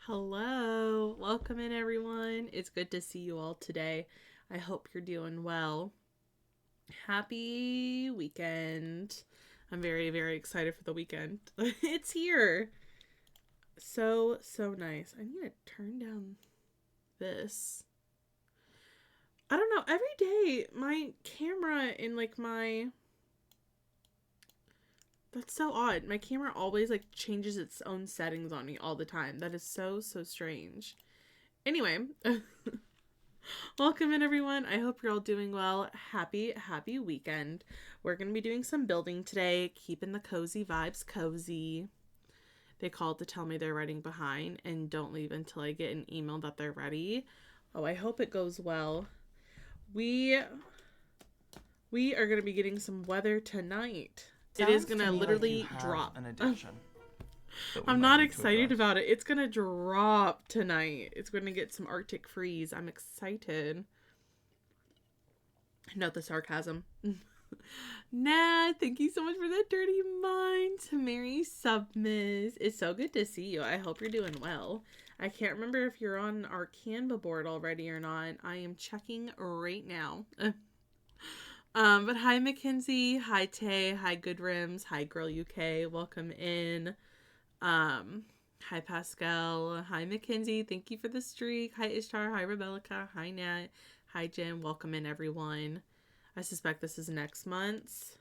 Hello, welcome in everyone. It's good to see you all today. I hope you're doing well. Happy weekend. I'm very, very excited for the weekend. It's here. So nice. I need to turn down this. I don't know. Every day, my camera in that's so odd. My camera always changes its own settings on me all the time. That is so strange. Anyway, welcome in everyone. I hope you're all doing well. Happy weekend. We're going to be doing some building today, keeping the cozy vibes cozy. They called to tell me they're running behind and don't leave until I get an email that they're ready. Oh, I hope it goes well. We are going to be getting some weather tonight. It is going to literally drop. An addition. I'm not excited about it. It's going to drop tonight. It's going to get some Arctic freeze. I'm excited. Note the sarcasm. Nah, thank you so much for that dirty mind. Mary Submiss. It's so good to see you. I hope you're doing well. I can't remember if you're on our Canva board already or not. I am checking right now. But hi Mackenzie, hi Tay, hi Good Rims, hi Girl UK, welcome in. Hi Pascal, hi Mackenzie, thank you for the streak. Hi Ishtar, hi Rebecca, hi Nat, hi Jim, welcome in everyone. I suspect this is next month's.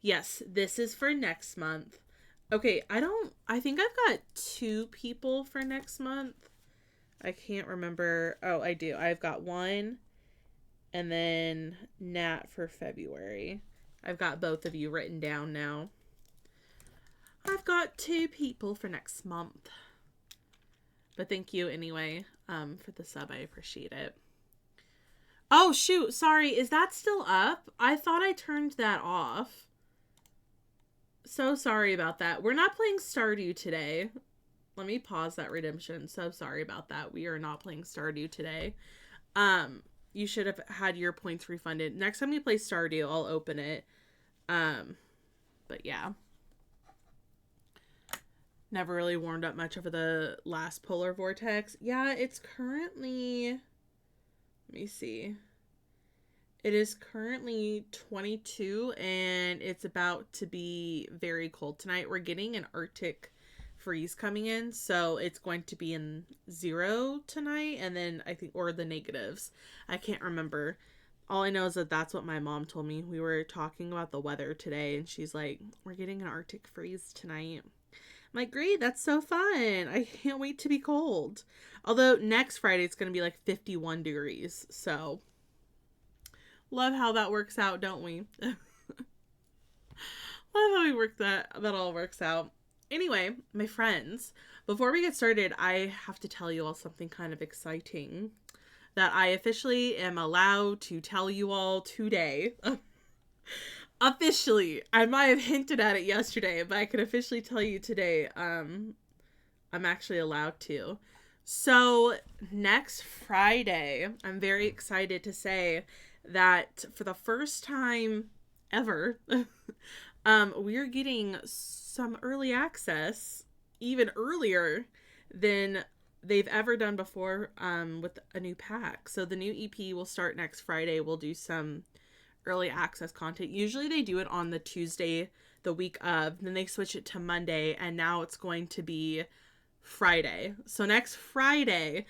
Yes, this is for next month. Okay, I think I've got 2 people for next month. I can't remember. Oh, I do. I've got one. And then Nat for February. I've got both of you written down now. I've got 2 people for next month. But thank you anyway for the sub. I appreciate it. Oh, shoot. Sorry. Is that still up? I thought I turned that off. So sorry about that. We're not playing Stardew today. Let me pause that redemption. So sorry about that. We are not playing Stardew today. You should have had your points refunded. Next time we play Stardew, I'll open it. But yeah. Never really warmed up much over the last polar vortex. Yeah, it's currently... Let me see. It is currently 22, and it's about to be very cold tonight. We're getting an Arctic freeze coming in, so it's going to be in 0 tonight, and then I think, or the negatives. I can't remember. All I know is that that's what my mom told me. We were talking about the weather today, and she's like, we're getting an Arctic freeze tonight. I'm like, great, that's so fun. I can't wait to be cold. Although next Friday it's going to be like 51 degrees, so love how that works out, don't we? Love how we work that all works out. Anyway, my friends, before we get started, I have to tell you all something kind of exciting that I officially am allowed to tell you all today. Officially. I might have hinted at it yesterday, but I can officially tell you today. I'm actually allowed to. So, next Friday, I'm very excited to say that for the first time ever, we're getting some early access, even earlier than they've ever done before, with a new pack. So the new EP will start next Friday. We'll do some early access content. Usually they do it on the Tuesday, the week of, then they switch it to Monday, and now it's going to be Friday. So next Friday,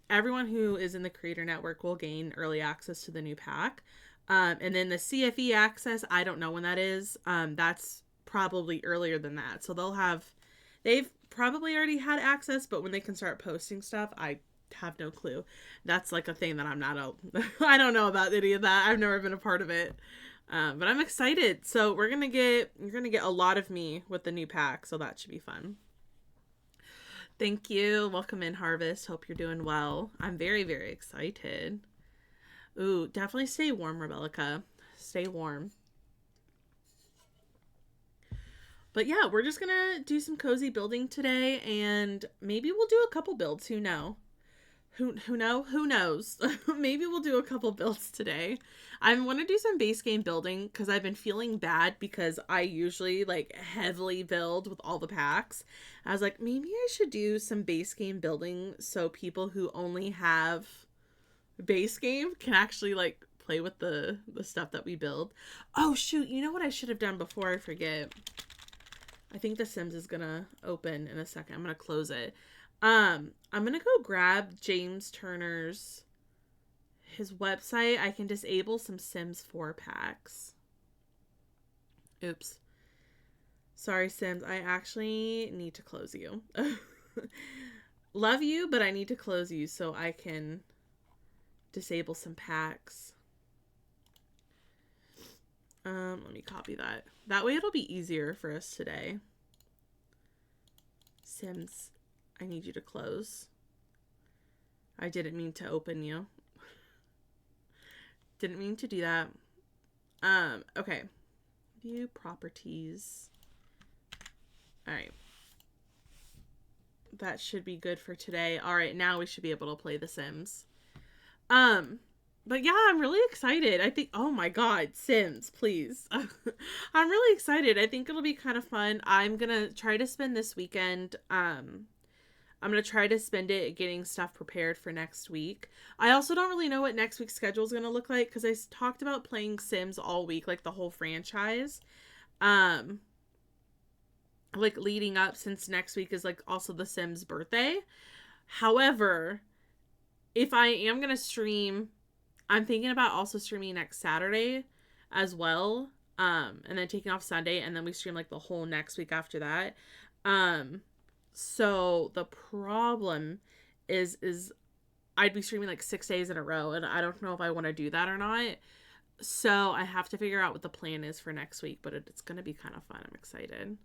everyone who is in the Creator Network will gain early access to the new pack. And then the CFE access, I don't know when that is. That's probably earlier than that. So they've probably already had access, but when they can start posting stuff, I have no clue. That's like a thing that I don't know about any of that. I've never been a part of it. But I'm excited. So you're going to get a lot of me with the new pack. So that should be fun. Thank you. Welcome in, Harvest. Hope you're doing well. I'm very, very excited. Ooh, definitely stay warm, Rebecca. Stay warm. But yeah, we're just gonna do some cozy building today, and maybe we'll do a couple builds. Who knows? Who knows? Maybe we'll do a couple builds today. I want to do some base game building because I've been feeling bad because I usually like heavily build with all the packs. I was like, maybe I should do some base game building so people who only have base game can actually like play with the stuff that we build. Oh shoot, you know what I should have done before I forget? I think The Sims is gonna open in a second. I'm gonna close it. I'm gonna go grab James Turner's his website. I can disable some Sims 4 packs. Oops. Sorry, Sims. I actually need to close you. Love you, but I need to close you so I can disable some packs. Let me copy that. That way it'll be easier for us today. Sims, I need you to close. I didn't mean to open you. Didn't mean to do that. Okay. View properties. All right. That should be good for today. All right, now we should be able to play The Sims. But yeah, I'm really excited. I think, oh my God, Sims, please. I'm really excited. I think it'll be kind of fun. I'm gonna try to spend this weekend, I'm going to try to spend it getting stuff prepared for next week. I also don't really know what next week's schedule is going to look like because I talked about playing Sims all week, like the whole franchise. Like leading up, since next week is like also the Sims birthday. However, if I am going to stream, I'm thinking about also streaming next Saturday as well. And then taking off Sunday, and then we stream like the whole next week after that. So the problem is I'd be streaming like 6 days in a row, and I don't know if I want to do that or not. So I have to figure out what the plan is for next week, but it's going to be kind of fun. I'm excited.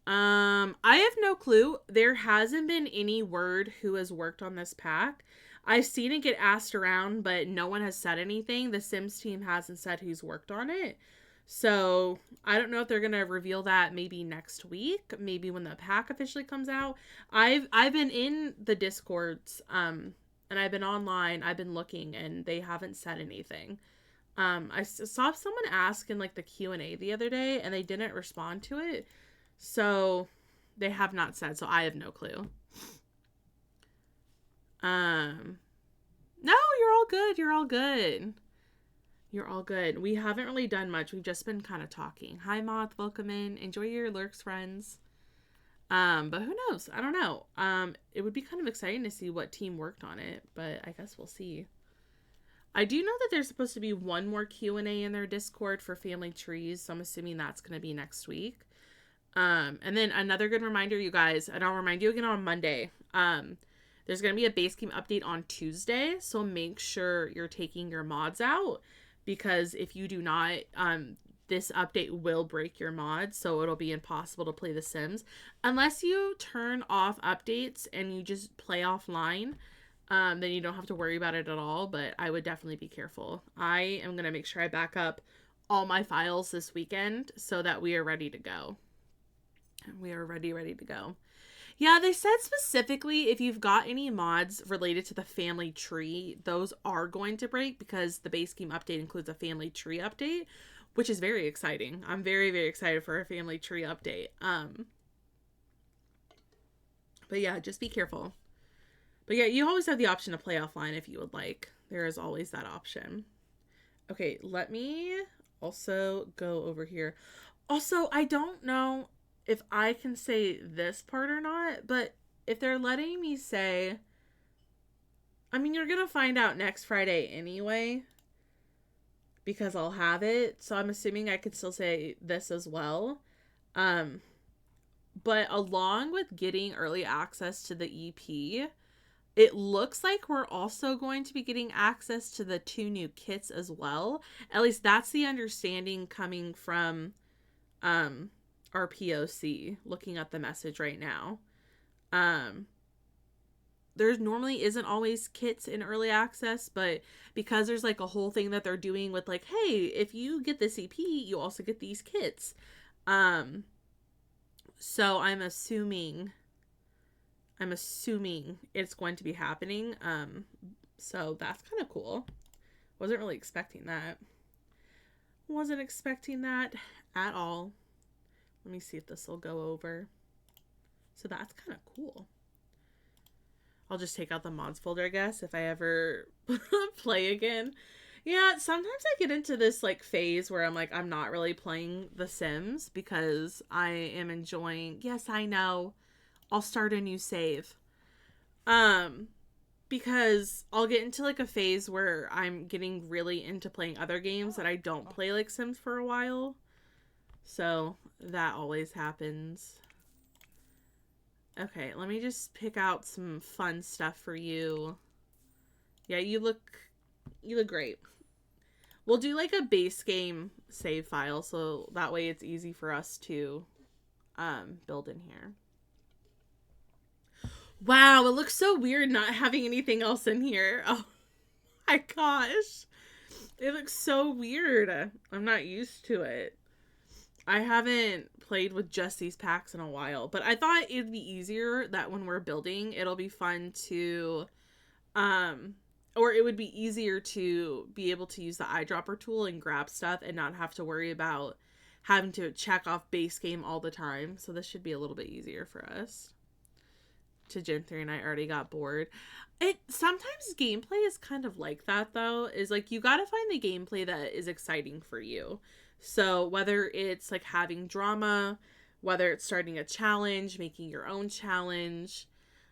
I have no clue. There hasn't been any word who has worked on this pack. I've seen it get asked around, but no one has said anything. The Sims team hasn't said who's worked on it. So I don't know if they're going to reveal that maybe next week, maybe when the pack officially comes out. I've been in the Discords, and I've been online, I've been looking, and they haven't said anything. I saw someone ask in like the Q&A the other day, and they didn't respond to it. So they have not said, so I have no clue. No, you're all good. You're all good. You're all good. We haven't really done much. We've just been kind of talking. Hi, Moth. Welcome in. Enjoy your lurks, friends. But who knows? I don't know. It would be kind of exciting to see what team worked on it, but I guess we'll see. I do know that there's supposed to be one more Q&A in their Discord for family trees, so I'm assuming that's going to be next week. And then another good reminder, you guys, and I'll remind you again on Monday. There's going to be a base game update on Tuesday, so make sure you're taking your mods out, because if you do not, this update will break your mods, so it'll be impossible to play The Sims. Unless you turn off updates and you just play offline, then you don't have to worry about it at all, but I would definitely be careful. I am going to make sure I back up all my files this weekend so that we are ready to go. We are ready to go. Yeah, they said specifically if you've got any mods related to the family tree, those are going to break because the base game update includes a family tree update, which is very exciting. I'm very, very excited for a family tree update. But yeah, just be careful. But yeah, you always have the option to play offline if you would like. There is always that option. Okay, let me also go over here. Also, I don't know if I can say this part or not, but if they're letting me say, I mean, you're going to find out next Friday anyway, because I'll have it. So I'm assuming I could still say this as well. But along with getting early access to the EP, it looks like we're also going to be getting access to the 2 new kits as well. At least that's the understanding coming from, our POC, looking at the message right now. There's normally isn't always kits in early access, but because there's like a whole thing that they're doing with like, hey, if you get this EP, you also get these kits. So I'm assuming I'm assuming it's going to be happening. So that's kind of cool. Wasn't really expecting that. Wasn't expecting that at all. Let me see if this will go over. So that's kind of cool. I'll just take out the mods folder, I guess, if I ever play again. Yeah, sometimes I get into this like phase where I'm like, I'm not really playing The Sims because I am enjoying, yes, I know, I'll start a new save. Because I'll get into like a phase where I'm getting really into playing other games that I don't play like Sims for a while. So that always happens. Okay, let me just pick out some fun stuff for you. Yeah, you look great. We'll do like a base game save file so that way it's easy for us to build in here. Wow, it looks so weird not having anything else in here. Oh my gosh. It looks so weird. I'm not used to it. I haven't played with just these packs in a while, but I thought it'd be easier that when we're building, it'll be fun to, or it would be easier to be able to use the eyedropper tool and grab stuff and not have to worry about having to check off base game all the time. So this should be a little bit easier for us. To Gen 3 and I already got bored. Sometimes gameplay is kind of like that though, is like you gotta find the gameplay that is exciting for you. So whether it's like having drama, whether it's starting a challenge, making your own challenge,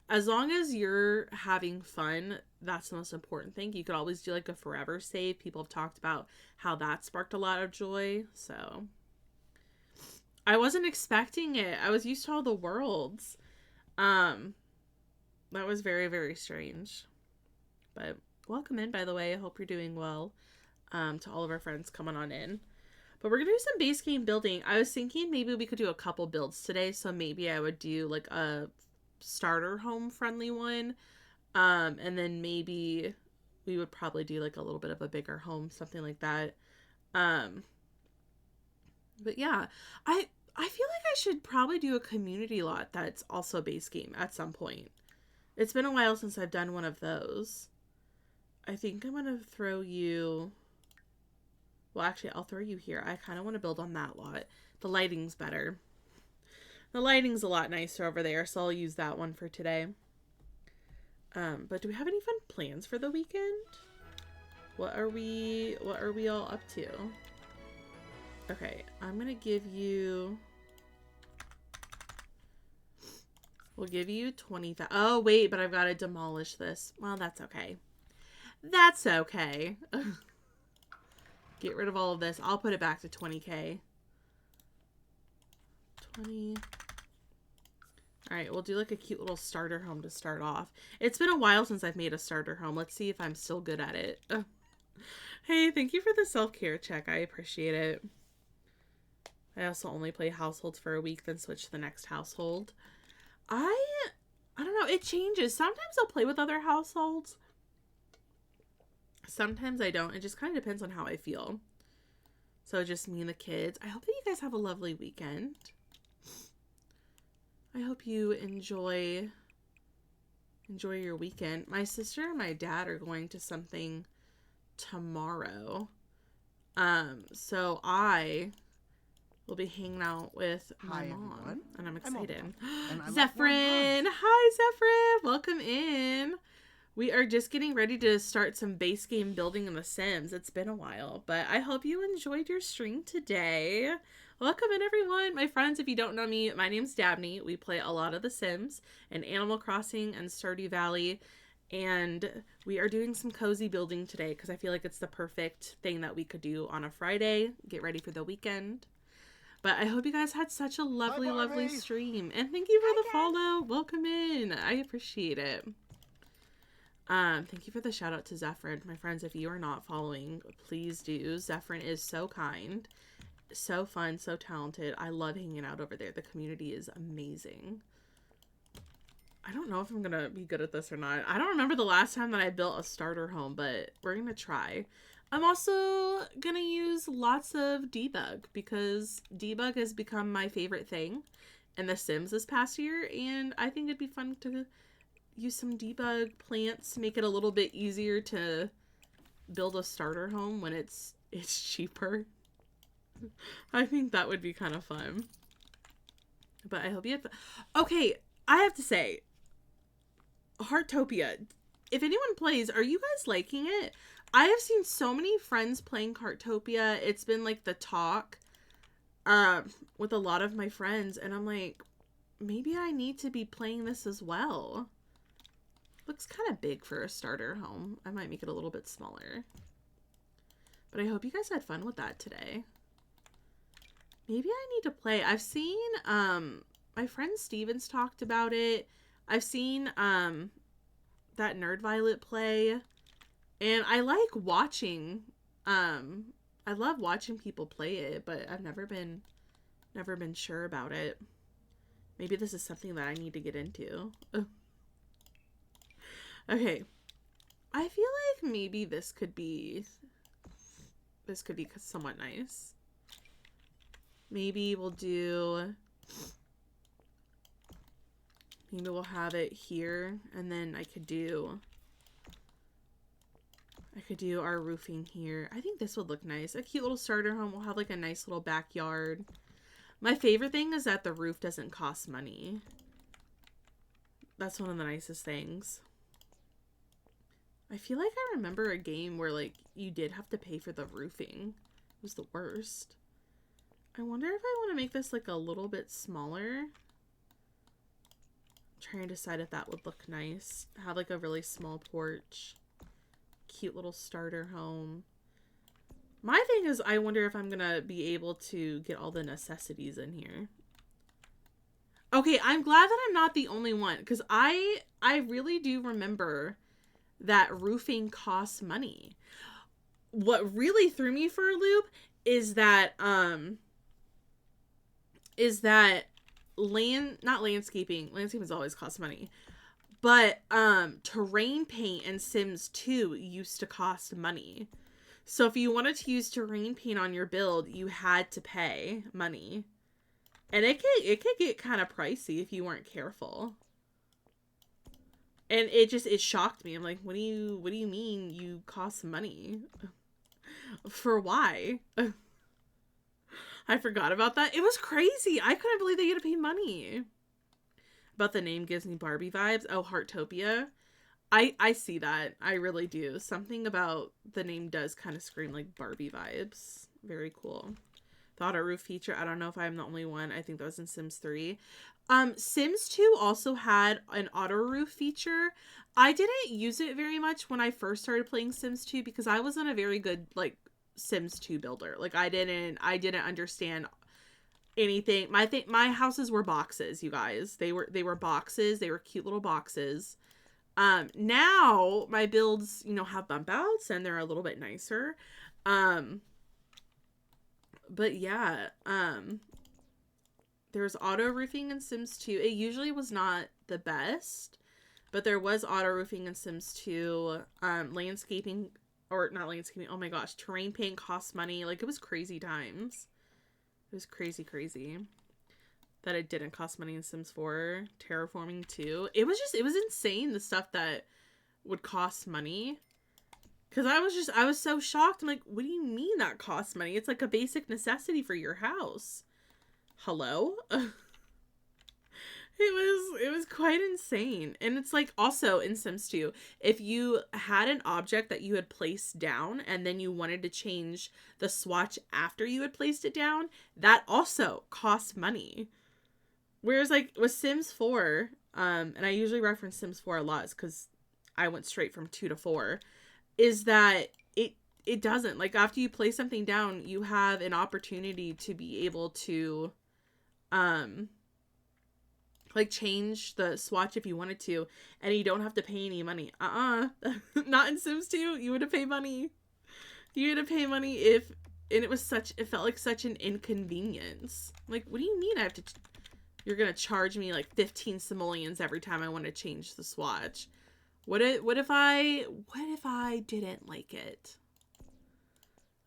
as long as you're having fun, that's the most important thing. You could always do like a forever save. People have talked about how that sparked a lot of joy. So I wasn't expecting it. I was used to all the worlds. That was very, very strange. But welcome in, by the way. I hope you're doing well. To all of our friends coming on in. But we're going to do some base game building. I was thinking maybe we could do a couple builds today. So maybe I would do like a starter home friendly one. And then maybe we would probably do like a little bit of a bigger home, something like that. But yeah, I feel like I should probably do a community lot that's also base game at some point. It's been a while since I've done one of those. I think I'm going to throw you... Well, actually, I'll throw you here. I kind of want to build on that lot. The lighting's better. The lighting's a lot nicer over there, so I'll use that one for today. But do we have any fun plans for the weekend? What are we all up to? Okay, I'm going to give you... We'll give you 20,000. Oh, wait, but I've got to demolish this. Well, that's okay. That's okay. Get rid of all of this. I'll put it back to 20K. 20. All right, we'll do like a cute little starter home to start off. It's been a while since I've made a starter home. Let's see if I'm still good at it. Hey, thank you for the self-care check. I appreciate it. I also only play households for a week, then switch to the next household. I don't know. It changes. Sometimes I'll play with other households. Sometimes I don't. It just kind of depends on how I feel. So just me and the kids. I hope that you guys have a lovely weekend. I hope you enjoy your weekend. My sister and my dad are going to something tomorrow. So I will be hanging out with my mom. Everyone. And I'm excited. Zephyrin! Hi, Zephyrin! Welcome in. We are just getting ready to start some base game building in The Sims. It's been a while, but I hope you enjoyed your stream today. Welcome in, everyone. My friends, if you don't know me, my name's Dabney. We play a lot of The Sims and Animal Crossing and Stardew Valley, and we are doing some cozy building today because I feel like it's the perfect thing that we could do on a Friday. Get ready for the weekend. But I hope you guys had such a lovely, lovely stream. And thank you for the follow. Welcome in. I appreciate it. Thank you for the shout out to Zephyrin. My friends, if you are not following, please do. Zephyrin is so kind, so fun, so talented. I love hanging out over there. The community is amazing. I don't know if I'm gonna be good at this or not. I don't remember the last time that I built a starter home, but we're gonna try. I'm also gonna use lots of debug because debug has become my favorite thing. in The Sims this past year, and I think it'd be fun to use some debug plants to make it a little bit easier to build a starter home when it's cheaper. I think that would be kind of fun. But I hope you have okay, I have to say, Heartopia, if anyone plays, are you guys liking it? I have seen so many friends playing Heartopia. It's been like the talk with a lot of my friends, and I'm like, maybe I need to be playing this as well. Looks kind of big for a starter home. I might make it a little bit smaller. But I hope you guys had fun with that today. Maybe I need to play. I've seen my friend Steven's talked about it. I've seen that Nerd Violet play, and I like watching. I love watching people play it, but I've never been sure about it. Maybe this is something that I need to get into. Okay, I feel like maybe this could be somewhat nice. Maybe we'll have it here, and then I could do our roofing here. I think this would look nice. A cute little starter home. We'll have like a nice little backyard. My favorite thing is that the roof doesn't cost money. That's one of the nicest things. I feel like I remember a game where like you did have to pay for the roofing. It was the worst. I wonder if I want to make this like a little bit smaller. I'm trying to decide if that would look nice. Have like a really small porch. Cute little starter home. My thing is, I wonder if I'm gonna be able to get all the necessities in here. Okay, I'm glad that I'm not the only one, because I really do remember that roofing costs money. What really threw me for a loop is that landscaping always costs money. But terrain paint in Sims 2 used to cost money. So if you wanted to use terrain paint on your build, you had to pay money. And it could get kind of pricey if you weren't careful. And it shocked me. I'm like, what do you mean you cost money? For why? I forgot about that. It was crazy. I couldn't believe they had to pay money. But the name gives me Barbie vibes. Oh, Heartopia. I see that. I really do. Something about the name does kind of scream like Barbie vibes. Very cool. The auto roof feature. I don't know if I'm the only one. I think that was in Sims 3. Sims 2 also had an auto roof feature. I didn't use it very much when I first started playing Sims 2 because I wasn't a very good like Sims 2 builder. Like I didn't understand anything. My houses were boxes, you guys. They were boxes. They were cute little boxes. Now my builds, have bump outs and they're a little bit nicer. But yeah, there was auto roofing in Sims 2. It usually was not the best, but there was auto roofing in Sims 2. Landscaping, or not landscaping, oh my gosh, terrain paint costs money. Like, it was crazy times. It was crazy that it didn't cost money in Sims 4. Terraforming 2. It was insane, the stuff that would cost money. Because I was so shocked. I'm like, what do you mean that costs money? It's like a basic necessity for your house. Hello? It was quite insane. And it's like also in Sims 2, if you had an object that you had placed down and then you wanted to change the swatch after you had placed it down, that also costs money. Whereas like with Sims 4, and I usually reference Sims 4 a lot because I went straight from 2 to 4, is that it doesn't. Like after you place something down, you have an opportunity to be able to like change the swatch if you wanted to, and you don't have to pay any money. Not in Sims 2. You would have paid money. You had to pay money it felt like such an inconvenience. Like, what do you mean you're gonna charge me like 15 simoleons every time I want to change the swatch? What if I didn't like it?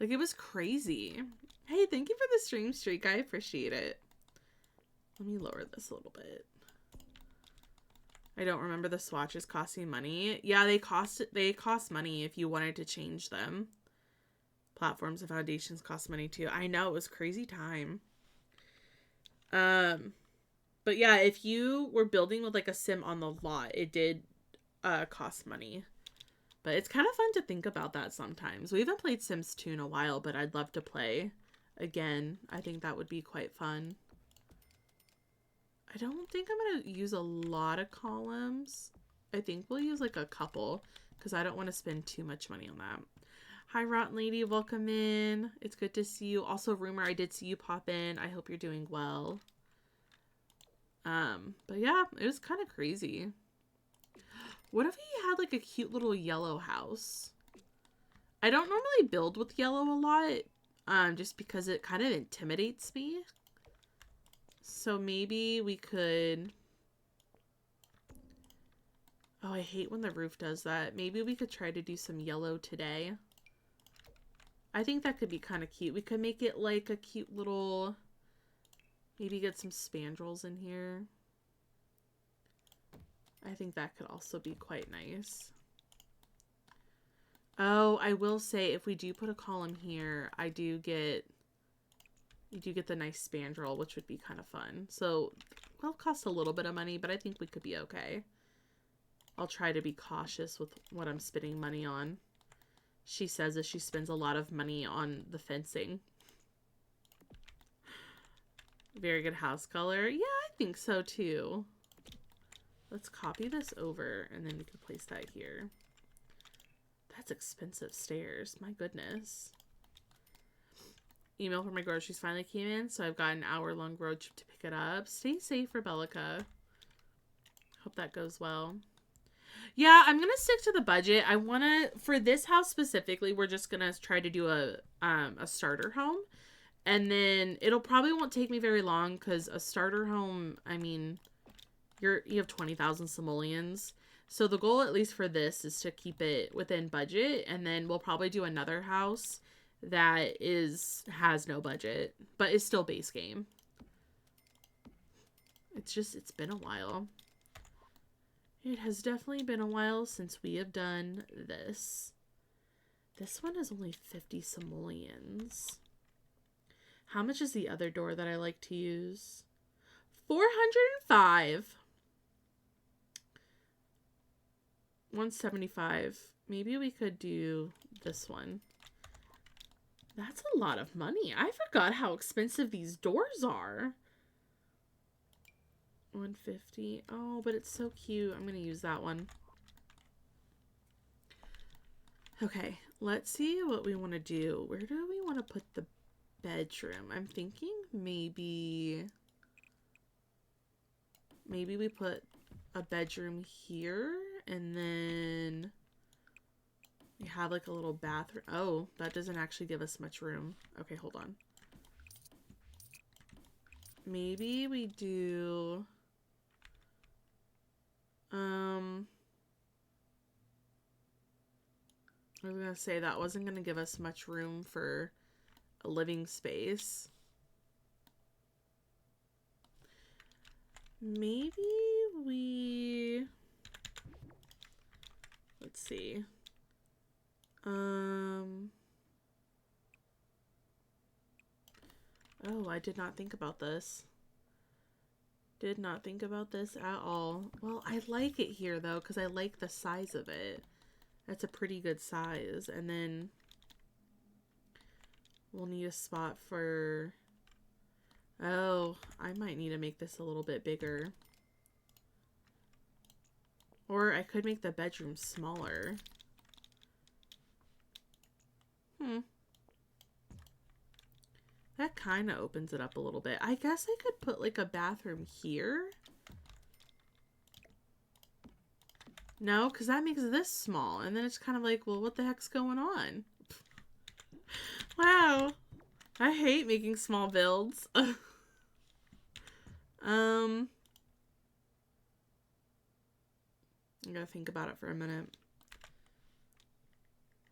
Like, it was crazy. Hey, thank you for the stream streak. I appreciate it. Let me lower this a little bit. I don't remember the swatches costing money. Yeah, they cost money if you wanted to change them. Platforms and foundations cost money too. I know, it was crazy time. But yeah, if you were building with like a sim on the lot, it did cost money. But it's kind of fun to think about that sometimes. We haven't played Sims 2 in a while, but I'd love to play again. I think that would be quite fun. I don't think I'm going to use a lot of columns. I think we'll use like a couple because I don't want to spend too much money on that. Hi, Rotten Lady. Welcome in. It's good to see you. Also, Rumor, I did see you pop in. I hope you're doing well. But yeah, it was kind of crazy. What if he had like a cute little yellow house? I don't normally build with yellow a lot, just because it kind of intimidates me. So maybe we could... Oh, I hate when the roof does that. Maybe we could try to do some yellow today. I think that could be kind of cute. We could make it like a cute little... Maybe get some spandrels in here. I think that could also be quite nice. Oh, I will say if we do put a column here, you do get the nice spandrel, which would be kind of fun. So it'll cost a little bit of money, but I think we could be okay. I'll try to be cautious with what I'm spending money on. She says that she spends a lot of money on the fencing. Very good house color. Yeah, I think so too. Let's copy this over and then we can place that here. That's expensive stairs. My goodness. Email from my groceries finally came in, so I've got an hour-long road trip to pick it up. Stay safe, Rebellica. Hope that goes well. Yeah, I'm going to stick to the budget. I want to, for this house specifically, we're just going to try to do a starter home. And then it'll probably won't take me very long because a starter home, I mean... You have 20,000 simoleons. So the goal, at least for this, is to keep it within budget. And then we'll probably do another house that has no budget, but is still base game. It's been a while. It has definitely been a while since we have done this. This one is only 50 simoleons. How much is the other door that I like to use? 405. 175. Maybe we could do this one. That's a lot of money. I forgot how expensive these doors are. 150. Oh, but it's so cute. I'm going to use that one. Okay, let's see what we want to do. Where do we want to put the bedroom? I'm thinking maybe we put a bedroom here. And then we have like a little bathroom. Oh, that doesn't actually give us much room. Okay, hold on. Maybe we do... I was going to say that wasn't going to give us much room for a living space. Maybe we... Let's see. Oh, I did not think about this. Did not think about this at all. Well, I like it here, though, because I like the size of it. That's a pretty good size. And then we'll need a spot for... Oh, I might need to make this a little bit bigger. Or I could make the bedroom smaller. That kind of opens it up a little bit. I guess I could put like a bathroom here. No, because that makes this small. And then it's kind of like, well, what the heck's going on? Wow. I hate making small builds. I gotta think about it for a minute.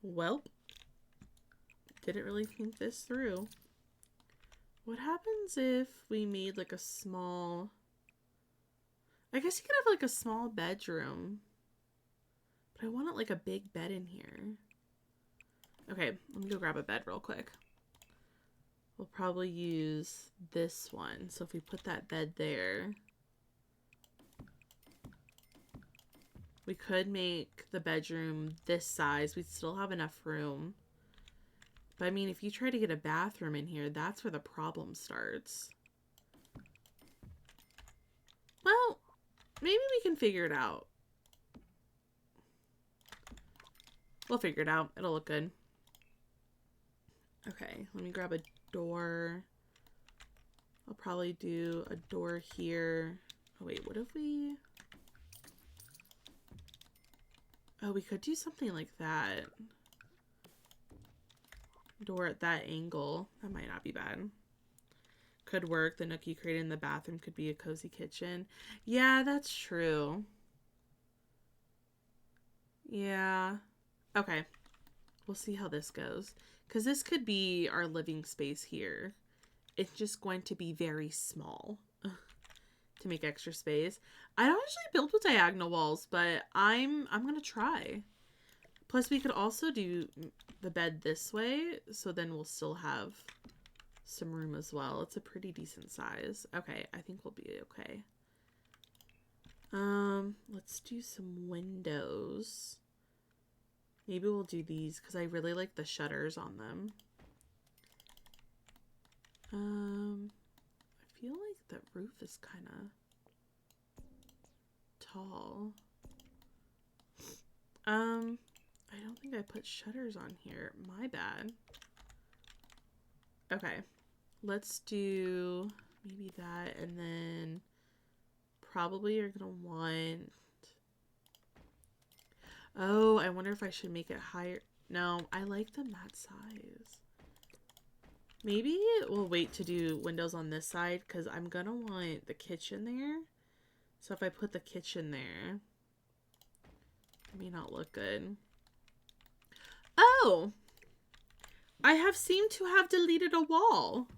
Well, didn't really think this through. What happens if we made like a small... I guess you could have like a small bedroom. But I want it like a big bed in here. Okay, let me go grab a bed real quick. We'll probably use this one. So if we put that bed there, we could make the bedroom this size. We'd still have enough room. But I mean, if you try to get a bathroom in here, that's where the problem starts. Well, maybe we can figure it out. We'll figure it out. It'll look good. Okay, let me grab a door. I'll probably do a door here. Oh wait, what if we... Oh, we could do something like that. Door at that angle. That might not be bad. Could work. The nook you created in the bathroom could be a cozy kitchen. Yeah, that's true. Yeah. Okay. We'll see how this goes. Because this could be our living space here. It's just going to be very small to make extra space. I don't usually build with diagonal walls, but I'm going to try. Plus, we could also do the bed this way, so then we'll still have some room as well. It's a pretty decent size. Okay, I think we'll be okay. Let's do some windows. Maybe we'll do these because I really like the shutters on them. I feel like the roof is kind of tall. I don't think I put shutters on here. My bad. Okay. Let's do maybe that, and then probably you're gonna want... Oh, I wonder if I should make it higher. No, I like them that size. Maybe we'll wait to do windows on this side because I'm gonna want the kitchen there. So if I put the kitchen there, it may not look good. Oh! I have seemed to have deleted a wall.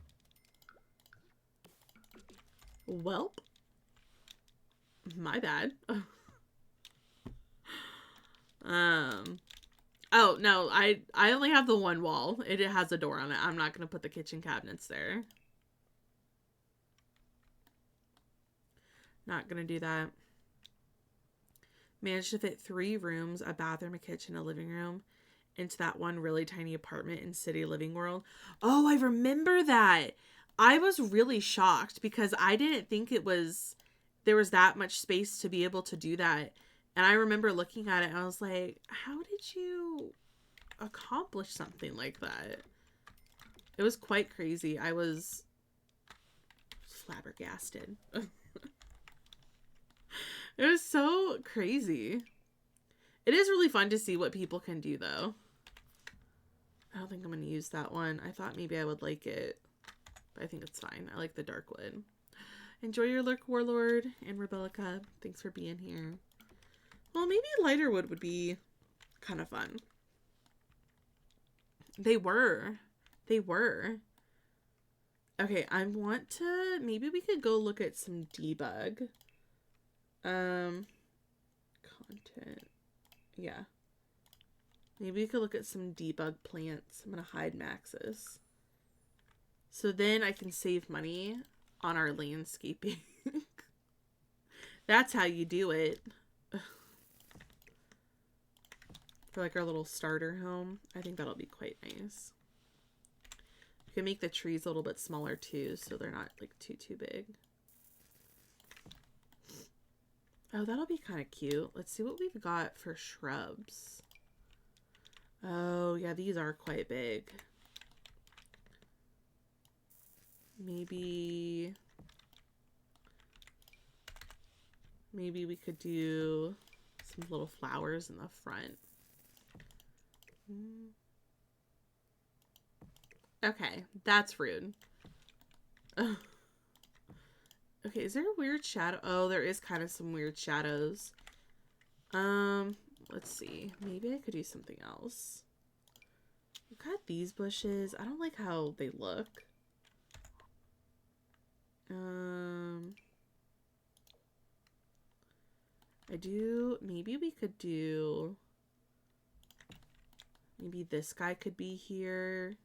Welp. My bad. Oh, no, I only have the one wall. It has a door on it. I'm not going to put the kitchen cabinets there. Not going to do that. Managed to fit 3 rooms, a bathroom, a kitchen, a living room into that one really tiny apartment in City Living World. Oh, I remember that. I was really shocked because I didn't think there was that much space to be able to do that. And I remember looking at it and I was like, how did you accomplish something like that? It was quite crazy. I was flabbergasted. It was so crazy. It is really fun to see what people can do, though. I don't think I'm going to use that one. I thought maybe I would like it, but I think it's fine. I like the dark wood. Enjoy your lurk, Warlord and Rebellica. Thanks for being here. Well, maybe lighter wood would be kind of fun. They were. They were. Okay, I want to... Maybe we could go look at some debug. Content. Yeah. Maybe we could look at some debug plants. I'm going to hide Maxis. So then I can save money on our landscaping. That's how you do it. For like our little starter home. I think that'll be quite nice. We can make the trees a little bit smaller too, so they're not like too big. Oh, that'll be kind of cute. Let's see what we've got for shrubs. Oh, yeah, these are quite big. Maybe we could do some little flowers in the front. Okay, that's rude. Ugh. Okay, is there a weird shadow? Oh, there is kind of some weird shadows. Let's see. Maybe I could do something else. We've got these bushes. I don't like how they look. Maybe we could do, maybe this guy could be here.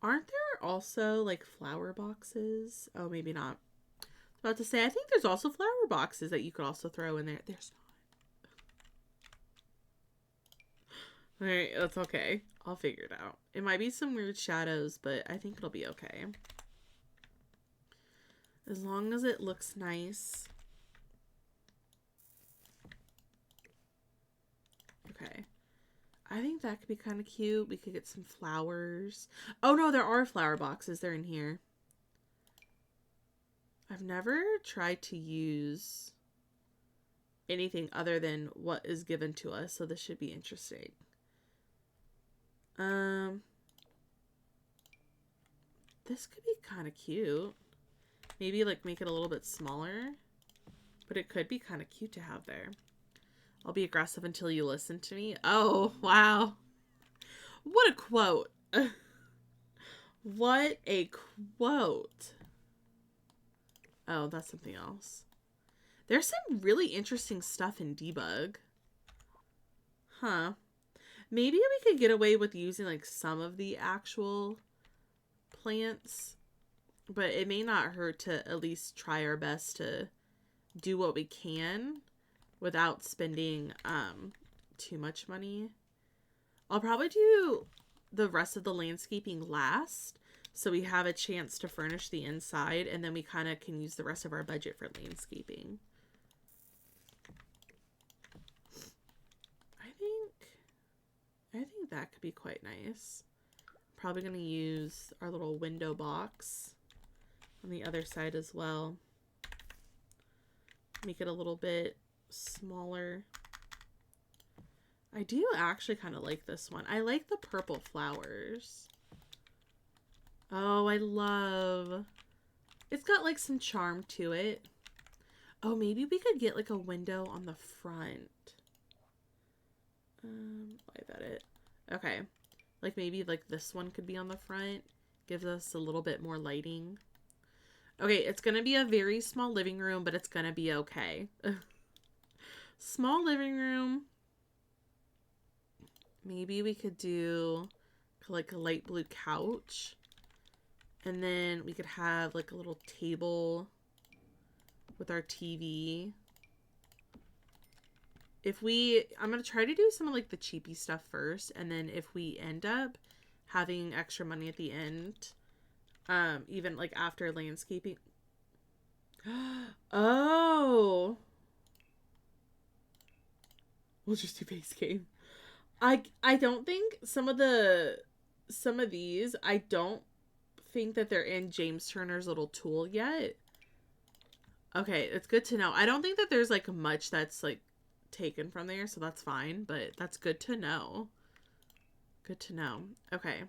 Aren't there also like flower boxes? Oh, maybe not. I was about to say, I think there's also flower boxes that you could also throw in there. There's not. All right, that's okay. I'll figure it out. It might be some weird shadows, but I think it'll be okay. As long as it looks nice. Okay. I think that could be kind of cute. We could get some flowers. Oh no, there are flower boxes. They're in here. I've never tried to use anything other than what is given to us, so this should be interesting. This could be kind of cute. Maybe like make it a little bit smaller, but it could be kind of cute to have there. I'll be aggressive until you listen to me. Oh, wow. What a quote. What a quote. Oh, that's something else. There's some really interesting stuff in debug. Huh. Maybe we could get away with using like some of the actual plants, but it may not hurt to at least try our best to do what we can without spending too much money. I'll probably do the rest of the landscaping last, so we have a chance to furnish the inside, and then we kind of can use the rest of our budget for landscaping. I think that could be quite nice. Probably going to use our little window box on the other side as well. Make it a little bit smaller. I do actually kind of like this one. I like the purple flowers. Oh, I love. It's got like some charm to it. Oh, maybe we could get like a window on the front. I bet it. Okay. Like maybe like this one could be on the front. Gives us a little bit more lighting. Okay, it's going to be a very small living room, but it's going to be okay. Small living room. Maybe we could do like a light blue couch. And then we could have like a little table with our TV. I'm going to try to do some of like the cheapy stuff first. And then if we end up having extra money at the end, even like after landscaping. Oh. We'll just do base game. I don't think some of these, I don't think that they're in James Turner's little tool yet. Okay, it's good to know. I don't think that there's like much that's like taken from there, so that's fine, but that's good to know. Good to know. Okay.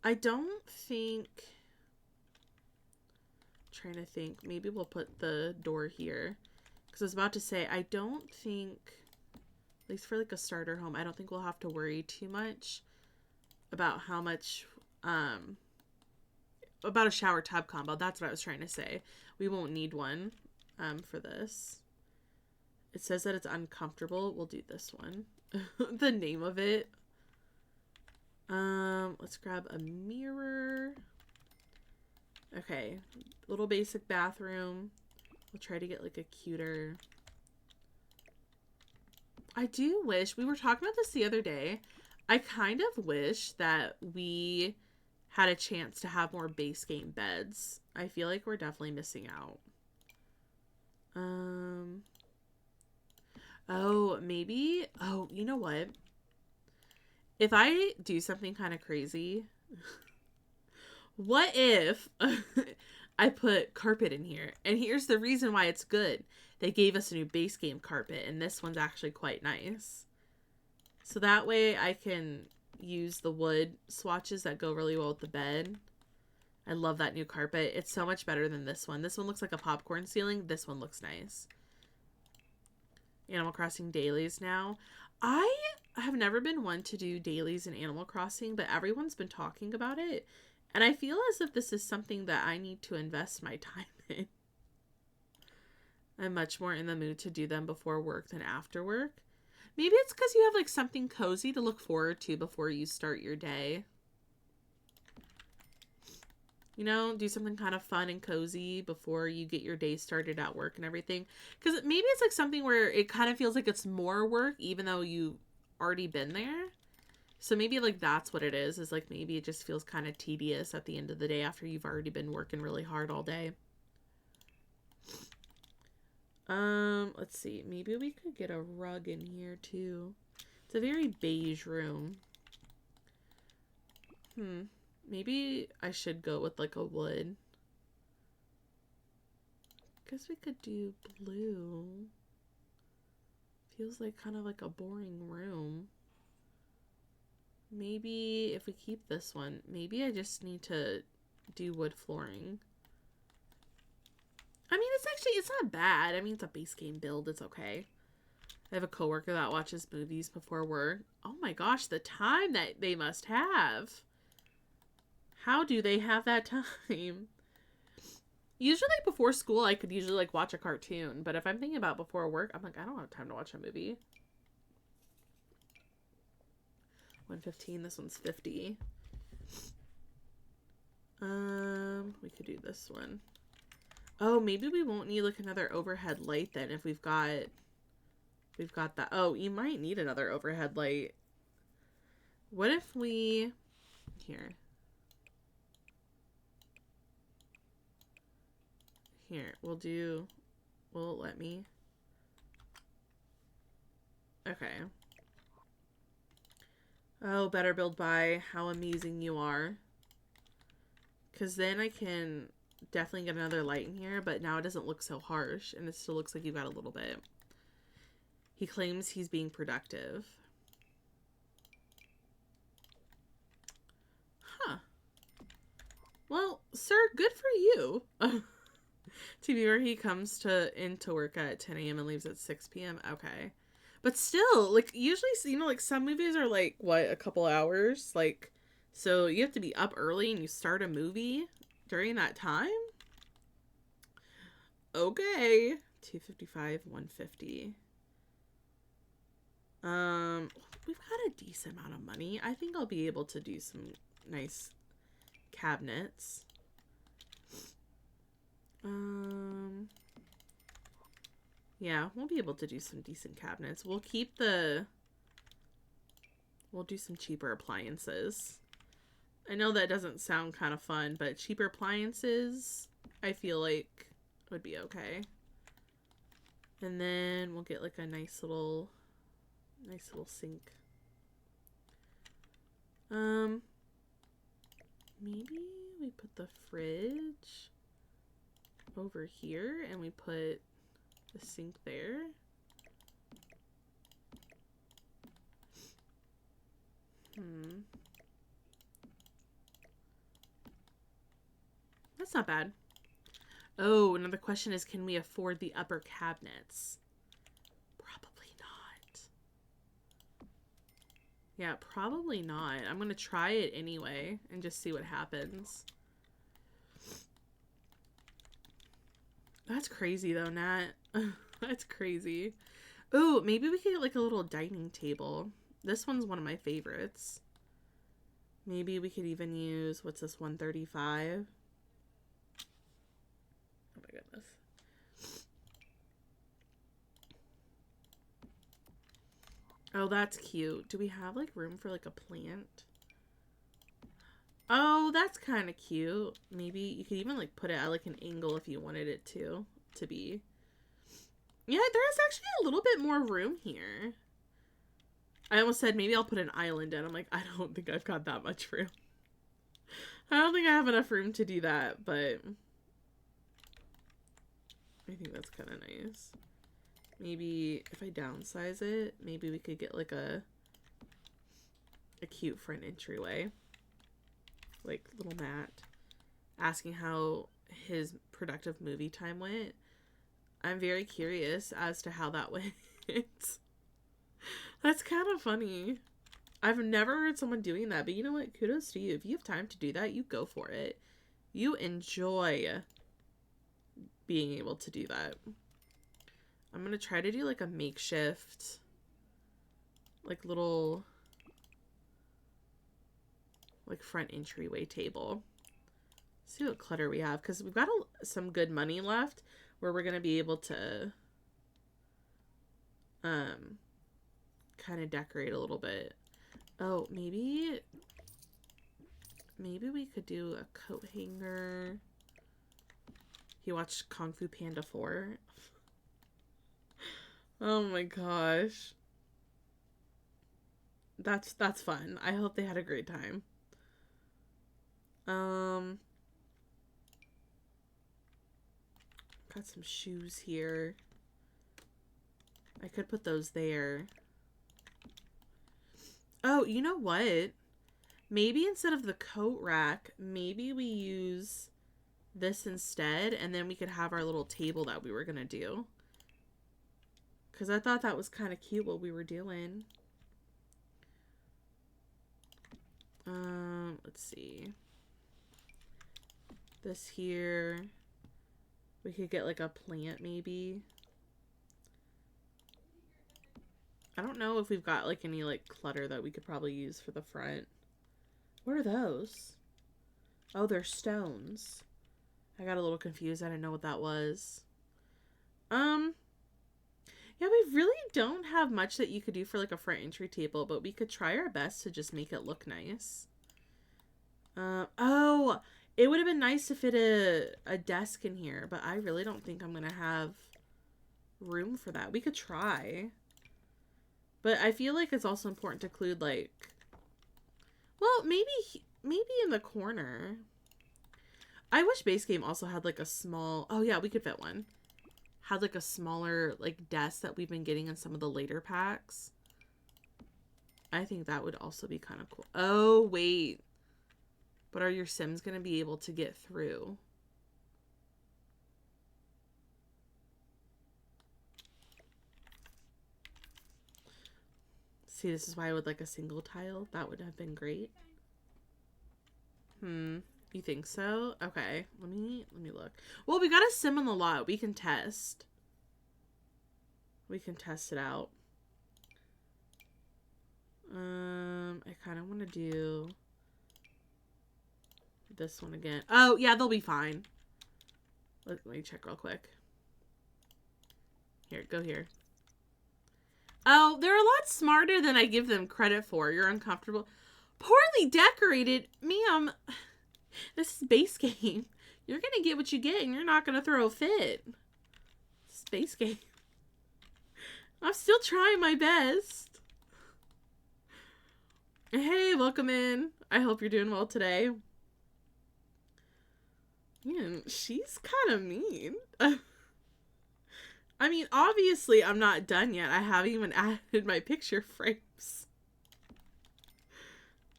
I don't think, trying to think, maybe we'll put the door here, because I was about to say, I don't think, at least for like a starter home, I don't think we'll have to worry too much about how much, about a shower tub combo. That's what I was trying to say. We won't need one for this. It says that it's uncomfortable. We'll do this one. The name of it. Let's grab a mirror. Okay, little basic bathroom. We'll try to get like a cuter. I do wish, we were talking about this the other day. I kind of wish that we had a chance to have more base game beds. I feel like we're definitely missing out. Oh, maybe. Oh, you know what? If I do something kind of crazy, what if I put carpet in here? And here's the reason why it's good. They gave us a new base game carpet, and this one's actually quite nice. So that way I can use the wood swatches that go really well with the bed. I love that new carpet. It's so much better than this one. This one looks like a popcorn ceiling. This one looks nice. Animal Crossing dailies now. I have never been one to do dailies in Animal Crossing, but everyone's been talking about it. And I feel as if this is something that I need to invest my time in. I'm much more in the mood to do them before work than after work. Maybe it's because you have like something cozy to look forward to before you start your day. You know, do something kind of fun and cozy before you get your day started at work and everything. Because maybe it's like something where it kind of feels like it's more work even though you've already been there. So maybe like that's what it is like maybe it just feels kind of tedious at the end of the day after you've already been working really hard all day. Let's see. Maybe we could get a rug in here too. It's a very beige room. Maybe I should go with like a wood. Guess we could do blue. Feels like kind of like a boring room. Maybe if we keep this one, maybe I just need to do wood flooring. I mean, it's not bad. I mean, it's a base game build. It's okay. I have a coworker that watches movies before work. Oh my gosh, the time that they must have. How do they have that time? Usually like before school, I could usually like watch a cartoon. But if I'm thinking about before work, I'm like, I don't have time to watch a movie. 115, this one's 50. We could do this one. Oh, maybe we won't need like another overhead light then if we've got that. Oh, you might need another overhead light. What if we here, will it let me? Okay. Oh, better build by how amazing you are. Because then I can definitely get another light in here, but now it doesn't look so harsh, and it still looks like you've got a little bit. He claims he's being productive. Huh. Well, sir, good for you. To be where he comes into work at 10 a.m. and leaves at 6 p.m. Okay. But still, like, usually, you know, like, some movies are, like, what, a couple hours? Like, so you have to be up early and you start a movie during that time? Okay. 255, 150. We've got a decent amount of money. I think I'll be able to do some nice cabinets. Yeah, we'll be able to do some decent cabinets. We'll do some cheaper appliances. I know that doesn't sound kind of fun, but cheaper appliances, I feel like would be okay. And then we'll get like a nice little sink. Maybe we put the fridge over here and we put the sink there. That's not bad. Oh, another question is, can we afford the upper cabinets? Probably not. Yeah, probably not. I'm gonna try it anyway and just see what happens. That's crazy though, Nat. That's crazy. Oh, maybe we could get like a little dining table. This one's one of my favorites. Maybe we could even use, what's this, 135? Oh my goodness. Oh, that's cute. Do we have like room for like a plant? Oh, that's kind of cute. Maybe you could even like put it at like an angle if you wanted it to be. Yeah, there's actually a little bit more room here. I almost said maybe I'll put an island in. I'm like, I don't think I've got that much room. I don't think I have enough room to do that, but I think that's kind of nice. Maybe if I downsize it, maybe we could get like a cute front entryway. Like little Matt asking how his productive movie time went. I'm very curious as to how that went. That's kind of funny. I've never heard someone doing that, but you know what? Kudos to you. If you have time to do that, you go for it. You enjoy being able to do that. I'm going to try to do like a makeshift, like little, like front entryway table. Let's see what clutter we have, because we've got some good money left where we're going to be able to kind of decorate a little bit. Oh, maybe we could do a coat hanger. You watched Kung Fu Panda 4? Oh my gosh. That's fun. I hope they had a great time. Got some shoes here. I could put those there. Oh, you know what? Maybe instead of the coat rack, maybe we use this instead, and then we could have our little table that we were gonna do. Because I thought that was kind of cute what we were doing. Let's see. This here. We could get like a plant maybe. I don't know if we've got like any like clutter that we could probably use for the front. What are those? Oh, they're stones. I got a little confused. I didn't know what that was. Yeah, we really don't have much that you could do for like a front entry table, but we could try our best to just make it look nice. Oh, it would have been nice to fit a desk in here, but I really don't think I'm going to have room for that. We could try. But I feel like it's also important to include like, well, maybe in the corner. I wish base game also had like a small, oh yeah, we could fit one. Had like a smaller like desk that we've been getting in some of the later packs. I think that would also be kind of cool. Oh, wait. But are your Sims going to be able to get through? See, this is why I would like a single tile. That would have been great. You think so? Okay, let me look. Well, we got a sim on the lot. We can test. We can test it out. I kind of want to do this one again. Oh, yeah, they'll be fine. Let me check real quick. Here, go here. Oh, they're a lot smarter than I give them credit for. You're uncomfortable. Poorly decorated? Ma'am, this is base game. You're going to get what you get, and you're not going to throw a fit. This is base game. I'm still trying my best. Hey, welcome in. I hope you're doing well today. Man, she's kind of mean. I mean, obviously, I'm not done yet. I haven't even added my picture frames.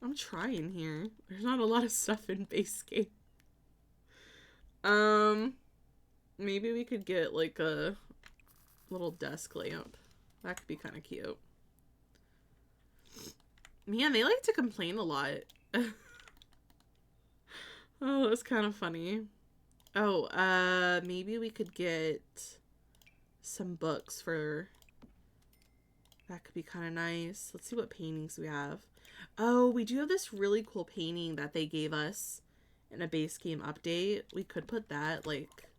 I'm trying here. There's not a lot of stuff in base game. Maybe we could get like a little desk lamp. That could be kind of cute. Man, they like to complain a lot. Oh, that's kind of funny. Oh, maybe we could get some books for... That could be kind of nice. Let's see what paintings we have. Oh, we do have this really cool painting that they gave us in a base game update. We could put that, like,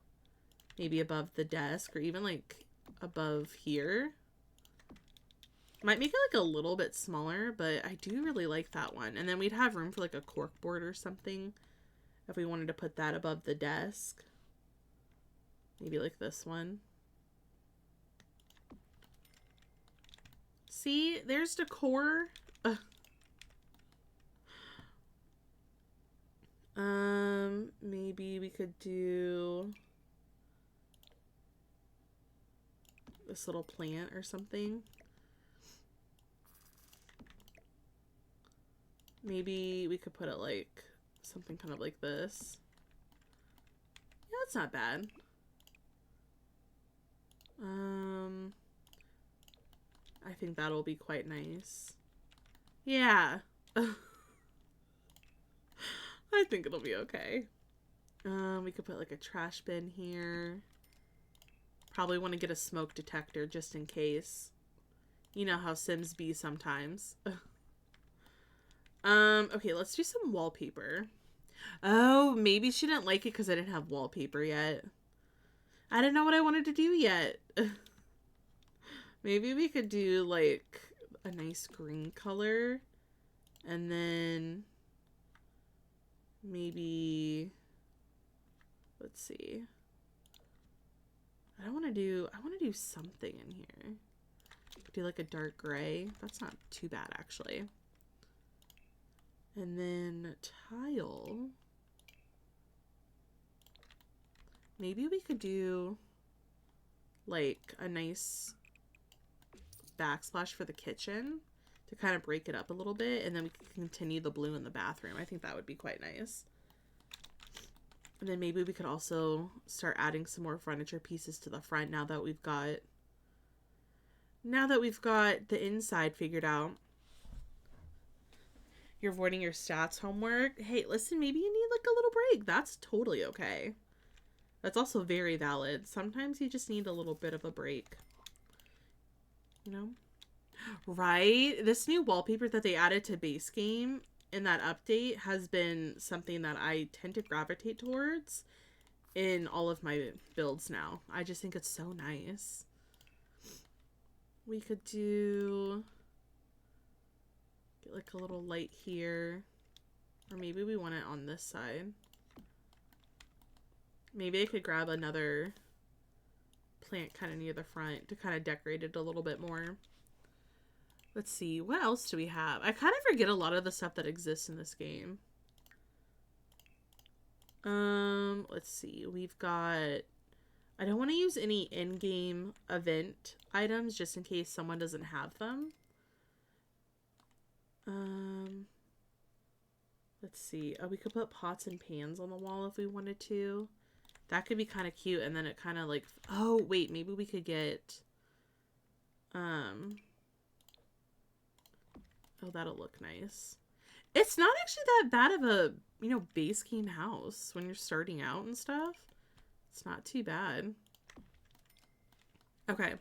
maybe above the desk or even, like, above here. Might make it, like, a little bit smaller, but I do really like that one. And then we'd have room for, like, a cork board or something if we wanted to put that above the desk. Maybe, like, this one. See? There's decor. Maybe we could do this little plant or something. Maybe we could put it like something kind of like this. Yeah, that's not bad. I think that'll be quite nice. Yeah. I think it'll be okay. We could put like a trash bin here. Probably want to get a smoke detector just in case. You know how Sims be sometimes. Okay, let's do some wallpaper. Oh, maybe she didn't like it because I didn't have wallpaper yet. I didn't know what I wanted to do yet. Maybe we could do like a nice green color. And then maybe, let's see. I want to do something in here. Do like a dark gray. That's not too bad actually. And then tile. Maybe we could do like a nice backsplash for the kitchen to kind of break it up a little bit, and then we can continue the blue in the bathroom. I think that would be quite nice. And then maybe we could also start adding some more furniture pieces to the front now that we've got the inside figured out. You're avoiding your stats homework. Hey, listen, maybe you need like a little break. That's totally okay. That's also very valid. Sometimes you just need a little bit of a break. You know? Right? This new wallpaper that they added to base game in that update has been something that I tend to gravitate towards in all of my builds now. I just think it's so nice. We could do get like a little light here, or maybe we want it on this side. Maybe I could grab another plant kind of near the front to kind of decorate it a little bit more. Let's see, what else do we have? I kind of forget a lot of the stuff that exists in this game. Let's see, we've got, I don't want to use any in-game event items just in case someone doesn't have them. Let's see. Oh, we could put pots and pans on the wall if we wanted to. That could be kind of cute, and then it kind of like, oh, wait, maybe we could get, oh, that'll look nice. It's not actually that bad of a, you know, base game house when you're starting out and stuff. It's not too bad. Okay.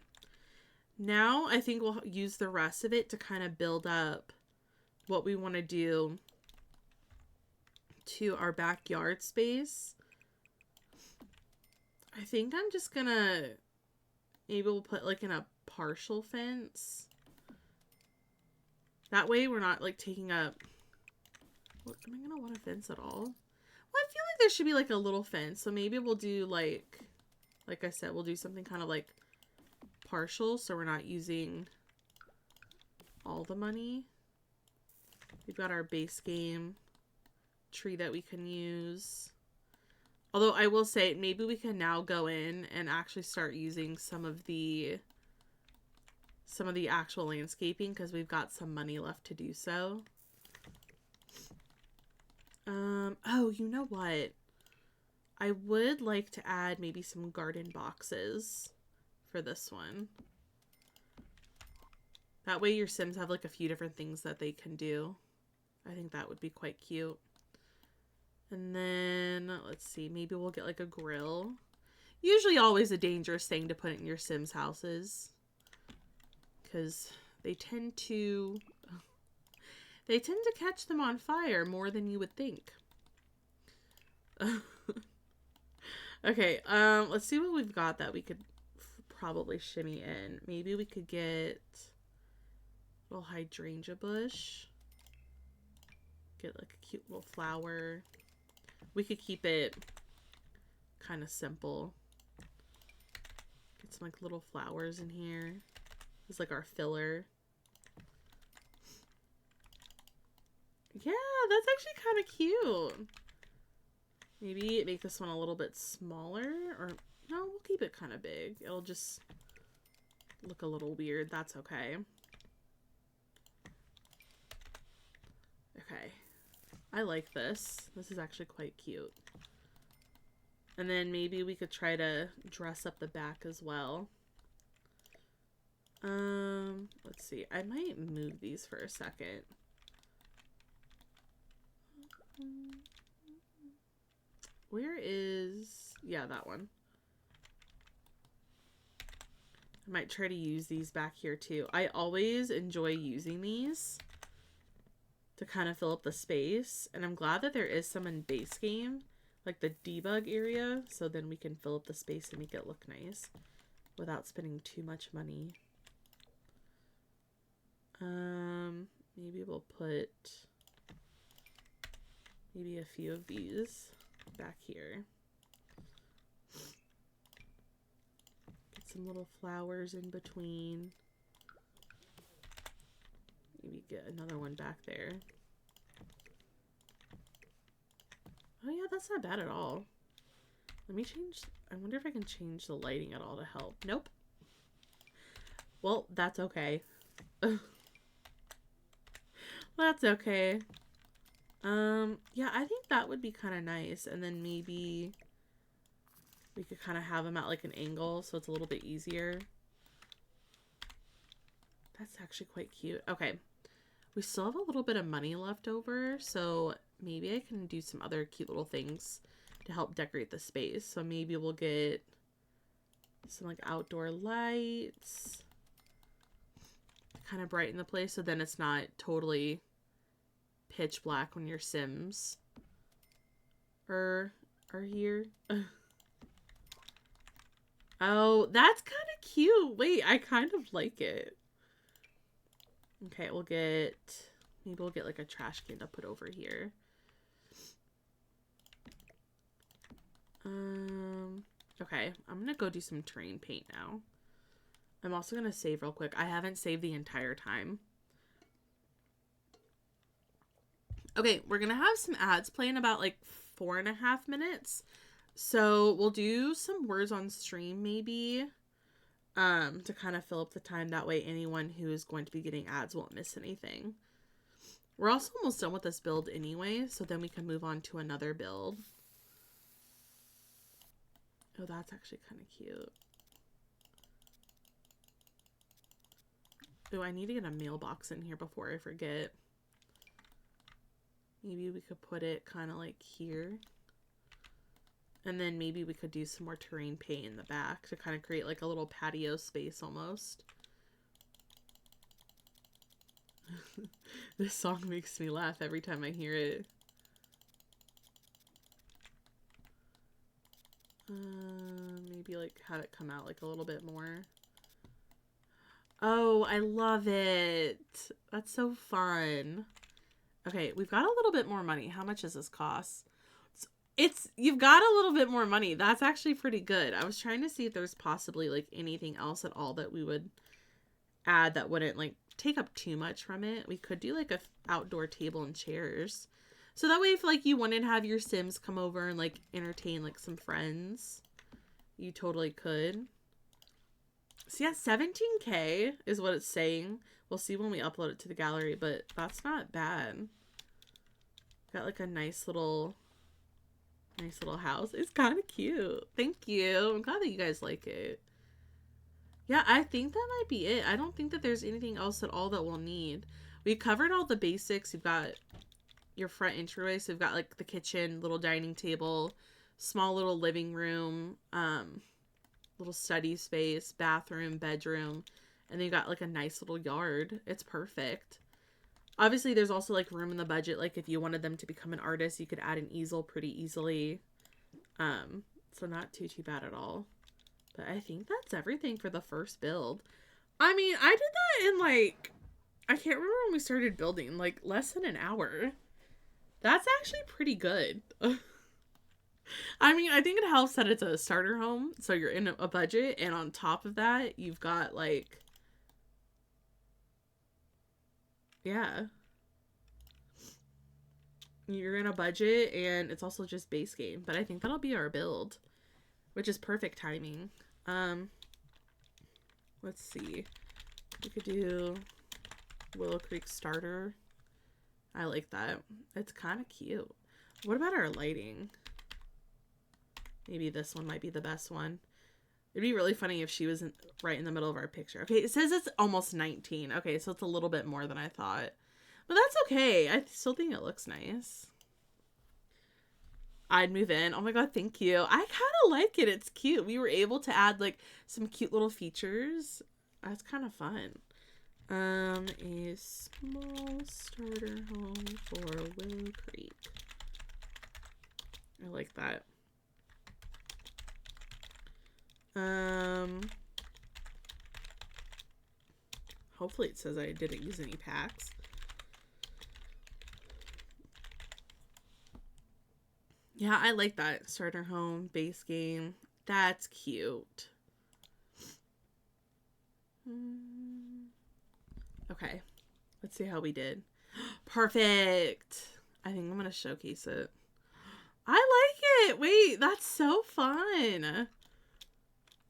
Now I think we'll use the rest of it to kind of build up what we want to do to our backyard space. I think I'm just gonna, maybe we'll put like in a partial fence. That way we're not like taking up, what, am I gonna want a fence at all? Well, I feel like there should be like a little fence. So maybe we'll do like I said, we'll do something kind of like partial. So we're not using all the money. We've got our base game tree that we can use. Although I will say maybe we can now go in and actually start using some of the actual landscaping because we've got some money left to do so. Oh, you know what? I would like to add maybe some garden boxes for this one. That way your Sims have like a few different things that they can do. I think that would be quite cute. And then, let's see, maybe we'll get like a grill. Usually always a dangerous thing to put in your Sims houses, because they tend to catch them on fire more than you would think. Okay, let's see what we've got that we could probably shimmy in. Maybe we could get a little hydrangea bush. Get like a cute little flower. We could keep it kind of simple. Get some like little flowers in here. It's like our filler. Yeah, that's actually kind of cute. Maybe make this one a little bit smaller, or no, we'll keep it kind of big. It'll just look a little weird. That's okay. Okay. I like this. This is actually quite cute. And then maybe we could try to dress up the back as well. Let's see. I might move these for a second. Where is... Yeah, that one. I might try to use these back here too. I always enjoy using these to kind of fill up the space. And I'm glad that there is some in base game, like the debug area, so then we can fill up the space and make it look nice without spending too much money. Maybe we'll put maybe a few of these back here. Get some little flowers in between. Maybe get another one back there. Oh yeah, that's not bad at all. Let me change. I wonder if I can change the lighting at all to help. Nope. Well, that's okay. That's okay. Yeah, I think that would be kind of nice. And then maybe we could kind of have them at like an angle so it's a little bit easier. That's actually quite cute. Okay. We still have a little bit of money left over, so maybe I can do some other cute little things to help decorate the space. So maybe we'll get some like outdoor lights to kind of brighten the place, so then it's not totally pitch black when your Sims are here. Oh, that's kind of cute. Wait, I kind of like it. Okay, maybe we'll get like a trash can to put over here. Okay, I'm gonna go do some terrain paint now. I'm also gonna save real quick. I haven't saved the entire time. Okay, we're gonna have some ads play in about like 4.5 minutes. So we'll do some words on stream maybe. To kind of fill up the time. That way anyone who is going to be getting ads won't miss anything. We're also almost done with this build anyway, so then we can move on to another build. Oh, that's actually kind of cute. Oh, I need to get a mailbox in here before I forget. Maybe we could put it kind of like here. And then maybe we could do some more terrain paint in the back to kind of create like a little patio space almost. This song makes me laugh every time I hear it. Maybe like have it come out like a little bit more. Oh, I love it. That's so fun. Okay, we've got a little bit more money. How much does this cost? You've got a little bit more money. That's actually pretty good. I was trying to see if there's possibly like anything else at all that we would add that wouldn't like take up too much from it. We could do like a outdoor table and chairs. So that way if like you wanted to have your Sims come over and like entertain like some friends, you totally could. So yeah, 17K is what it's saying. We'll see when we upload it to the gallery, but that's not bad. Got like a nice little house. It's kind of cute. Thank you. I'm glad that you guys like it. Yeah, I think that might be it. I don't think that there's anything else at all that we'll need. We covered all the basics. You've got your front entryway. So we've got like the kitchen, little dining table, small little living room, little study space, bathroom, bedroom, and then you got like a nice little yard. It's perfect. Obviously, there's also, like, room in the budget. Like, if you wanted them to become an artist, you could add an easel pretty easily. So not too bad at all. But I think that's everything for the first build. I mean, I did that in, like, I can't remember when we started building. Like, less than an hour. That's actually pretty good. I mean, I think it helps that it's a starter home. So you're in a budget. And on top of that, you've got, like... Yeah. You're in a budget and it's also just base game. But I think that'll be our build. Which is perfect timing. Let's see. We could do Willow Creek starter. I like that. It's kind of cute. What about our lighting? Maybe this one might be the best one. It'd be really funny if she was right in the middle of our picture. Okay, it says it's almost 19. Okay, so it's a little bit more than I thought. But that's okay. I still think it looks nice. I'd move in. Oh my god, thank you. I kind of like it. It's cute. We were able to add like some cute little features. That's kind of fun. A small starter home for Willow Creek. I like that. Hopefully it says I didn't use any packs. Yeah, I like that. Starter home, base game. That's cute. Okay. Let's see how we did. Perfect. I think I'm going to showcase it. I like it. Wait, that's so fun.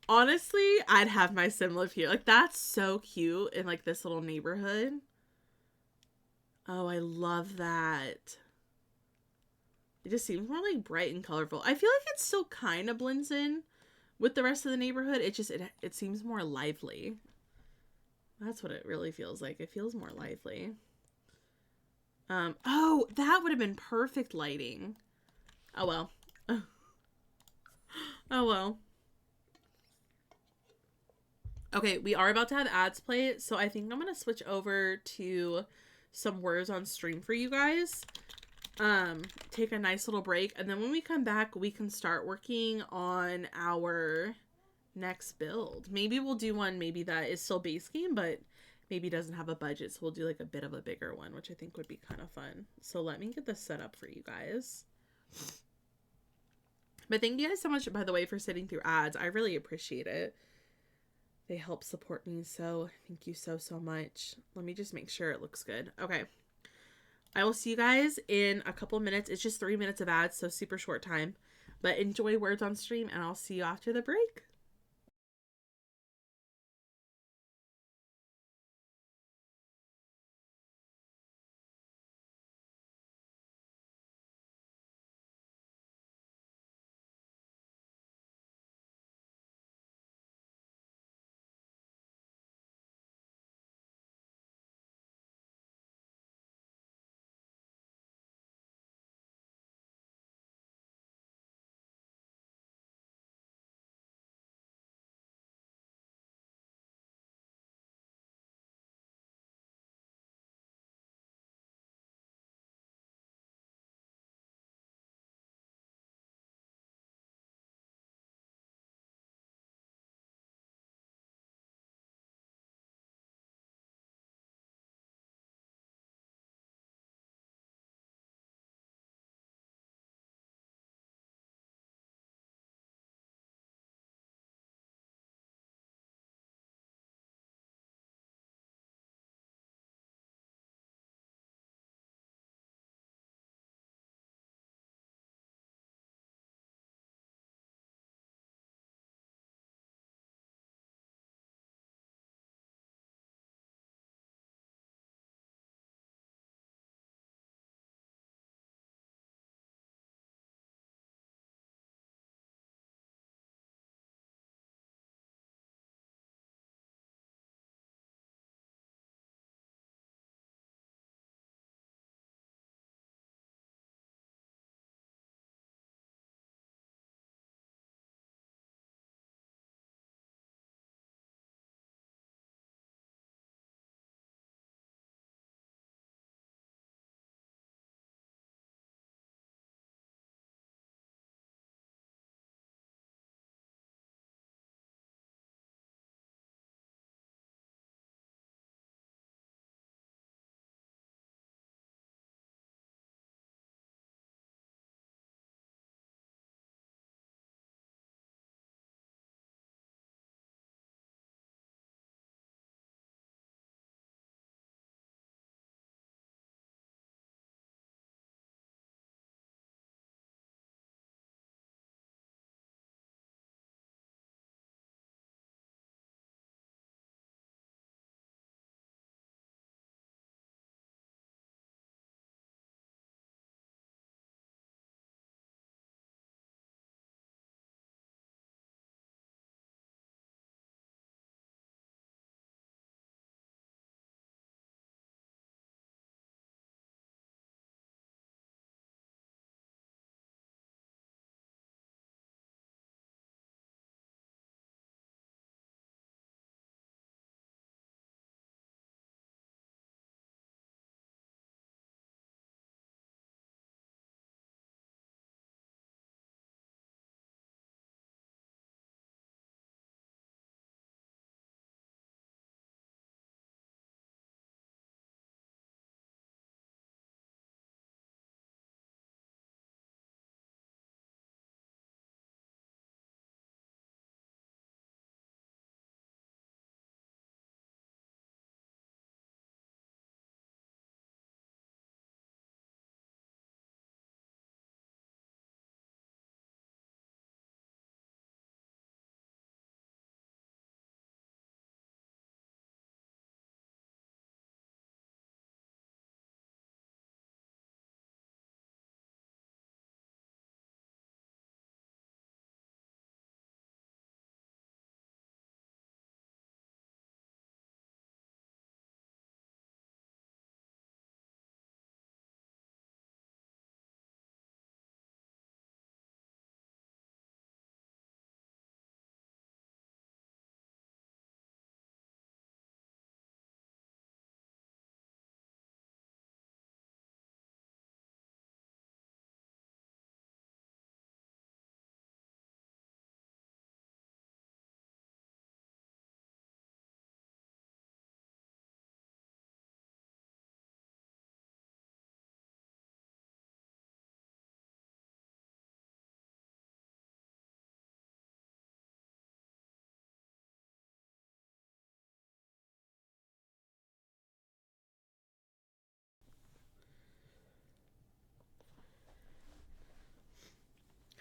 Honestly, I'd have my sim live here. Like, that's so cute in, like, this little neighborhood. Oh, I love that. It just seems more, like, bright and colorful. I feel like it still kind of blends in with the rest of the neighborhood. It seems more lively. That's what it really feels like. It feels more lively. Oh, that would have been perfect lighting. Oh, well. Oh, well. Okay, we are about to have ads play, so I think I'm going to switch over to some words on stream for you guys. Take a nice little break, and then when we come back, we can start working on our next build. Maybe we'll do one maybe that is still base game, but maybe doesn't have a budget, so we'll do like a bit of a bigger one, which I think would be kind of fun. So let me get this set up for you guys. But thank you guys so much, by the way, for sitting through ads. I really appreciate it. They help support me, so thank you so, so much. Let me just make sure it looks good. Okay. I will see you guys in a couple minutes. It's just 3 minutes of ads, so super short time. But enjoy words on stream, and I'll see you after the break.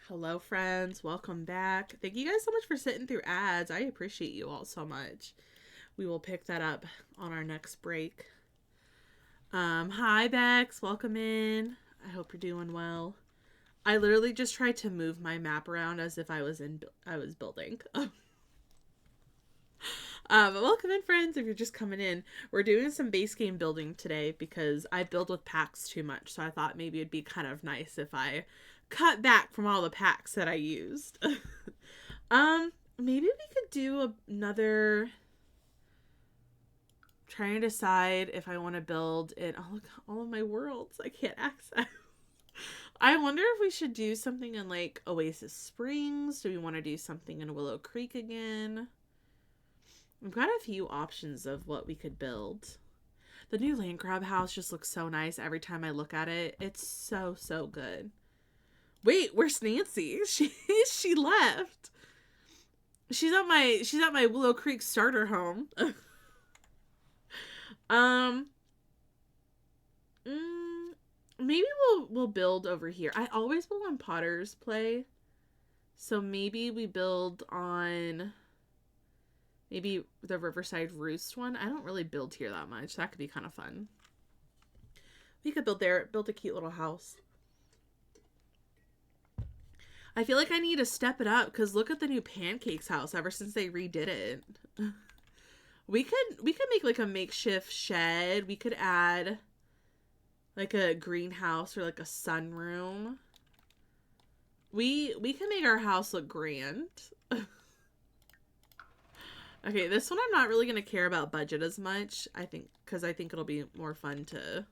Hello, friends. Welcome back. Thank you guys so much for sitting through ads. I appreciate you all so much. We will pick that up on our next break. Hi, Bex. Welcome in. I hope you're doing well. I literally just tried to move my map around as if I was building. But welcome in, friends. If you're just coming in, we're doing some base game building today because I build with packs too much. So I thought maybe it'd be kind of nice if I cut back from all the packs that I used. Maybe we could do another. Trying to decide if I want to build in all of my worlds I can't access. I wonder if we should do something in like Oasis Springs. Do we want to do something in Willow Creek again? We've got a few options of what we could build. The new land grab house just looks so nice every time I look at it. It's so good. Wait, where's Nancy? She left. She's at my Willow Creek starter home. Maybe we'll build over here. I always build on Potter's Play. So maybe we build on maybe the Riverside Roost one. I don't really build here that much. That could be kind of fun. We could build there, build a cute little house. I feel like I need to step it up because look at the new Pancakes house ever since they redid it. We could make like a makeshift shed. We could add like a greenhouse or like a sunroom. We can make our house look grand. Okay, this one I'm not really going to care about budget as much. I think it'll be more fun to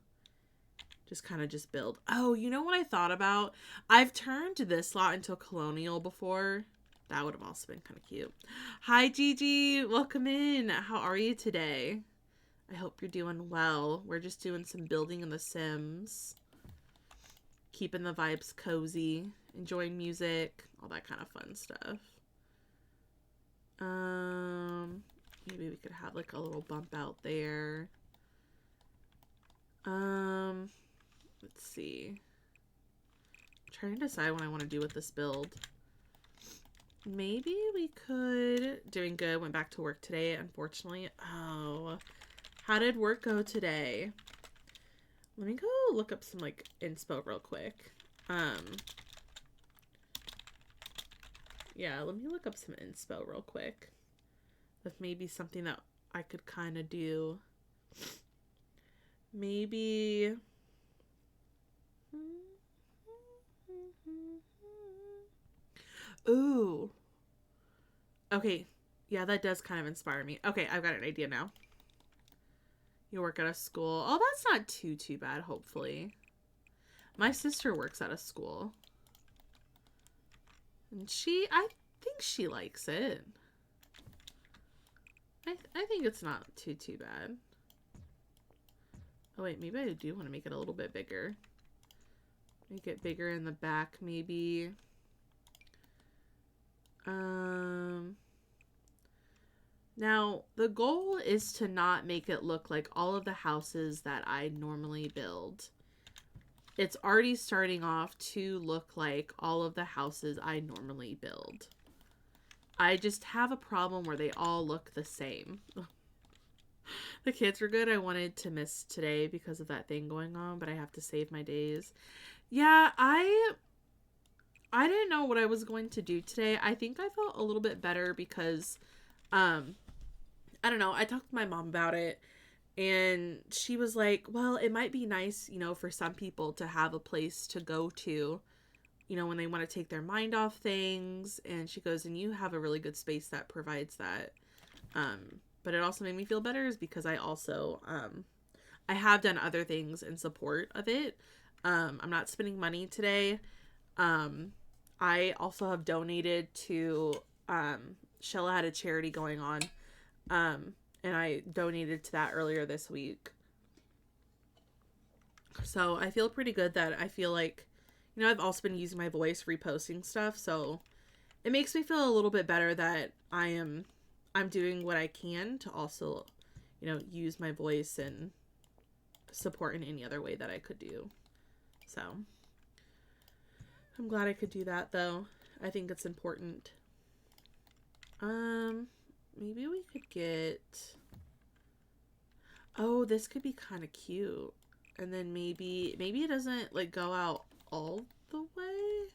just build. Oh, you know what I thought about? I've turned this lot into a colonial before. That would have also been kind of cute. Hi, Gigi. Welcome in. How are you today? I hope you're doing well. We're just doing some building in The Sims. Keeping the vibes cozy. Enjoying music. All that kind of fun stuff. Maybe we could have like a little bump out there. Let's see. I'm trying to decide what I want to do with this build. Maybe we could... Doing good. Went back to work today, unfortunately. Oh. How did work go today? Let me go look up some, like, inspo real quick. Yeah, let me look up some inspo real quick. With maybe something that I could kind of do. Maybe... Ooh. Okay. Yeah, that does kind of inspire me. Okay, I've got an idea now. You work at a school. Oh, that's not too bad, hopefully. My sister works at a school. And I think she likes it. I think it's not too bad. Oh, wait, maybe I do want to make it a little bit bigger. Make it bigger in the back, maybe. Now, the goal is to not make it look like all of the houses that I normally build. It's already starting off to look like all of the houses I normally build. I just have a problem where they all look the same. The kids were good. I wanted to miss today because of that thing going on, but I have to save my days. Yeah, I didn't know what I was going to do today. I think I felt a little bit better because, I don't know, I talked to my mom about it, and she was like, well, it might be nice, you know, for some people to have a place to go to, you know, when they want to take their mind off things, and she goes, and you have a really good space that provides that, but it also made me feel better is because I also, I have done other things in support of it. I'm not spending money today. I also have donated to, Shella had a charity going on, and I donated to that earlier this week. So I feel pretty good that I feel like, you know, I've also been using my voice reposting stuff, so it makes me feel a little bit better that I'm doing what I can to also, you know, use my voice and support in any other way that I could do. So I'm glad I could do that though. I think it's important. Maybe we could get, oh, this could be kind of cute. And then maybe it doesn't like go out all the way.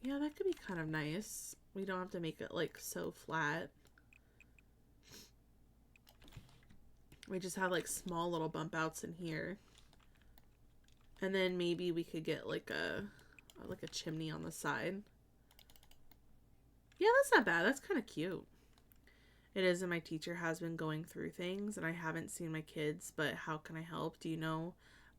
Yeah, that could be kind of nice. We don't have to make it like so flat. We just have like small little bump outs in here. And then maybe we could get like a chimney on the side. Yeah, that's not bad. That's kind of cute. It is, and my teacher has been going through things, and I haven't seen my kids, but how can I help? Do you know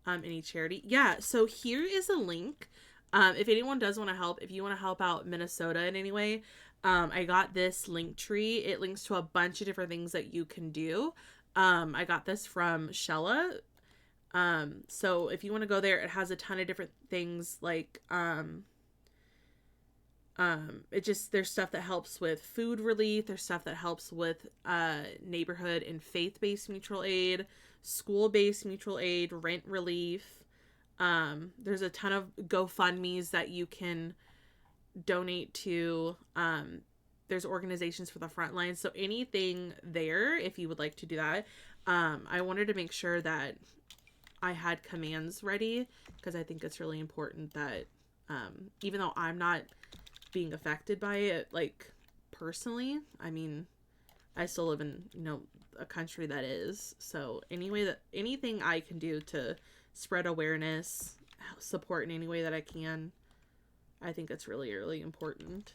any charity? Yeah, so here is a link. If anyone does want to help, if you want to help out Minnesota in any way, I got this link tree. It links to a bunch of different things that you can do. I got this from Shella. So if you want to go there, it has a ton of different things like, there's stuff that helps with food relief. There's stuff that helps with, neighborhood and faith-based mutual aid, school-based mutual aid, rent relief. There's a ton of GoFundMes that you can donate to. There's organizations for the front lines. So anything there, if you would like to do that. I wanted to make sure that I had commands ready because I think it's really important that, even though I'm not being affected by it, like personally, I mean, I still live in, a country that is. So anything I can do to spread awareness, support in any way that I can, I think it's really, really important.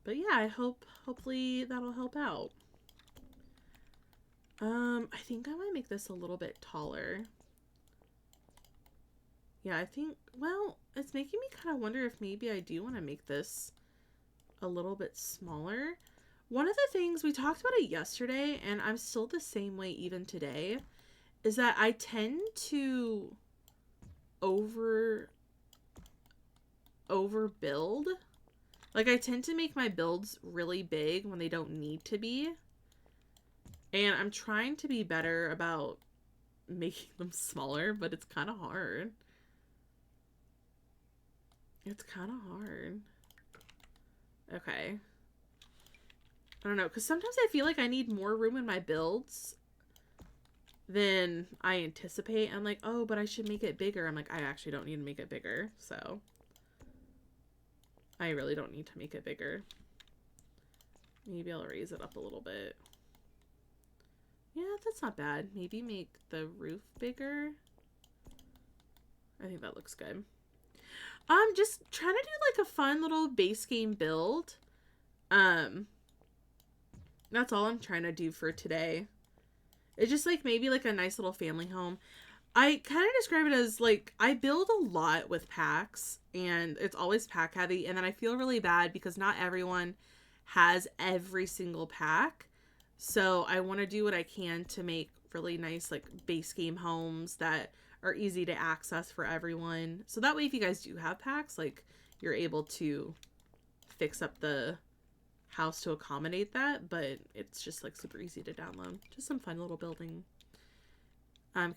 But yeah, hopefully that'll help out. I think I might make this a little bit taller. Yeah, I think, well, it's making me kind of wonder if maybe I do want to make this a little bit smaller. One of the things, we talked about it yesterday, and I'm still the same way even today, is that I tend to overbuild. Like, I tend to make my builds really big when they don't need to be. And I'm trying to be better about making them smaller, but it's kind of hard. It's kind of hard. Okay. I don't know, because sometimes I feel like I need more room in my builds than I anticipate. I'm like, oh, but I should make it bigger. I'm like, I actually don't need to make it bigger, so I really don't need to make it bigger. Maybe I'll raise it up a little bit. Yeah, that's not bad. Maybe make the roof bigger. I think that looks good. Just trying to do like a fun little base game build. That's all I'm trying to do for today. It's just like maybe like a nice little family home. I kind of describe it as like I build a lot with packs and it's always pack heavy, and then I feel really bad because not everyone has every single pack. So I want to do what I can to make really nice like base game homes that are easy to access for everyone. So that way if you guys do have packs, like you're able to fix up the house to accommodate that, but it's just like super easy to download. Just some fun little building.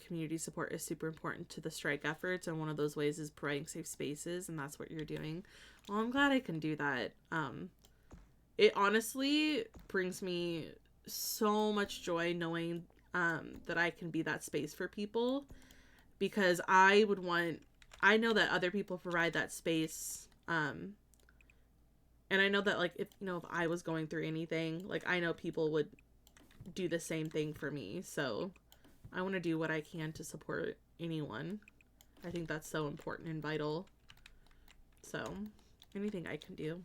Community support is super important to the strike efforts, and one of those ways is providing safe spaces, and that's what you're doing. Well, I'm glad I can do that. It honestly brings me so much joy knowing that I can be that space for people, because I know that other people provide that space, and I know that like if I was going through anything, like I know people would do the same thing for me. So I want to do what I can to support anyone. I think that's so important and vital. So anything I can do.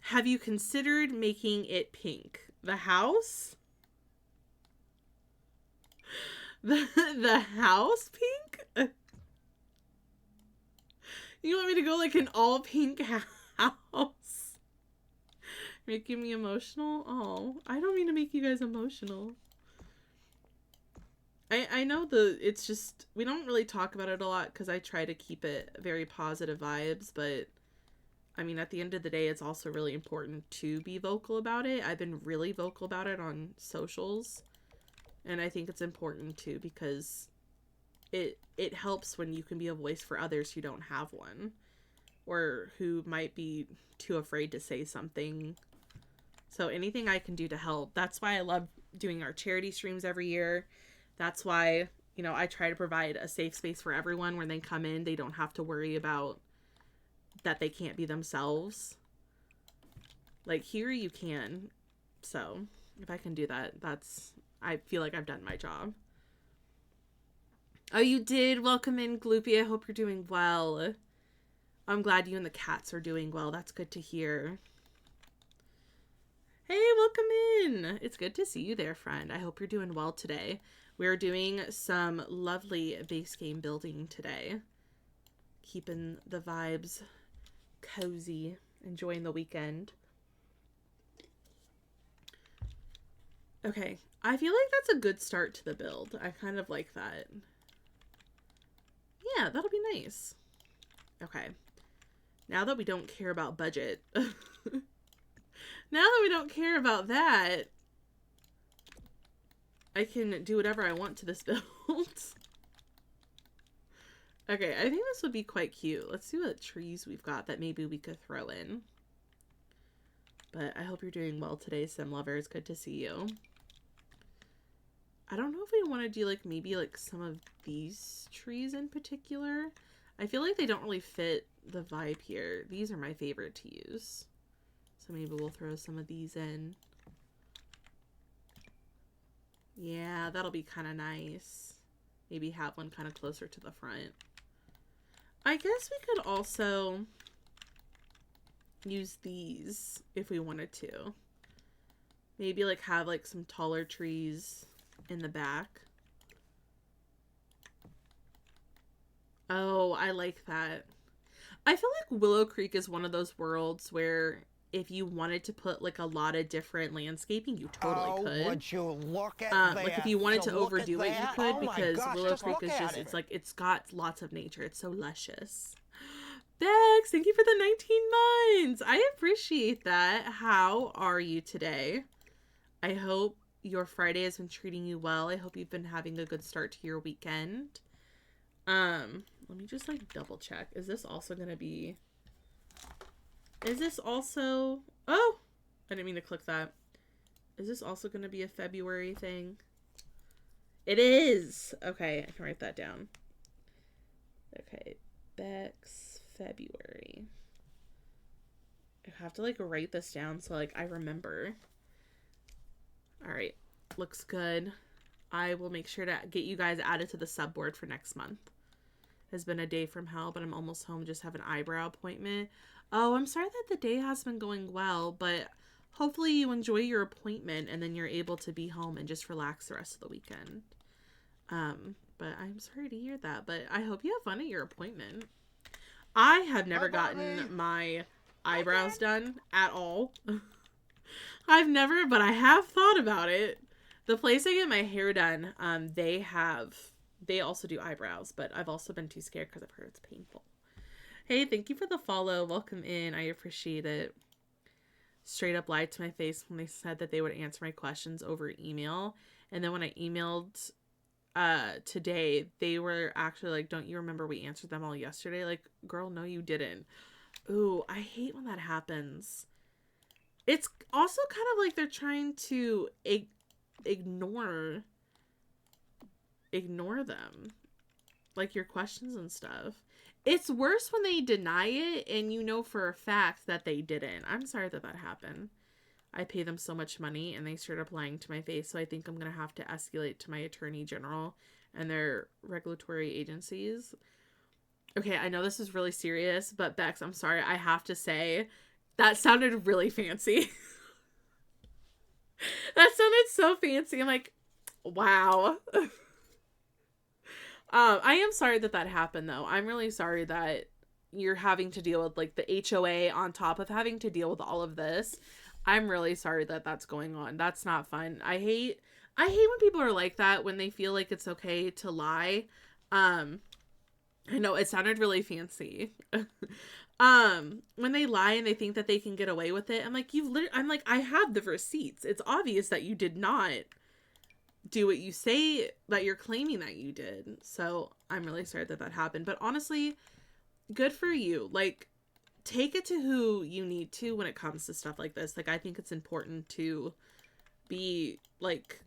Have you considered making it pink? The house? The house pink? You want me to go like an all pink house? Making me emotional? Oh, I don't mean to make you guys emotional. I know it's just, we don't really talk about it a lot because I try to keep it very positive vibes, but I mean, at the end of the day, it's also really important to be vocal about it. I've been really vocal about it on socials. And I think it's important too, because it helps when you can be a voice for others who don't have one, or who might be too afraid to say something. So anything I can do to help. That's why I love doing our charity streams every year. That's why, you know, I try to provide a safe space for everyone. When they come in, they don't have to worry about that they can't be themselves. Like, here you can. So if I can do that, I feel like I've done my job. Oh, you did? Welcome in, Gloopy. I hope you're doing well. I'm glad you and the cats are doing well. That's good to hear. Hey, welcome in. It's good to see you there, friend. I hope you're doing well today. We're doing some lovely base game building today. Keeping the vibes cozy, enjoying the weekend. Okay, I feel like that's a good start to the build. I kind of like that. Yeah, that'll be nice. Okay. Now that we don't care about budget. Now that we don't care about that, I can do whatever I want to this build. Okay, I think this would be quite cute. Let's see what trees we've got that maybe we could throw in. But I hope you're doing well today, Sim Lover. It's good to see you. I don't know if we want to do like maybe like some of these trees in particular. I feel like they don't really fit the vibe here. These are my favorite to use. So maybe we'll throw some of these in. Yeah, that'll be kind of nice. Maybe have one kind of closer to the front. I guess we could also use these if we wanted to. Maybe like have like some taller trees in the back. Oh, I like that. I feel like Willow Creek is one of those worlds where if you wanted to put like a lot of different landscaping, you totally could. Would you look at like if you wanted to overdo it, you could, because gosh, Willow just Creek look is at just, it. it's like, it's got lots of nature. It's so luscious. Bex, thank you for the 19 months. I appreciate that. How are you today? I hope your Friday has been treating you well. I hope you've been having a good start to your weekend. Let me just like double check. Is this also gonna be, is this also, oh, I didn't mean to click that. Is this also gonna be a February thing? It is. Okay, I can write that down. Okay, Bex February. I have to like write this down so like I remember. All right, looks good. I will make sure to get you guys added to the subboard for next month. Has been a day from hell, but I'm almost home. Just have an eyebrow appointment. Oh, I'm sorry that the day has been going well, but hopefully you enjoy your appointment and then you're able to be home and just relax the rest of the weekend. But I'm sorry to hear that, but I hope you have fun at your appointment. I have never gotten my eyebrows done at all. I've never, but I have thought about it. The place I get my hair done, they also do eyebrows, but I've also been too scared because I've heard it's painful. Hey, thank you for the follow. Welcome in. I appreciate it. Straight up lied to my face when they said that they would answer my questions over email. And then when I emailed today, they were actually like, don't you remember we answered them all yesterday? Like, girl, no, you didn't. Ooh, I hate when that happens. It's also kind of like they're trying to ignore them, like your questions and stuff. It's worse when they deny it and you know for a fact that they didn't. I'm sorry that happened. I pay them so much money and they straight up lying to my face, so I think I'm gonna have to escalate to my attorney general and their regulatory agencies. Okay, I know this is really serious, but Bex, I'm sorry, I have to say that sounded really fancy. That sounded so fancy. I'm like, wow. I am sorry that happened, though. I'm really sorry that you're having to deal with, like, the HOA on top of having to deal with all of this. I'm really sorry that that's going on. That's not fun. I hate when people are like that, when they feel like it's okay to lie. I know it sounded really fancy. When they lie and they think that they can get away with it, I'm like, I have the receipts. It's obvious that you did not do what you say that you're claiming that you did. So I'm really sorry that that happened. But honestly, good for you. Like, take it to who you need to when it comes to stuff like this. Like, I think it's important to be, like,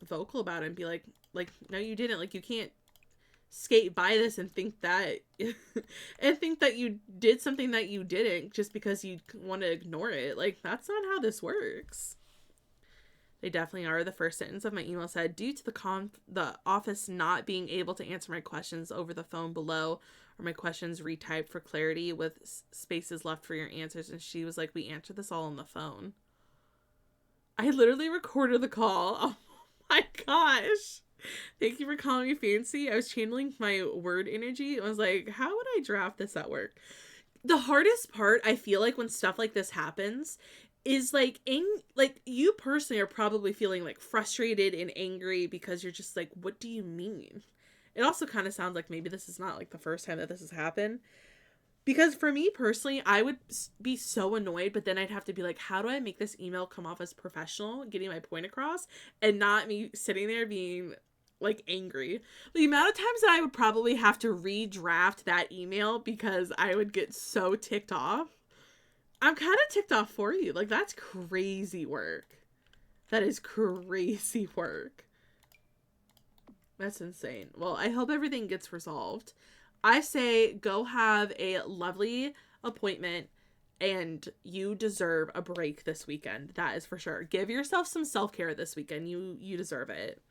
vocal about it and be like, no, you didn't. Like, you can't skate by this and think that and think that you did something that you didn't just because you want to ignore it. Like, that's not how this works. They definitely are. The first sentence of my email said, due to the office not being able to answer my questions over the phone below, or my questions retyped for clarity with spaces left for your answers. And she was like, we answered this all on the phone. I literally recorded the call. Oh my gosh. Thank you for calling me fancy. I was channeling my word energy. I was like, how would I draft this at work? The hardest part, I feel like, when stuff like this happens is like, you personally are probably feeling like frustrated and angry because you're just like, what do you mean? It also kind of sounds like maybe this is not like the first time that this has happened. Because for me personally, I would be so annoyed, but then I'd have to be like, how do I make this email come off as professional, getting my point across, and not me sitting there being like angry. The amount of times that I would probably have to redraft that email because I would get so ticked off. I'm kind of ticked off for you. Like, that's crazy work. That is crazy work. That's insane. Well, I hope everything gets resolved. I say go have a lovely appointment, and you deserve a break this weekend. That is for sure. Give yourself some self-care this weekend. You deserve it.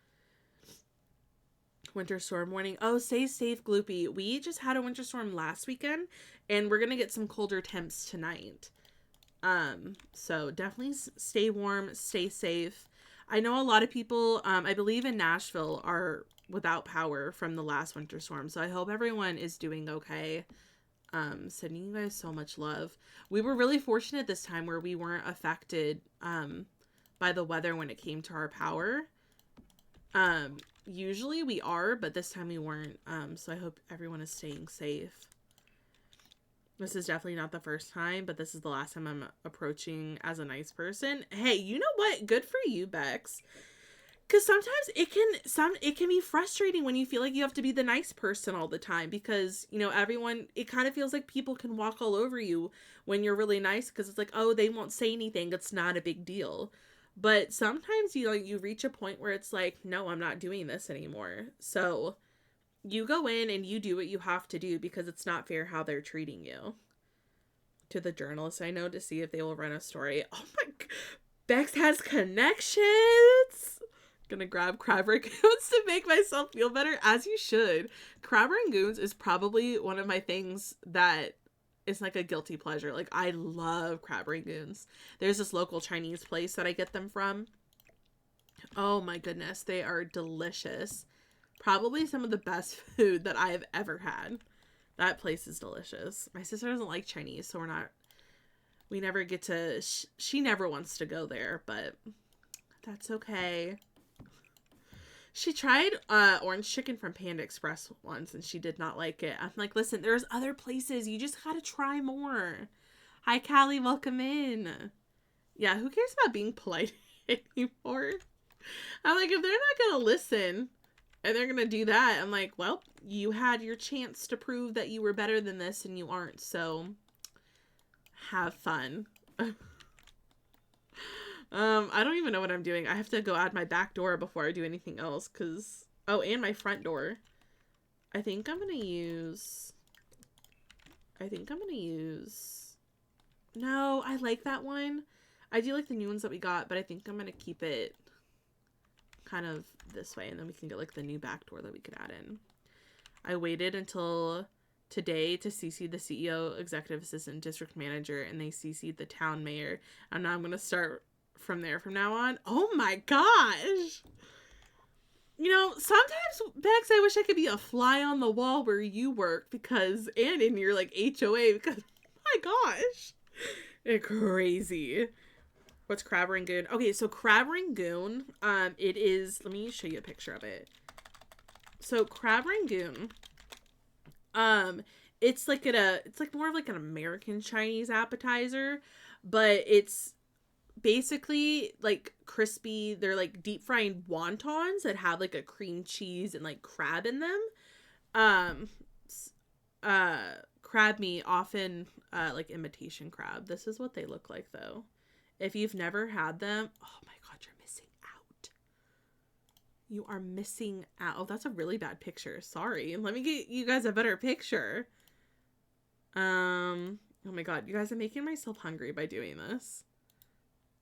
Winter storm warning. Oh, stay safe, Gloopy. We just had a winter storm last weekend, and we're gonna get some colder temps tonight. So definitely stay warm, stay safe. I know a lot of people, I believe in Nashville, are without power from the last winter storm. So I hope everyone is doing okay. Sending you guys so much love. We were really fortunate this time where we weren't affected, by the weather when it came to our power. Usually we are, but this time we weren't. So I hope everyone is staying safe. This is definitely not the first time, but this is the last time I'm approaching as a nice person. Hey, you know what? Good for you, Bex. Because sometimes it can be frustrating when you feel like you have to be the nice person all the time, because, you know, everyone, it kind of feels like people can walk all over you when you're really nice, because it's like, oh, they won't say anything. It's not a big deal. But sometimes, you know, you reach a point where it's like, no, I'm not doing this anymore. So you go in and you do what you have to do, because it's not fair how they're treating you. To the journalists I know, to see if they will run a story. Oh my, Bex has connections. Gonna grab crab rangoons to make myself feel better, as you should. Crab rangoons is probably one of my things that is like a guilty pleasure. Like, I love crab rangoons. There's this local Chinese place that I get them from. Oh my goodness, they are delicious. Probably some of the best food that I've ever had. That place is delicious. My sister doesn't like Chinese, so we never get to, she never wants to go there, but that's okay. She tried orange chicken from Panda Express once, and she did not like it. I'm like, listen, there's other places. You just gotta try more. Hi, Callie. Welcome in. Yeah, who cares about being polite anymore? I'm like, if they're not gonna listen and they're gonna do that, I'm like, well, you had your chance to prove that you were better than this, and you aren't, so have fun. I don't even know what I'm doing. I have to go add my back door before I do anything else, because, oh, and my front door. I think I'm gonna use, no, I like that one. I do like the new ones that we got, but I think I'm gonna keep it kind of this way, and then we can get like the new back door that we could add in. I waited until today to CC the CEO, executive assistant, district manager, and they CC'd the town mayor, and now I'm gonna start from there from now on. Oh my gosh. You know, sometimes, Bex, I wish I could be a fly on the wall where you work, because, and in your like HOA, because, my gosh, it's crazy. What's crab rangoon? Okay, so crab rangoon, it is, let me show you a picture of it. So crab rangoon, it's like more of like an American Chinese appetizer, but it's basically like crispy, they're like deep fried wontons that have like a cream cheese and like crab in them. Um, crab meat, often like imitation crab. This is what they look like though. If you've never had them, oh my god, you're missing out. You are missing out. Oh, that's a really bad picture. Sorry. Let me get you guys a better picture. Oh my god, you guys are making myself hungry by doing this.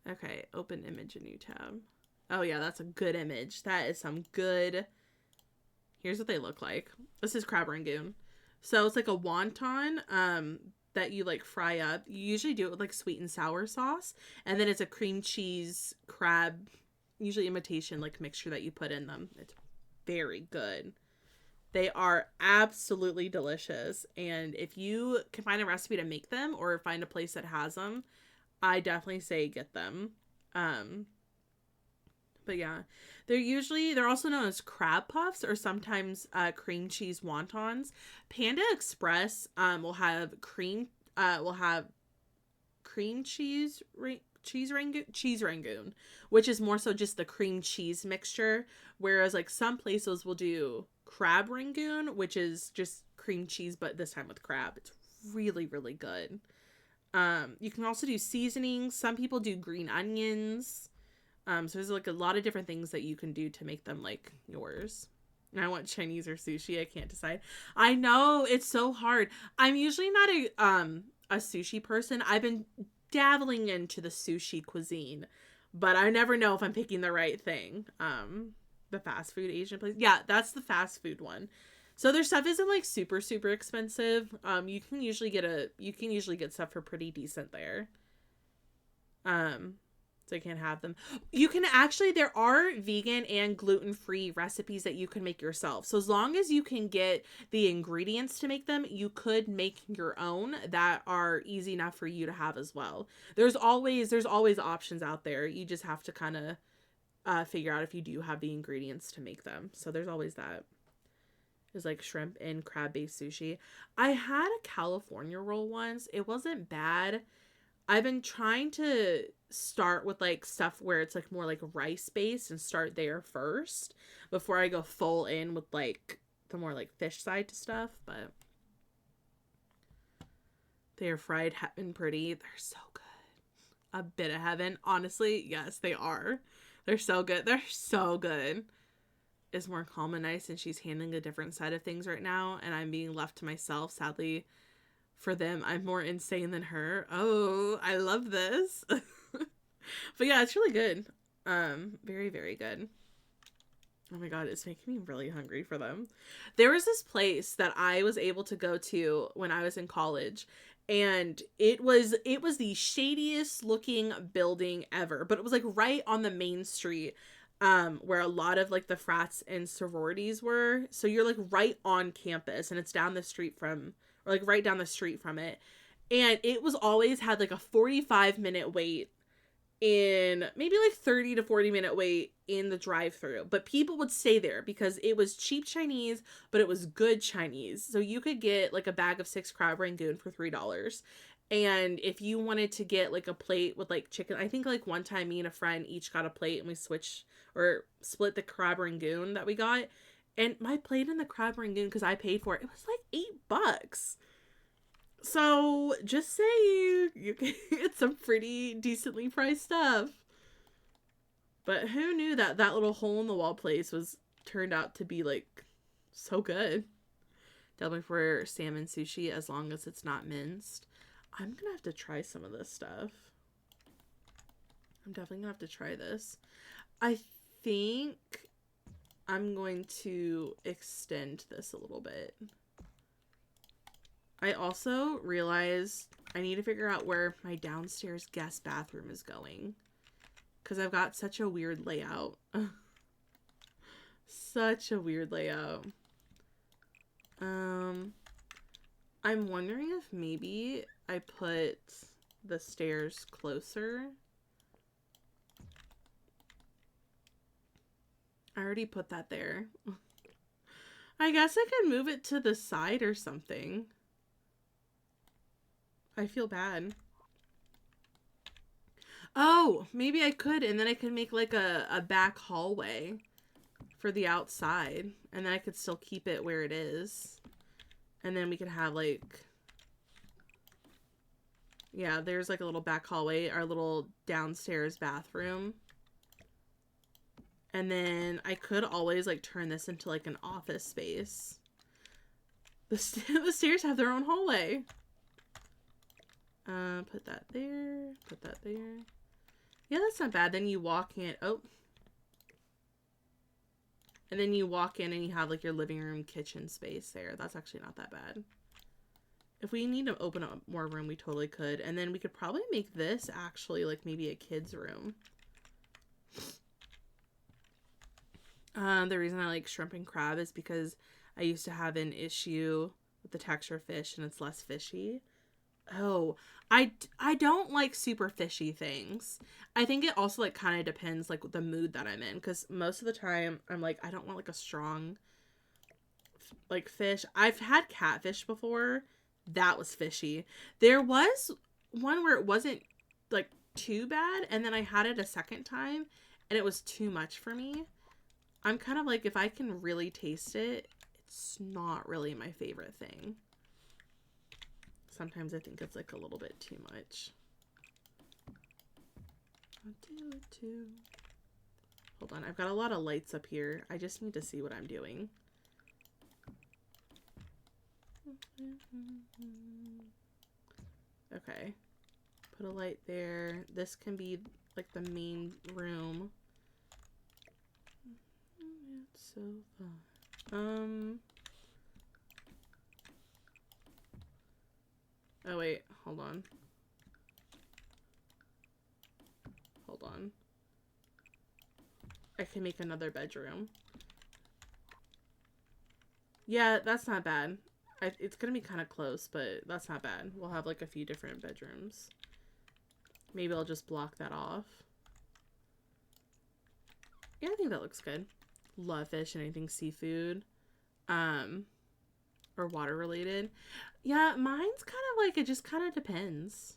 Okay, open image, a new tab. Oh yeah, that's a good image. That is some good. Here's what they look like. This is crab rangoon. So it's like a wonton that you like fry up. You usually do it with like sweet and sour sauce, and then it's a cream cheese crab, usually imitation like mixture that you put in them. It's very good. They are absolutely delicious, and if you can find a recipe to make them or find a place that has them, I definitely say get them. But yeah, they're also known as crab puffs or sometimes cream cheese wontons. Panda Express will have cream cheese rangoon, which is more so just the cream cheese mixture, whereas like some places will do crab rangoon, which is just cream cheese but this time with crab. It's really, really good. You can also do seasonings. Some people do green onions. So there's like a lot of different things that you can do to make them like yours. And I want Chinese or sushi. I can't decide. I know it's so hard. I'm usually not a sushi person. I've been dabbling into the sushi cuisine, but I never know if I'm picking the right thing. The fast food Asian place. Yeah, that's the fast food one. So their stuff isn't like super, super expensive. You can usually get stuff for pretty decent there. So you can't have them. You can actually, there are vegan and gluten-free recipes that you can make yourself. So as long as you can get the ingredients to make them, you could make your own that are easy enough for you to have as well. There's always options out there. You just have to kind of figure out if you do have the ingredients to make them. So there's always that. There's like shrimp and crab-based sushi. I had a California roll once. It wasn't bad. I've been trying to start with like stuff where it's like more like rice based and start there first before I go full in with like the more like fish side to stuff. But they are fried heaven pretty. They're so good. A bit of heaven. Honestly, yes, they are. They're so good. They're so good. Is more calm and nice, and she's handling a different side of things right now, and I'm being left to myself. Sadly for them, I'm more insane than her. Oh, I love this. But yeah, it's really good. Very, very good. Oh my god, it's making me really hungry for them. There was this place that I was able to go to when I was in college, and it was the shadiest looking building ever, but it was like right on the main street, where a lot of like the frats and sororities were. So you're like right on campus, and it's down the street from, or like right down the street from it. And it was always had like a 45-minute wait in, maybe like 30 to 40-minute wait in the drive-thru. But people would stay there because it was cheap Chinese, but it was good Chinese. So you could get like a bag of 6 crab rangoon for $3. And if you wanted to get like a plate with like chicken, I think like one time me and a friend each got a plate and we switched or split the crab rangoon that we got. And my plate in the crab rangoon, because I paid for it, it was like $8. So just saying, you can get some pretty decently priced stuff. But who knew that that little hole in the wall place turned out to be like so good. Definitely for salmon sushi, as long as it's not minced. I'm gonna have to try some of this stuff. I'm definitely gonna have to try this. I think I'm going to extend this a little bit. I also realized I need to figure out where my downstairs guest bathroom is going, because I've got such a weird layout. Such a weird layout. I'm wondering if maybe I put the stairs closer. I already put that there. I guess I could move it to the side or something. I feel bad. Oh, maybe I could, and then I could make like a back hallway for the outside, and then I could still keep it where it is. And then we could have like, yeah, there's like a little back hallway, our little downstairs bathroom. And then I could always like turn this into like an office space. The stairs have their own hallway. Put that there. Put that there. Yeah, that's not bad. Then you walk in. Oh. And then you walk in and you have like your living room, kitchen space there. That's actually not that bad. If we need to open up more room, we totally could. And then we could probably make this actually like maybe a kid's room. The reason I like shrimp and crab is because I used to have an issue with the texture fish and it's less fishy. Oh, I don't like super fishy things. I think it also like kind of depends like the mood that I'm in, because most of the time I'm like, I don't want like a strong like fish. I've had catfish before. That was fishy. There was one where it wasn't like too bad, and then I had it a second time and it was too much for me. I'm kind of like, if I can really taste it, it's not really my favorite thing. Sometimes I think it's like a little bit too much. I'll do it too. Hold on, I've got a lot of lights up here. I just need to see what I'm doing. Okay. Put a light there. This can be like the main room. It's so fun. Oh wait, hold on. Hold on. I can make another bedroom. Yeah, that's not bad. It's gonna be kind of close, but that's not bad. We'll have like a few different bedrooms. Maybe I'll just block that off. Yeah, I think that looks good. Love fish and anything seafood. Or water related. Yeah, mine's kind of like, it just kind of depends.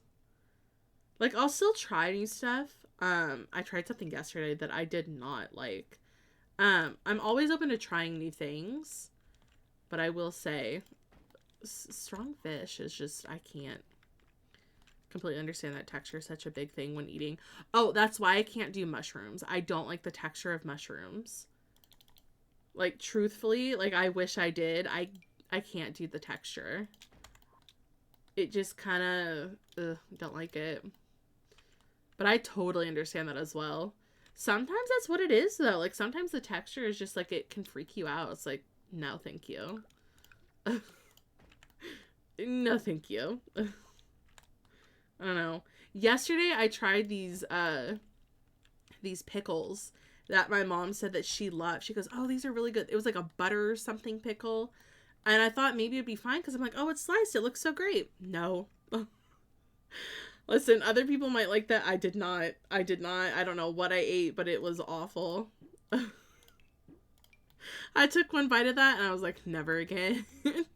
Like, I'll still try new stuff. I tried something yesterday that I did not like. I'm always open to trying new things, but I will say strong fish is just, I can't completely understand that texture is such a big thing when eating. Oh, that's why I can't do mushrooms. I don't like the texture of mushrooms. Like, truthfully, like, I wish I did. I can't do the texture. It just kind of, don't like it. But I totally understand that as well. Sometimes that's what it is, though. Like, sometimes the texture is just, like, it can freak you out. It's like, no, thank you. No, thank you. I don't know. Yesterday, I tried these pickles that my mom said that she loved. She goes, oh, these are really good. It was like a butter something pickle. And I thought maybe it'd be fine because I'm like, oh, it's sliced. It looks so great. No. Listen, other people might like that. I did not. I don't know what I ate, but it was awful. I took one bite of that and I was like, never again.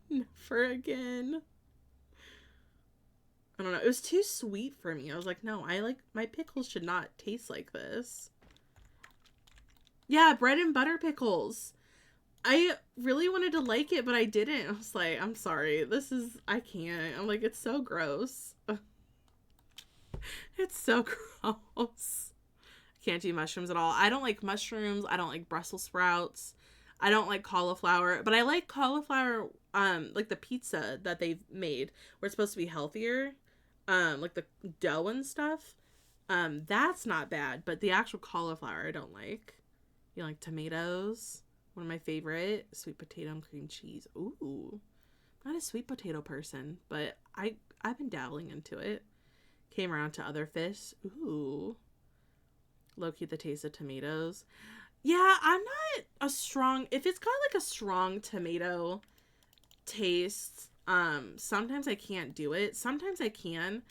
Never again. I don't know. It was too sweet for me. I was like, no, my pickles should not taste like this. Yeah, bread and butter pickles. I really wanted to like it, but I didn't. I was like, I'm sorry. I can't. I'm like, it's so gross. It's so gross. Can't do mushrooms at all. I don't like mushrooms. I don't like Brussels sprouts. I don't like cauliflower, but I like cauliflower, like the pizza that they've made where it's supposed to be healthier. Like the dough and stuff. That's not bad, but the actual cauliflower I don't like. You know, like tomatoes. One of my favorite, sweet potato and cream cheese. Ooh, not a sweet potato person, but I've been dabbling into it. Came around to other fish. Ooh, low-key the taste of tomatoes. Yeah, I'm not a strong, if it's got like a strong tomato taste, sometimes I can't do it. Sometimes I can.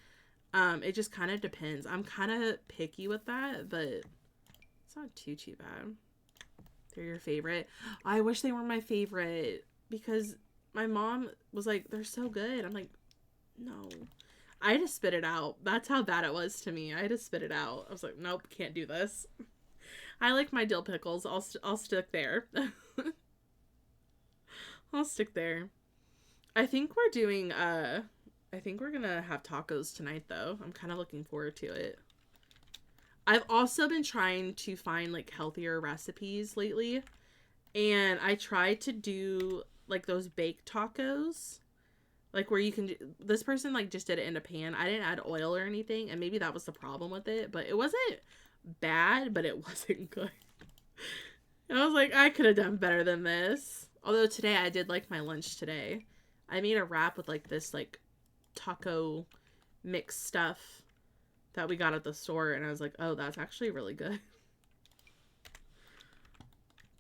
It just kind of depends. I'm kind of picky with that, but it's not too bad. They're your favorite. I wish they were my favorite because my mom was like, they're so good. I'm like, no. I had to spit it out. That's how bad it was to me. I had to spit it out. I was like, nope, can't do this. I like my dill pickles. I'll stick there. I'll stick there. I think we're doing I think we're gonna have tacos tonight though. I'm kind of looking forward to it. I've also been trying to find like healthier recipes lately, and I tried to do like those baked tacos, like where you can this person like just did it in a pan. I didn't add oil or anything, and maybe that was the problem with it, but it wasn't bad, but it wasn't good. I was like, I could have done better than this. Although today I did like my lunch today. I made a wrap with like this like taco mix stuff that we got at the store, and I was like, oh, that's actually really good.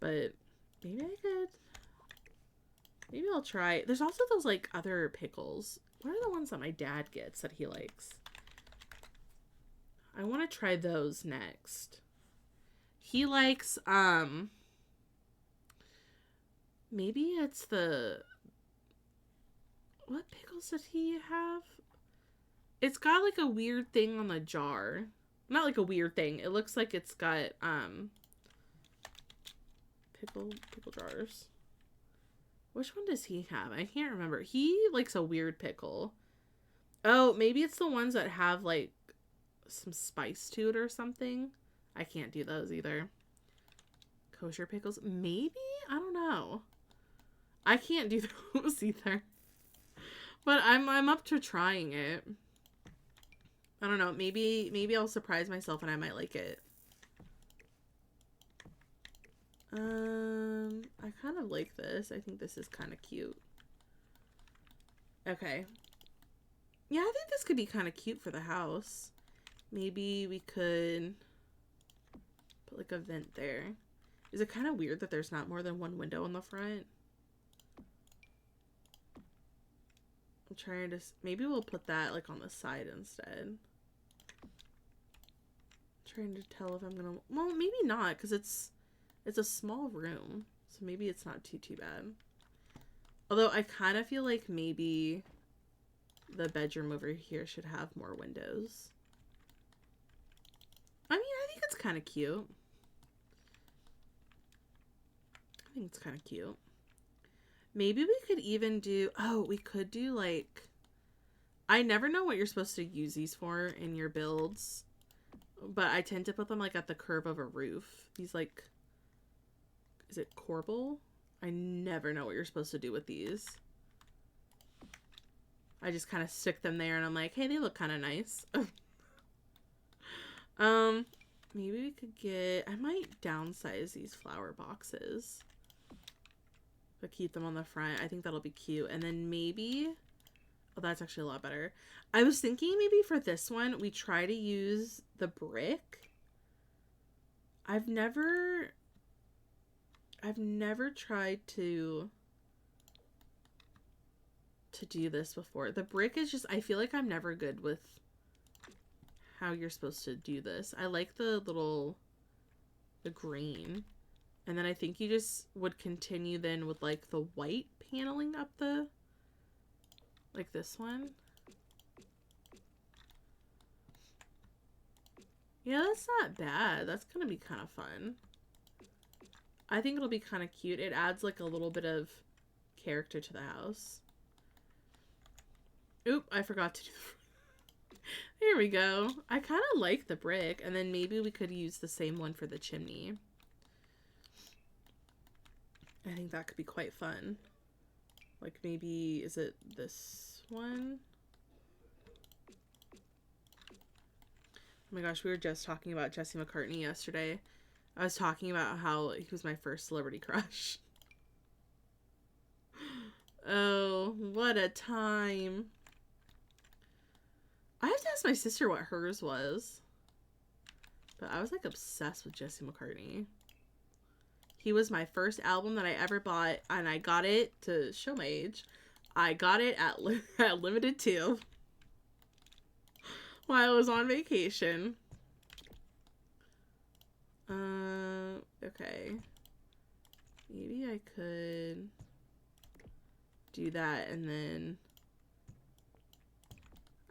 But maybe I could. Maybe I'll try. There's also those like other pickles. What are the ones that my dad gets that he likes? I want to try those next. He likes maybe it's the, what pickles did he have? It's got like a weird thing on the jar. Not like a weird thing. It looks like it's got pickle jars. Which one does he have? I can't remember. He likes a weird pickle. Oh, maybe it's the ones that have like some spice to it or something. I can't do those either. Kosher pickles? Maybe? I don't know. I can't do those either. But I'm up to trying it. I don't know. Maybe I'll surprise myself and I might like it. I kind of like this. I think this is kind of cute. Okay. Yeah, I think this could be kind of cute for the house. Maybe we could put like a vent there. Is it kind of weird that there's not more than one window in the front? I'm trying to, maybe we'll put that like on the side instead. I'm trying to tell if I'm gonna, well, maybe not, because it's a small room, so maybe it's not too bad. Although I kind of feel like maybe the bedroom over here should have more windows. I mean, I think it's kind of cute. I think it's kind of cute. Maybe we could even do, oh, we could do like, I never know what you're supposed to use these for in your builds, but I tend to put them like at the curve of a roof. These like, is it corbel? I never know what you're supposed to do with these. I just kind of stick them there and I'm like, hey, they look kind of nice. Maybe we could get, I might downsize these flower boxes, but keep them on the front. I think that'll be cute. And then maybe, oh, that's actually a lot better. I was thinking maybe for this one, we try to use the brick. I've never tried to do this before. The brick is just, I feel like I'm never good with how you're supposed to do this. I like the green. And then I think you just would continue then with like the white paneling up the, like this one. Yeah, that's not bad. That's gonna be kind of fun. I think it'll be kind of cute. It adds like a little bit of character to the house. Oop, I forgot to do there we go. I kind of like the brick, and then maybe we could use the same one for the chimney. I think that could be quite fun. Like maybe, is it this one? Oh my gosh, we were just talking about Jesse McCartney yesterday. I was talking about how he was my first celebrity crush. Oh, what a time. I have to ask my sister what hers was. But I was like obsessed with Jesse McCartney. He was my first album that I ever bought, and I got it, to show my age, I got it at Limited 2 while I was on vacation. Okay. Maybe I could do that, and then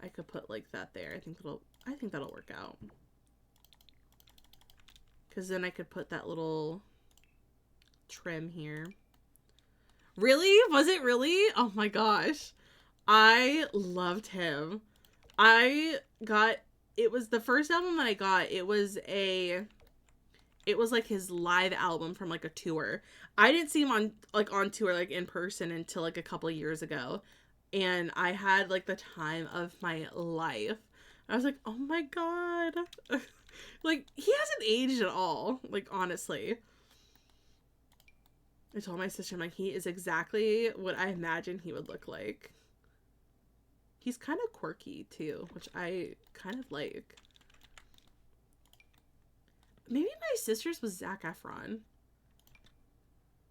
I could put like that there. I think that'll work out. Because then I could put that little trim here. Really? Was it really? Oh my gosh. I loved him. It was the first album that I got. It was like his live album from like a tour. I didn't see him on tour, like in person, until like a couple of years ago. And I had like the time of my life. I was like, oh my God. Like, he hasn't aged at all. Like, honestly. I told my sister, I'm like, he is exactly what I imagined he would look like. He's kind of quirky too, which I kind of like. Maybe my sister's was Zac Efron.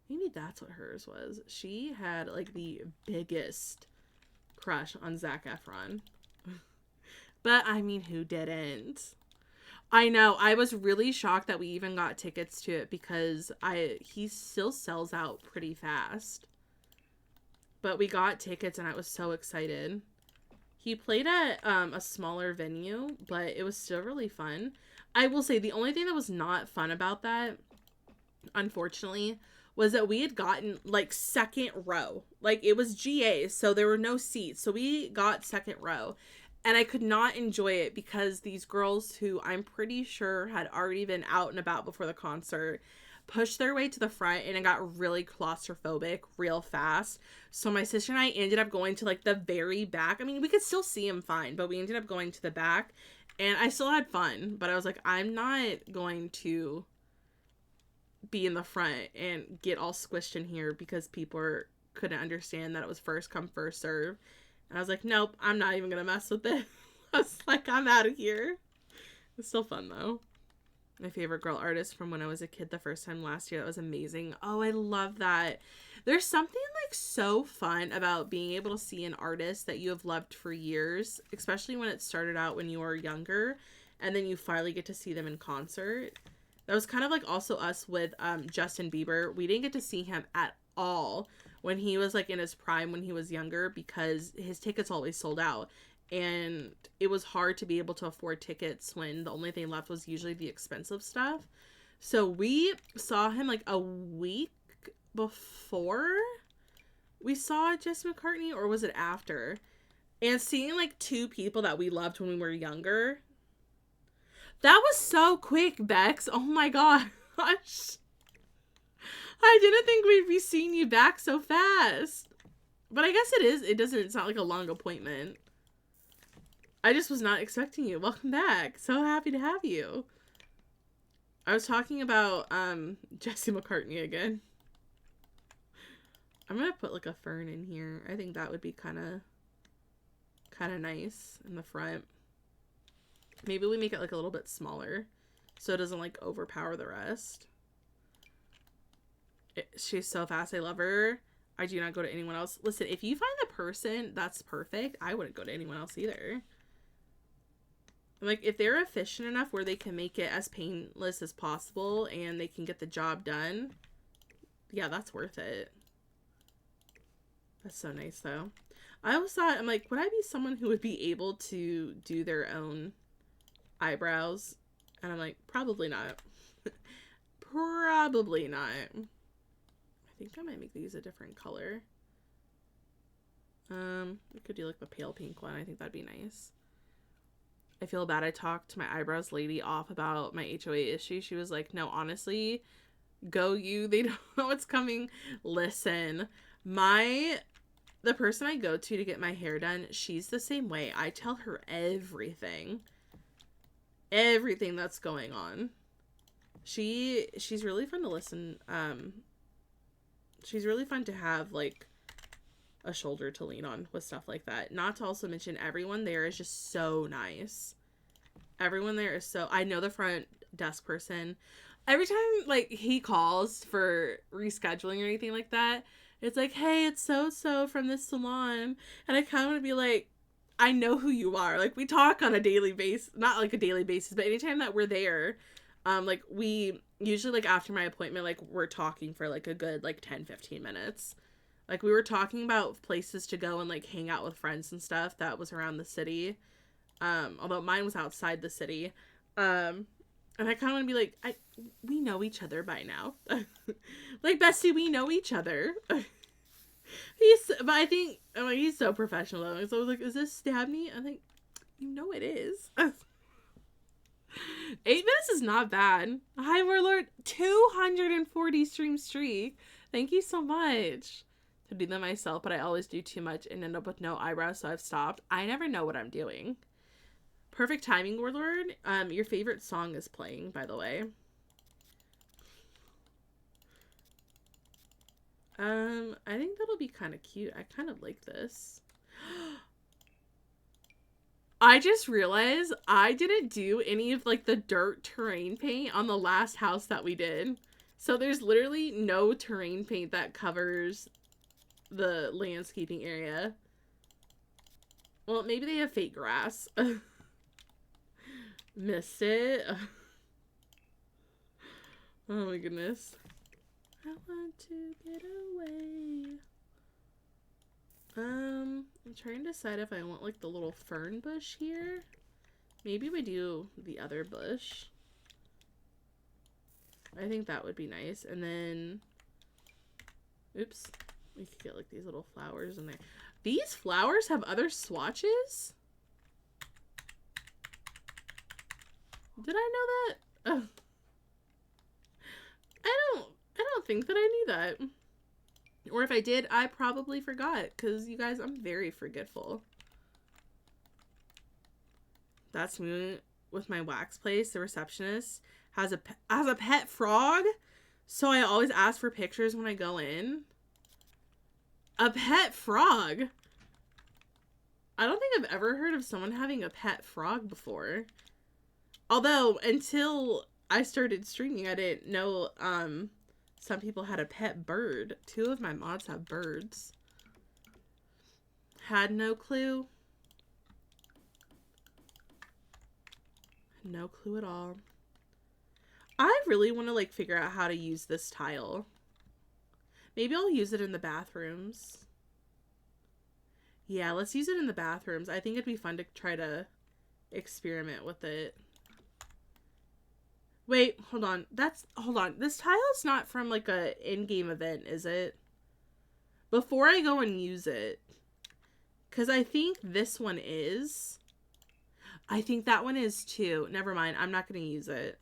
Maybe that's what hers was. She had like the biggest crush on Zac Efron. But I mean, who didn't? I know. I was really shocked that we even got tickets to it because he still sells out pretty fast. But we got tickets and I was so excited. He played at a smaller venue, but it was still really fun. I will say the only thing that was not fun about that, unfortunately, was that we had gotten like second row. Like, it was GA, so there were no seats. So we got second row. And I could not enjoy it because these girls, who I'm pretty sure had already been out and about before the concert, pushed their way to the front, and it got really claustrophobic real fast. So my sister and I ended up going to like the very back. I mean, we could still see him fine, but we ended up going to the back, and I still had fun. But I was like, I'm not going to be in the front and get all squished in here because people couldn't understand that it was first come, first serve. And I was like, nope, I'm not even going to mess with it. I was like, I'm out of here. It's still fun, though. My favorite girl artist from when I was a kid the first time last year. That was amazing. Oh, I love that. There's something like so fun about being able to see an artist that you have loved for years, especially when it started out when you were younger, and then you finally get to see them in concert. That was kind of like also us with Justin Bieber. We didn't get to see him at all when he was like in his prime when he was younger because his tickets always sold out. And it was hard to be able to afford tickets when the only thing left was usually the expensive stuff. So we saw him like a week before we saw Jesse McCartney, or was it after? And seeing like two people that we loved when we were younger. That was so quick, Bex. Oh my gosh. I didn't think we'd be seeing you back so fast. But I guess it is. It's not like a long appointment. I just was not expecting you. Welcome back. So happy to have you. I was talking about Jesse McCartney again. I'm going to put like a fern in here. I think that would be kind of nice in the front. Maybe we make it like a little bit smaller so it doesn't like overpower the rest. She's so fast. I love her. I do not go to anyone else. Listen, if you find the person that's perfect, I wouldn't go to anyone else either. Like, if they're efficient enough where they can make it as painless as possible and they can get the job done, yeah, that's worth it. That's so nice, though. I always thought, I'm like, would I be someone who would be able to do their own eyebrows? And I'm like, probably not. Probably not. I think I might make these a different color. We could do like the pale pink one. I think that'd be nice. I feel bad I talked to my eyebrows lady off about my HOA issue. She was like, no, honestly, go you. They don't know what's coming. Listen, the person I go to get my hair done, she's the same way. I tell her everything that's going on. She's really fun to listen. She's really fun to have like a shoulder to lean on with stuff like that. Not to also mention everyone there is just so nice. Everyone there is so... I know the front desk person. Every time like he calls for rescheduling or anything like that, it's like, hey, it's so from this salon. And I kind of want to be like, I know who you are. Like, we talk on a daily basis. Not like a daily basis, but anytime that we're there, like we usually like after my appointment, like we're talking for like a good like 10-15 minutes. Like, we were talking about places to go and, like, hang out with friends and stuff that was around the city. Although mine was outside the city. And I kind of want to be like, we know each other by now. Like, bestie, we know each other. But I think, I'm like, he's so professional though. So I was like, is this Dabney? I'm like, you know it is. 8 minutes is not bad. Hi, Warlord. 240 stream streak. Thank you so much. To do them myself, but I always do too much and end up with no eyebrows, so I've stopped. I never know what I'm doing. Perfect timing, Warlord. Your favorite song is playing, by the way. I think that'll be kind of cute. I kind of like this. I just realized I didn't do any of like the dirt terrain paint on the last house that we did. So there's literally no terrain paint that covers the landscaping area. Well, maybe they have fake grass. Missed it. Oh my goodness. I want to get away. I'm trying to decide if I want like the little fern bush here. Maybe we do the other bush. I think that would be nice. And then, oops, we could get like these little flowers in there. These flowers have other swatches? Did I know that? Oh. I don't think that I knew that. Or if I did, I probably forgot. Because, you guys, I'm very forgetful. That's me with my wax place. The receptionist has a pet frog. So I always ask for pictures when I go in. A pet frog? I don't think I've ever heard of someone having a pet frog before. Although, until I started streaming, I didn't know, some people had a pet bird. 2 of my mods have birds. Had no clue. No clue at all. I really want to, like, figure out how to use this tile. Maybe I'll use it in the bathrooms. Yeah, let's use it in the bathrooms. I think it'd be fun to try to experiment with it. Wait, hold on. Hold on. This tile is not from like a in-game event, is it? Before I go and use it. Because I think this one is. I think that one is too. Never mind. I'm not going to use it.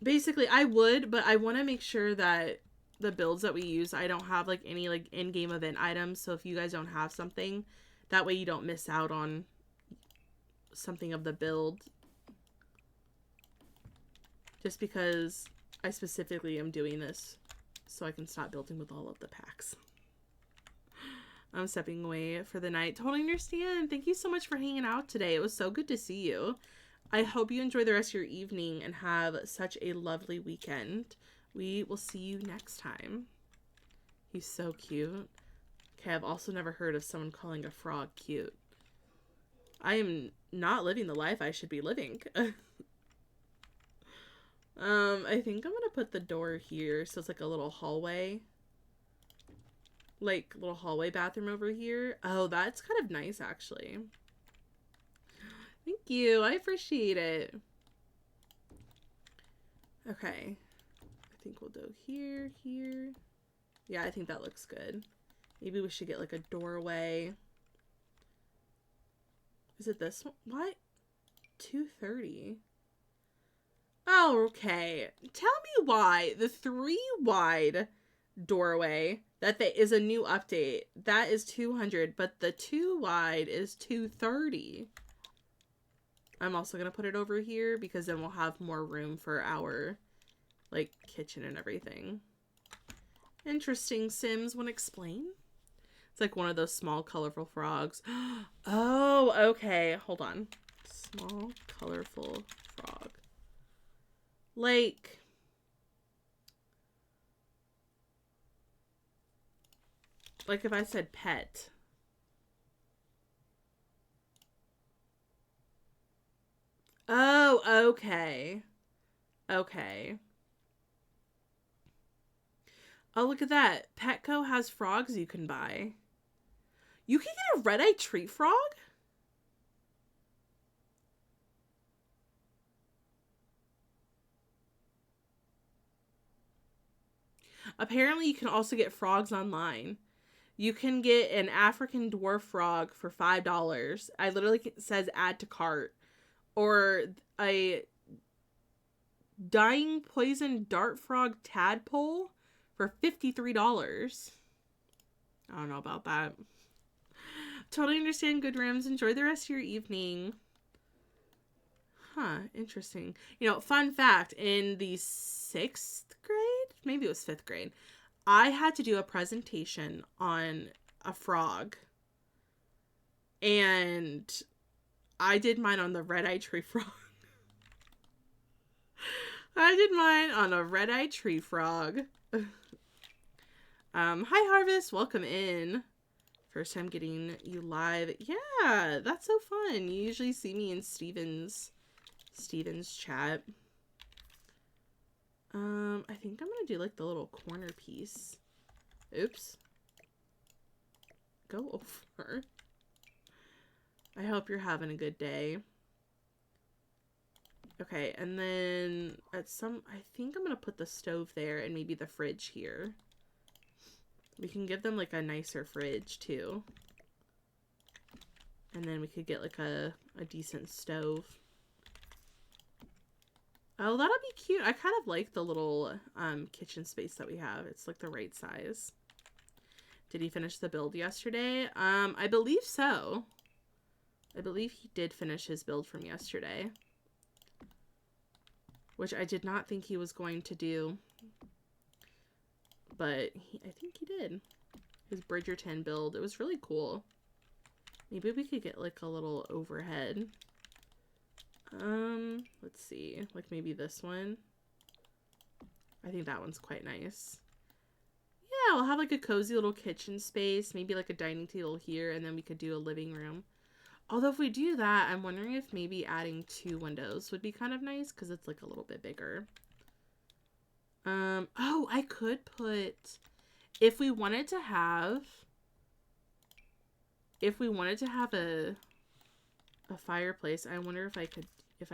Basically, I would, but I want to make sure that the builds that we use, I don't have like any like in-game event items. So if you guys don't have something, that way you don't miss out on something of the build. Just because I specifically am doing this so I can stop building with all of the packs. I'm stepping away for the night. Totally understand. Thank you so much for hanging out today. It was so good to see you. I hope you enjoy the rest of your evening and have such a lovely weekend. We will see you next time. He's so cute. Okay, I've also never heard of someone calling a frog cute. I am not living the life I should be living. I think I'm gonna put the door here so it's like a little hallway. Like, little hallway bathroom over here. Oh, that's kind of nice, actually. Thank you. I appreciate it. Okay. I think we'll go here, here. Yeah, I think that looks good. Maybe we should get, like, a doorway. Is it this one? What? 230. Oh, okay. Tell me why the 3 wide doorway that is a new update, that is 200, but the 2 wide is 230. I'm also gonna put it over here because then we'll have more room for our like kitchen and everything. Interesting, Sims. Wanna explain? It's like one of those small colorful frogs. Oh, okay. Hold on. Small colorful frog. Like if I said pet. Oh, okay. Okay. Oh, look at that. Petco has frogs you can buy. You can get a red-eyed tree frog? Apparently, you can also get frogs online. You can get an African dwarf frog for $5. I literally says add to cart. Or a dying poison dart frog tadpole for $53. I don't know about that. Totally understand, good rims. Enjoy the rest of your evening. Huh, interesting. You know, fun fact, in the 6th grade, maybe it was 5th grade, I had to do a presentation on a frog. And I did mine on the red-eyed tree frog. I did mine on a red-eyed tree frog. Hi, Harvest. Welcome in. First time getting you live. Yeah, that's so fun. You usually see me in Steven's chat. I think I'm gonna do like the little corner piece. Oops. Go over. I hope you're having a good day. Okay, and then I think I'm gonna put the stove there and maybe the fridge here. We can give them like a nicer fridge too. And then we could get like a decent stove. Oh, that'll be cute. I kind of like the little kitchen space that we have. It's like the right size. Did he finish the build yesterday? I believe so. I believe he did finish his build from yesterday. Which I did not think he was going to do. But I think he did. His Bridgerton build. It was really cool. Maybe we could get like a little overhead. Let's see. Like maybe this one. I think that one's quite nice. Yeah, we'll have like a cozy little kitchen space. Maybe like a dining table here. And then we could do a living room. Although if we do that, I'm wondering if maybe adding 2 windows would be kind of nice. Because it's like a little bit bigger. Oh, I could put... If we wanted to have a fireplace, I wonder if I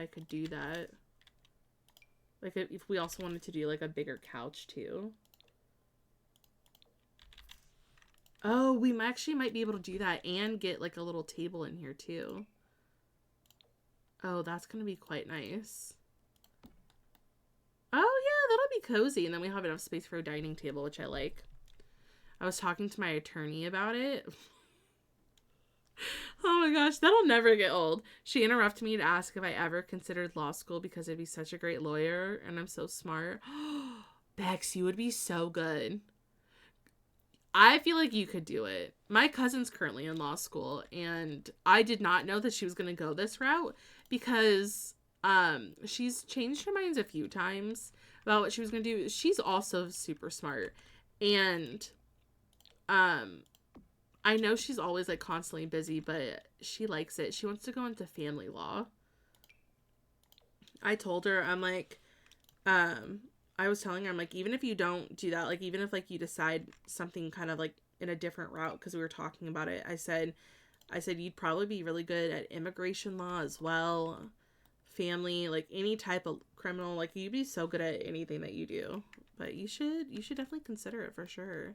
could do that. Like if we also wanted to do like a bigger couch too. Oh, we actually might be able to do that and get like a little table in here too. Oh, that's gonna be quite nice. Oh yeah, that'll be cozy, and then we have enough space for a dining table, which I like. I was talking to my attorney about it. Oh my gosh, that'll never get old. She interrupted me to ask if I ever considered law school because I'd be such a great lawyer and I'm so smart. Bex, you would be so good. I feel like you could do it. My cousin's currently in law school and I did not know that she was going to go this route because she's changed her minds a few times about what she was going to do. She's also super smart and I know she's always like constantly busy, but she likes it. She wants to go into family law. I told her, I'm like, I was telling her, I'm like, even if you don't do that, like, even if like you decide something kind of like in a different route, because we were talking about it, I said you'd probably be really good at immigration law as well, family, like any type of criminal, like you'd be so good at anything that you do. But you should definitely consider it for sure.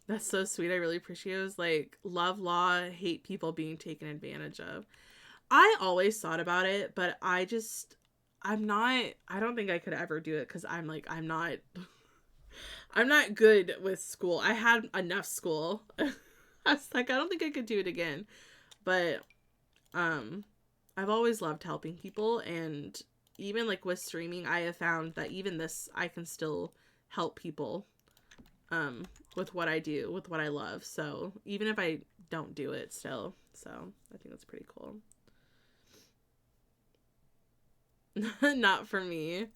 That's so sweet. I really appreciate it. It was like, love law, hate people being taken advantage of. I always thought about it, but I don't think I could ever do it because I'm not good with school. I had enough school. I was like, I don't think I could do it again. But I've always loved helping people, and even like with streaming, I have found that even this, I can still help people with what I do, with what I love. So even if I don't do it still, so I think that's pretty cool. Not for me.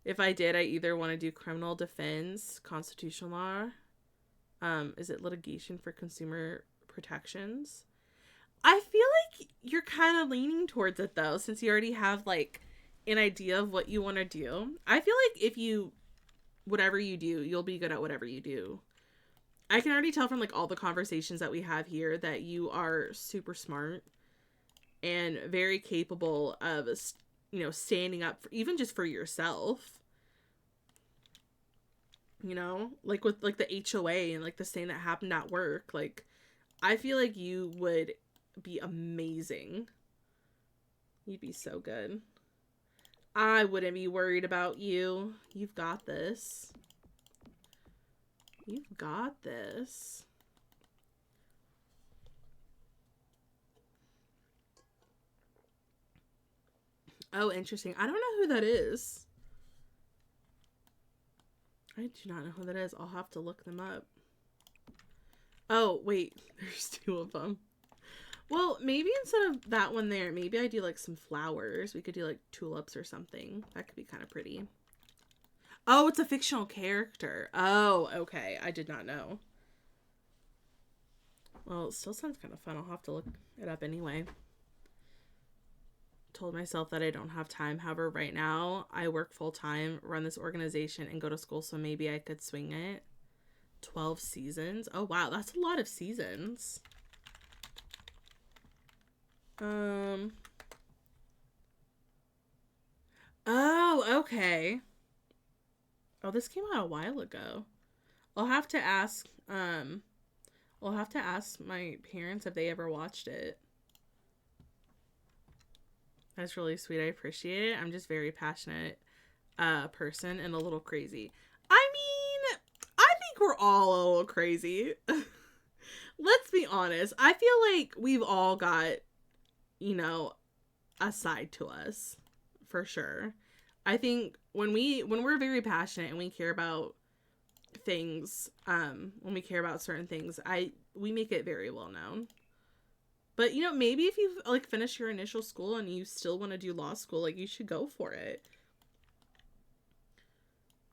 If I did, I either want to do criminal defense, constitutional law, is it litigation for consumer protections? I feel like you're kind of leaning towards it though, since you already have like an idea of what you want to do. I feel like if you whatever you do, you'll be good at whatever you do. I can already tell from like all the conversations that we have here that you are super smart and very capable of, you know, standing up for, even just for yourself. You know, like with like the HOA and like this thing that happened at work. Like, I feel like you would be amazing. You'd be so good. I wouldn't be worried about you. You've got this. You've got this. Oh, interesting. I don't know who that is. I do not know who that is. I'll have to look them up. Oh, wait. There's two of them. Well, maybe instead of that one there, maybe I do like some flowers. We could do like tulips or something. That could be kind of pretty. Oh, it's a fictional character. Oh, okay. I did not know. Well, it still sounds kind of fun. I'll have to look it up anyway. Told myself that I don't have time. However, right now I work full time, run this organization, and go to school, so maybe I could swing it. 12 seasons. Oh, wow. That's a lot of seasons. Oh, okay. Oh, this came out a while ago. I'll have to ask my parents if they ever watched it. That's really sweet. I appreciate it. I'm just very passionate person and a little crazy. I mean, I think we're all a little crazy. Let's be honest. I feel like we've all got, you know, a side to us, for sure. I think when we're very passionate and we care about things, when we care about certain things, we make it very well known. But, you know, maybe if you like finish your initial school and you still want to do law school, like, you should go for it.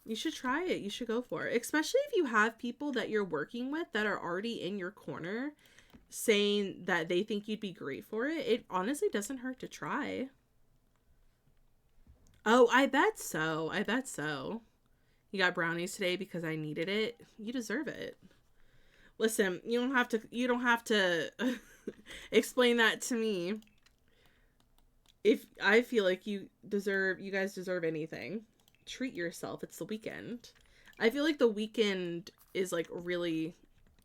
You should try it. You should go for it. Especially if you have people that you're working with that are already in your corner saying that they think you'd be great for it. It honestly doesn't hurt to try. Oh, I bet so. I bet so. You got brownies today because I needed it. You deserve it. Listen, you don't have to explain that to me. If I feel like you guys deserve anything. Treat yourself. It's the weekend. I feel like the weekend is like really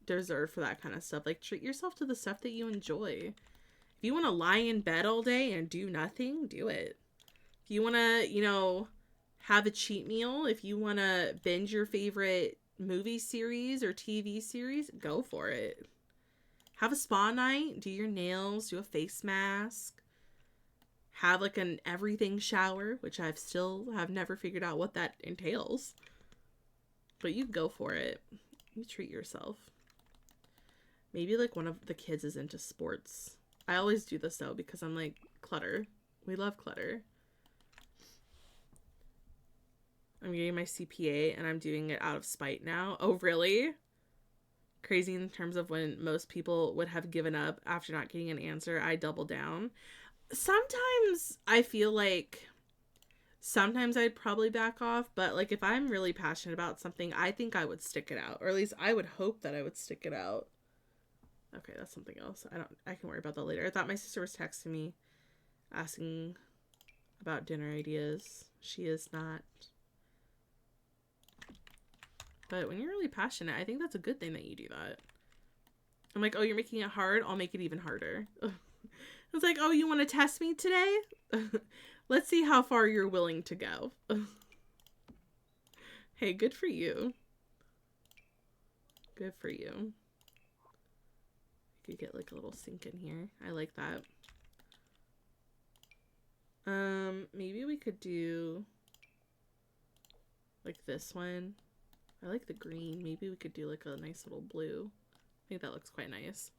deserved for that kind of stuff. Like, treat yourself to the stuff that you enjoy. If you want to lie in bed all day and do nothing, do it. If you want to, you know, have a cheat meal, if you want to binge your favorite movie series or TV series, go for it. Have a spa night, do your nails, do a face mask, have like an everything shower, which I've never figured out what that entails. But you go for it. You treat yourself. Maybe like one of the kids is into sports. I always do this though because I'm like, clutter. We love clutter. I'm getting my CPA and I'm doing it out of spite now. Oh, really? Crazy in terms of when most people would have given up after not getting an answer. I double down. Sometimes I feel like sometimes I'd probably back off, but like if I'm really passionate about something, I think I would stick it out. Or at least I would hope that I would stick it out. Okay, that's something else. I can worry about that later. I thought my sister was texting me asking about dinner ideas. She is not. But when you're really passionate, I think that's a good thing that you do that. I'm like, oh, you're making it hard? I'll make it even harder. It's like, oh, you want to test me today? Let's see how far you're willing to go. Hey, good for you. Good for you. You could get like a little sink in here. I like that. Maybe we could do like this one. I like the green. Maybe we could do like a nice little blue. I think that looks quite nice.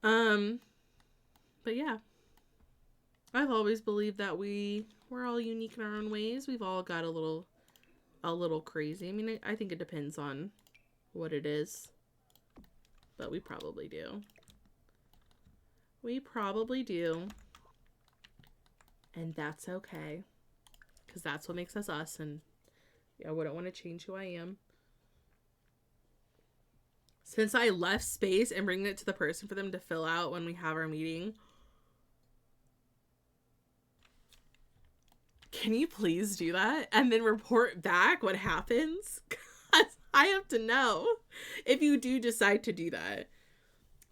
But yeah. I've always believed that we're all unique in our own ways. We've all got a little crazy. I mean, I think it depends on what it is. But we probably do. We probably do. And that's okay. Because that's what makes us us, and I wouldn't want to change who I am. Since I left space and bringing it to the person for them to fill out when we have our meeting, can you please do that? And then report back what happens? Because I have to know if you do decide to do that.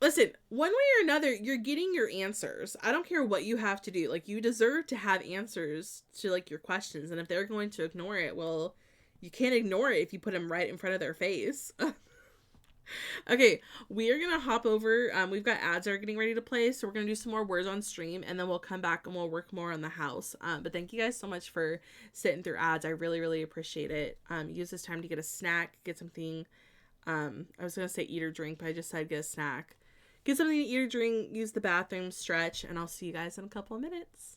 Listen, one way or another, you're getting your answers. I don't care what you have to do. Like, you deserve to have answers to, like, your questions. And if they're going to ignore it, well, you can't ignore it if you put them right in front of their face. Okay, we are going to hop over. We've got ads that are getting ready to play, so we're going to do some more words on stream, and then we'll come back and we'll work more on the house. But thank you guys so much for sitting through ads. I really, really appreciate it. Use this time to get a snack, get something. I was going to say eat or drink, but I just said get a snack. Get something to eat or drink, use the bathroom, stretch, and I'll see you guys in a couple of minutes.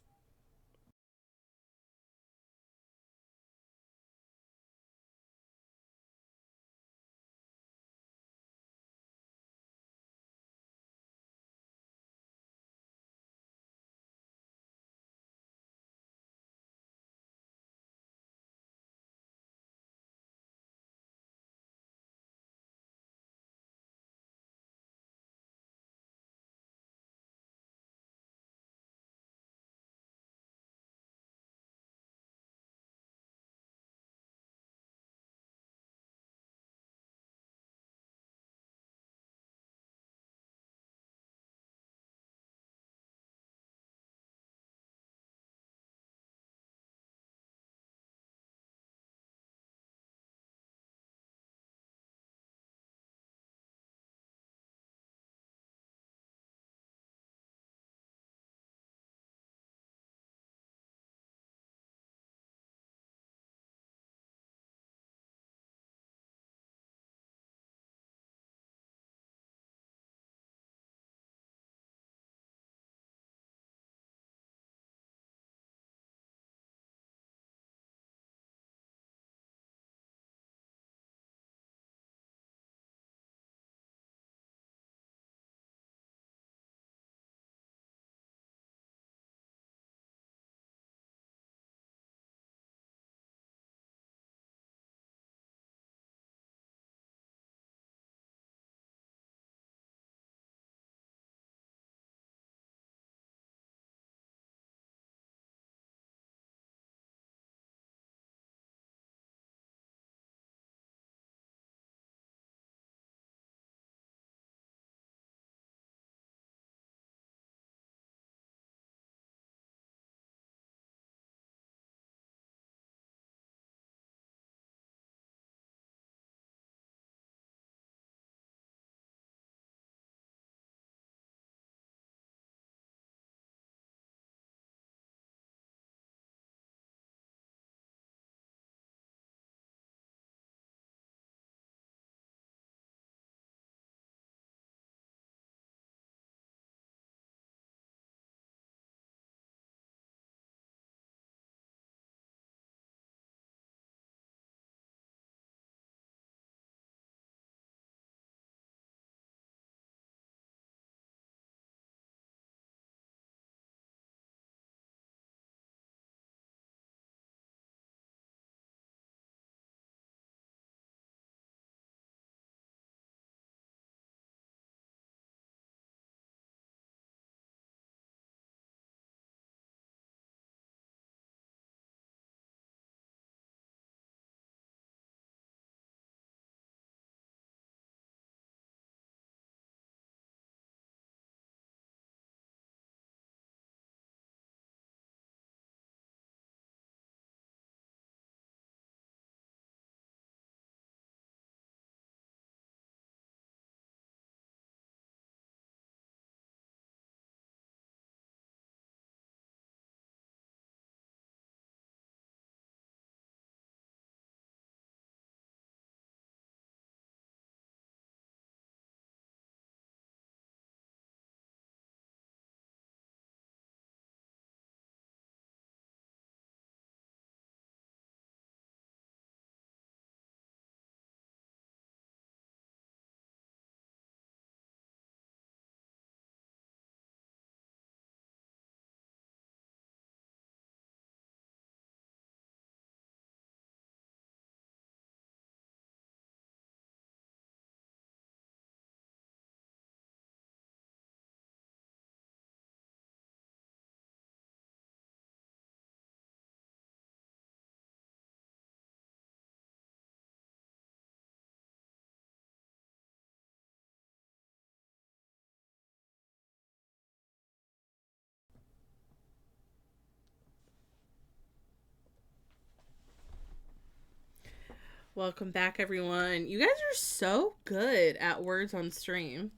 Welcome back, everyone. You guys are so good at words on stream.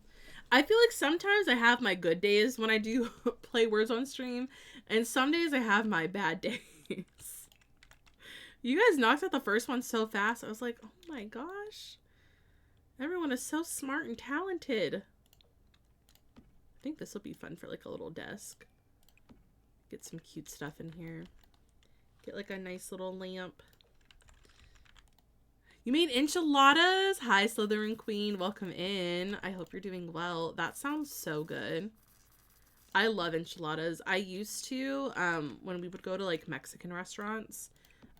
I feel like sometimes I have my good days when I do play words on stream, and some days I have my bad days. You guys knocked out the first one so fast. I was like, oh my gosh. Everyone is so smart and talented. I think this will be fun for like a little desk. Get some cute stuff in here. Get like a nice little lamp. You made enchiladas? Hi, Slytherin Queen. Welcome in. I hope you're doing well. That sounds so good. I love enchiladas. I used to, when we would go to like Mexican restaurants,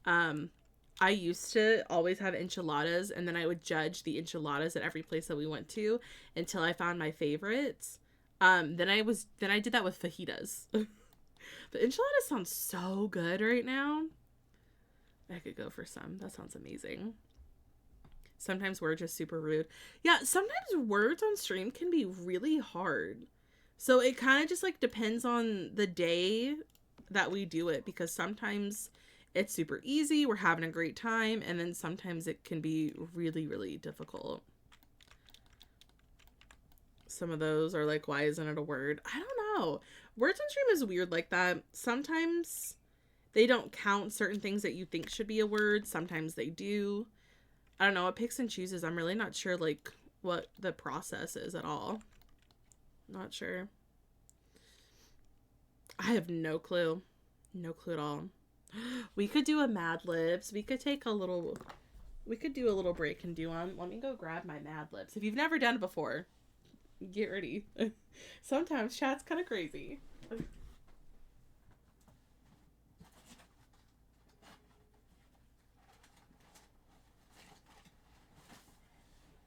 I used to always have enchiladas, and then I would judge the enchiladas at every place that we went to until I found my favorites. Then I did that with fajitas. The enchiladas sounds so good right now. I could go for some. That sounds amazing. Sometimes we're just super rude. Yeah, sometimes words on stream can be really hard. So it kind of just like depends on the day that we do it, because sometimes it's super easy, we're having a great time, and then sometimes it can be really, really difficult. Some of those are like, why isn't it a word? I don't know. Words on stream is weird like that. Sometimes they don't count certain things that you think should be a word. Sometimes they do. I don't know. It picks and chooses. I'm really not sure like what the process is at all. Not sure. I have no clue. No clue at all. We could do a Mad Libs. We could do a little break and do one. Let me go grab my Mad Libs. If you've never done it before, get ready. Sometimes chat's kind of crazy.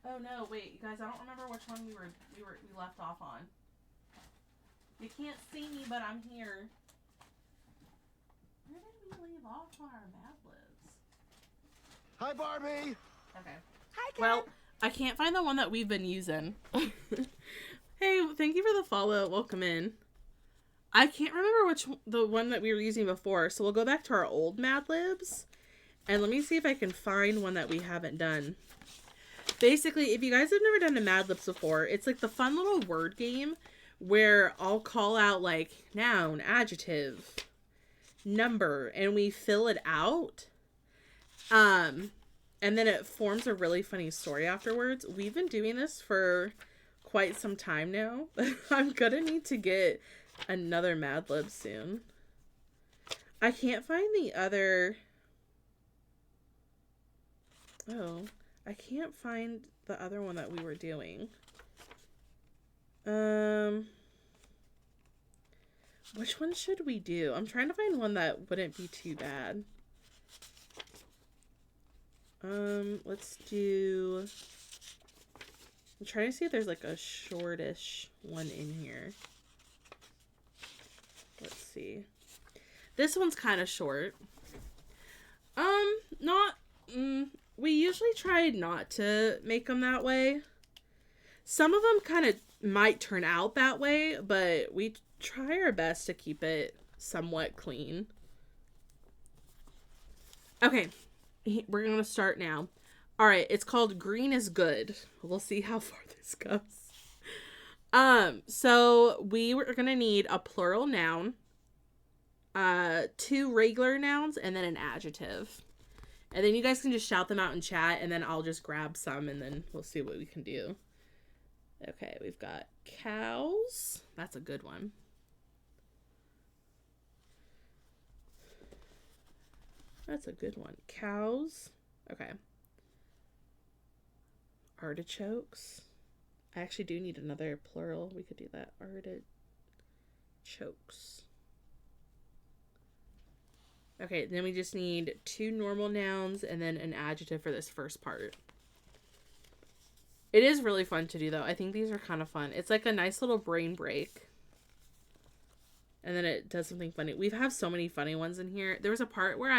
Oh no, wait, you guys, I don't remember which one we left off on. You can't see me, but I'm here. Where did we leave off on our Mad Libs? Hi, Barbie. Okay. Hi, Ken. Well, I can't find the one that we've been using. Hey, thank you for the follow. Welcome in. I can't remember the one that we were using before, so we'll go back to our old Mad Libs, and let me see if I can find one that we haven't done. Basically, if you guys have never done a Mad Libs before, it's like the fun little word game where I'll call out like noun, adjective, number, and we fill it out. And then it forms a really funny story afterwards. We've been doing this for quite some time now. I'm gonna need to get another Mad Lib soon. I can't find the other. Oh, I can't find the other one that we were doing. Which one should we do? I'm trying to find one that wouldn't be too bad. Let's do. I'm trying to see if there's like a shortish one in here. Let's see. This one's kind of short. We usually try not to make them that way. Some of them kind of might turn out that way, but we try our best to keep it somewhat clean. Okay, we're going to start now. All right, it's called Green is Good. We'll see how far this goes. So we were going to need a plural noun, 2 regular nouns, and then an adjective. And then you guys can just shout them out in chat, and then I'll just grab some, and then we'll see what we can do. Okay, we've got cows. That's a good one. That's a good one. Cows. Okay. Artichokes. I actually do need another plural. We could do that. Artichokes. Okay, then we just need 2 normal nouns and then an adjective for this first part. It is really fun to do, though. I think these are kind of fun. It's like a nice little brain break. And then it does something funny. We have so many funny ones in here. There was a part where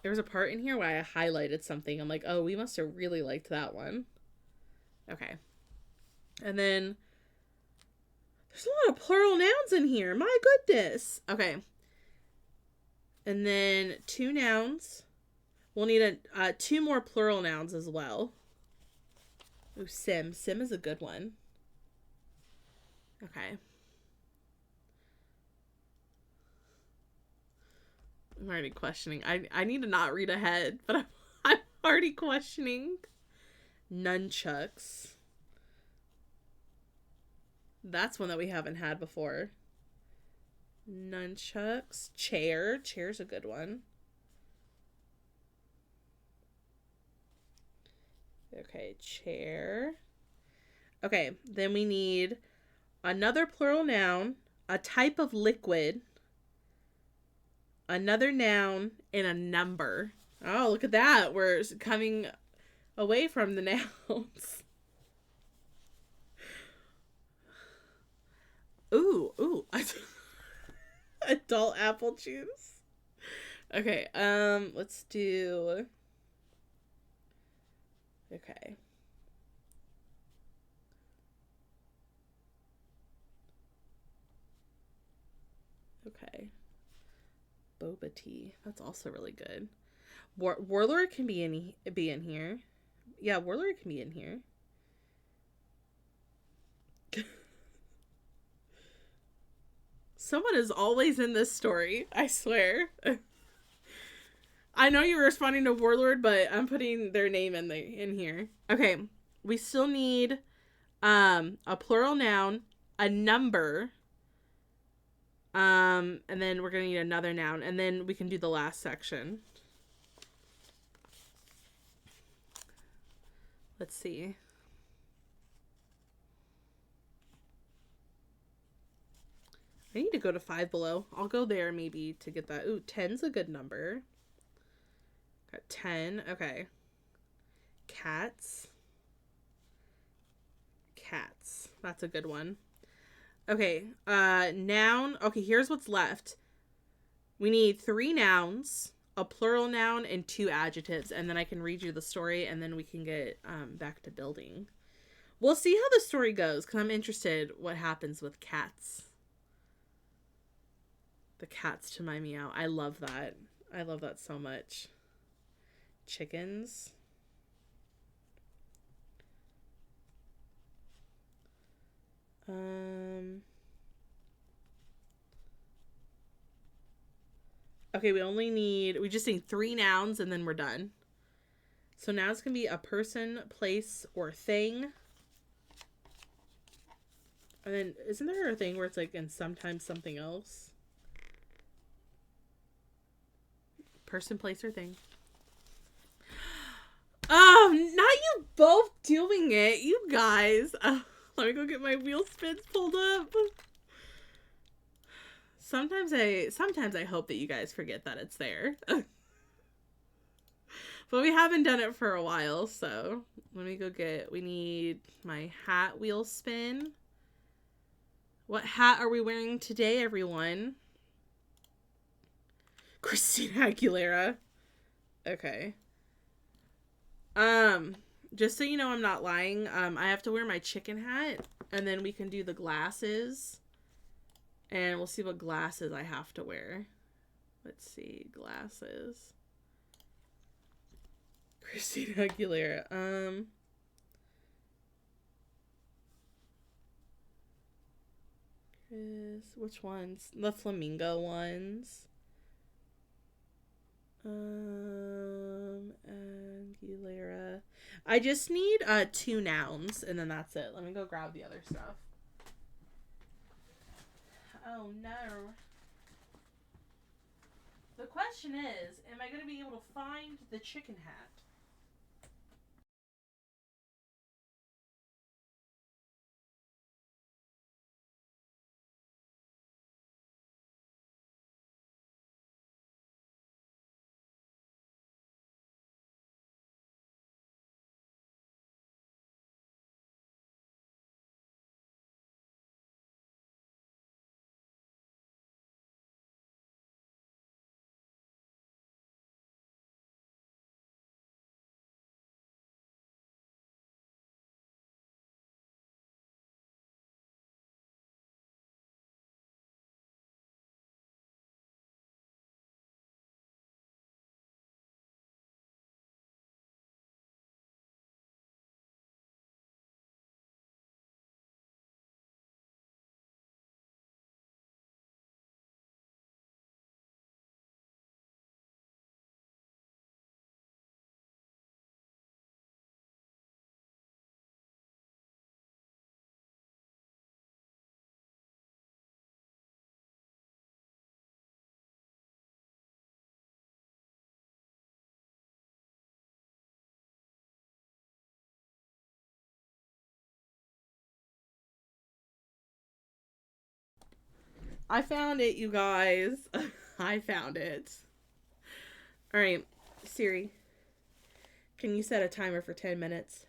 there was a part in here where I highlighted something. I'm like, oh, we must have really liked that one. Okay. And then there's a lot of plural nouns in here. My goodness. Okay. And then 2 nouns, We'll need two more plural nouns as well. Ooh, sim. Sim is a good one. Okay. I'm already questioning. I need to not read ahead, but I'm already questioning. Nunchucks. That's one that we haven't had before. Nunchucks. Chair. Chair's a good one. Okay, chair. Okay, then we need another plural noun, a type of liquid, another noun, and a number. Oh, look at that. We're coming away from the nouns. Ooh. Adult apple juice. Okay, let's do... Okay. Okay. Boba tea. That's also really good. Warlord can be in here. Yeah, Warlord can be in here. Someone is always in this story, I swear. I know you're responding to Warlord, but I'm putting their name in here. Okay, we still need a plural noun, a number, and then we're gonna need another noun, and then we can do the last section. Let's see. I need to go to Five Below. I'll go there maybe to get that. Ooh, 10's a good number. Got 10. Okay. Cats. Cats. That's a good one. Okay. Noun. Okay, here's what's left. We need 3 nouns, a plural noun, and 2 adjectives, and then I can read you the story, and then we can get back to building. We'll see how the story goes, because I'm interested what happens with cats. The cats to my meow. I love that. I love that so much. Chickens. Okay, we just need 3 nouns and then we're done. So nouns can be a person, place, or thing. And then, isn't there a thing where it's like, and sometimes something else? Person, place, or thing. Oh, not you both doing it, you guys. Let me go get my wheel spins pulled up. Sometimes I hope that you guys forget that it's there. But we haven't done it for a while, so let me go we need my hat wheel spin. What hat are we wearing today, everyone? Christina Aguilera. Okay. Just so you know I'm not lying, I have to wear my chicken hat, and then we can do the glasses. And we'll see what glasses I have to wear. Let's see, glasses. Christina Aguilera. Which ones? The flamingo ones. Aguilera. I just need 2 nouns, and then that's it. Let me go grab the other stuff. Oh no. The question is, am I going to be able to find the chicken hat? I found it, you guys. I found it. All right, Siri, can you set a timer for 10 minutes?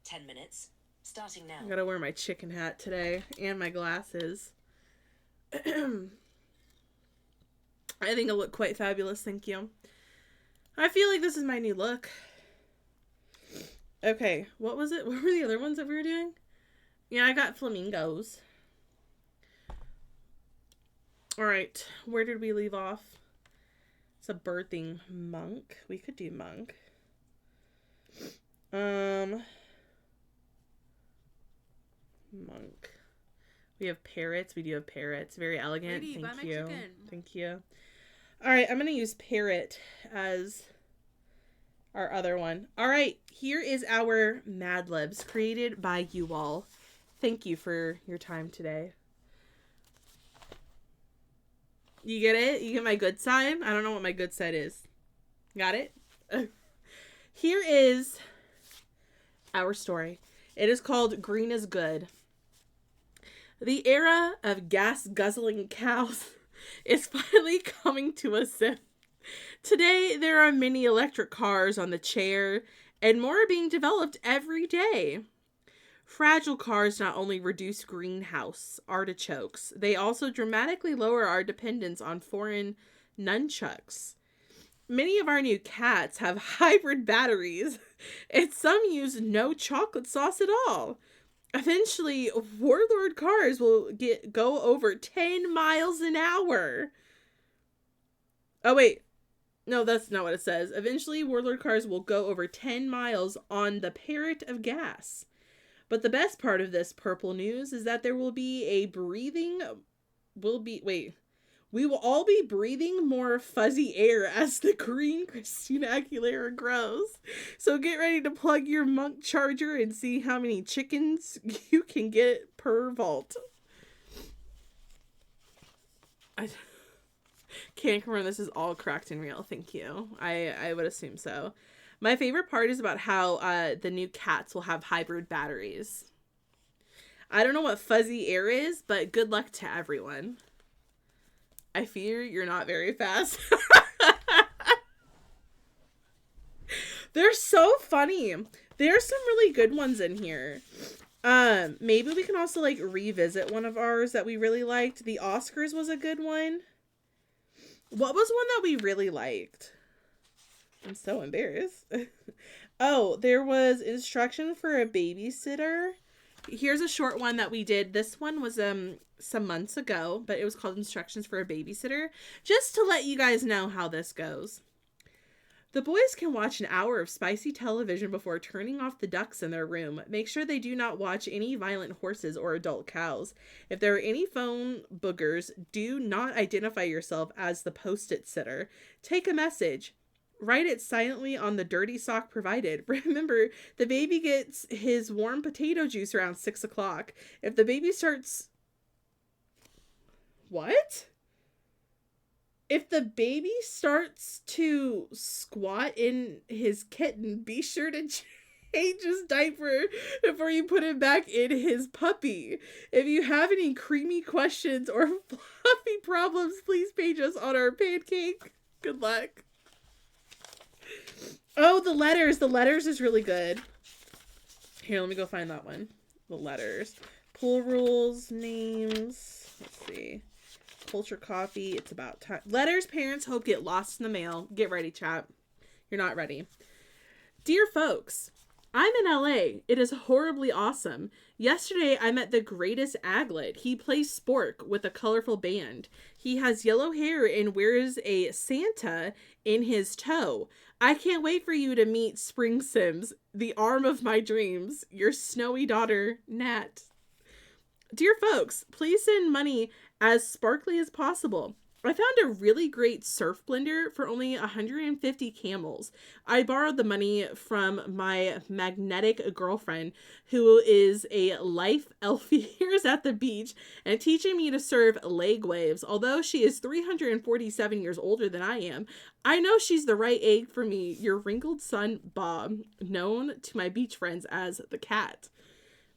10 minutes. Starting now. I gotta wear my chicken hat today and my glasses. I think I look quite fabulous, thank you. I feel like this is my new look. Okay, what was it? What were the other ones that we were doing? Yeah, I got flamingos. Alright, where did we leave off? It's a bird thing. Monk. We could do monk. Monk. We have parrots. We do have parrots. Very elegant. Lady, Thank buy my you. chicken. Thank you. Alright, I'm going to use parrot as our other one. Alright, here is our Mad Libs created by you all. Thank you for your time today. You get it? You get my good side? I don't know what my good side is. Got it? Here is our story. It is called Green is Good. The era of gas-guzzling cows is finally coming to a end. Today, there are many electric cars on the chair, and more are being developed every day. Fragile cars not only reduce greenhouse artichokes, they also dramatically lower our dependence on foreign nunchucks. Many of our new cats have hybrid batteries, and some use no chocolate sauce at all. Eventually, warlord cars will go over 10 miles an hour. Oh, wait. No, that's not what it says. Eventually, warlord cars will go over 10 miles on the parrot of gas. But the best part of this purple news is that there will be we will all be breathing more fuzzy air as the green Christina Aguilera grows. So get ready to plug your monk charger and see how many chickens you can get per vault. I can't confirm this is all correct and real. Thank you. I would assume so. My favorite part is about how the new cats will have hybrid batteries. I don't know what fuzzy air is, but good luck to everyone. I fear you're not very fast. They're so funny. There's some really good ones in here. Maybe we can also like revisit one of ours that we really liked. The Oscars was a good one. What was one that we really liked? I'm so embarrassed. Oh, there was instruction for a babysitter. Here's a short one that we did. This one was some months ago, but it was called Instructions for a Babysitter. Just to let you guys know how this goes. The boys can watch an hour of spicy television before turning off the ducks in their room. Make sure they do not watch any violent horses or adult cows. If there are any phone boogers, do not identify yourself as the post-it sitter. Take a message. Write it silently on the dirty sock provided. Remember, the baby gets his warm potato juice around 6 o'clock. If the baby starts... What? If the baby starts to squat in his kitten, be sure to change his diaper before you put him back in his puppy. If you have any creamy questions or fluffy problems, please page us on our pancake. Good luck. Oh, the letters. The letters is really good. Here, let me go find that one. The letters. Pool rules, names. Let's see. Culture coffee. It's about time. Letters parents hope get lost in the mail. Get ready, chat. You're not ready. Dear folks, I'm in LA. It is horribly awesome. Yesterday, I met the greatest aglet. He plays spork with a colorful band. He has yellow hair and wears a Santa in his toe. I can't wait for you to meet Spring Sims, the arm of my dreams. Your snowy daughter, Nat. Dear folks, please send money as sparkly as possible. I found a really great surf blender for only 150 camels. I borrowed the money from my magnetic girlfriend, who is a life elf years at the beach and teaching me to surf leg waves. Although she is 347 years older than I am, I know she's the right egg for me. Your wrinkled son, Bob, known to my beach friends as the cat.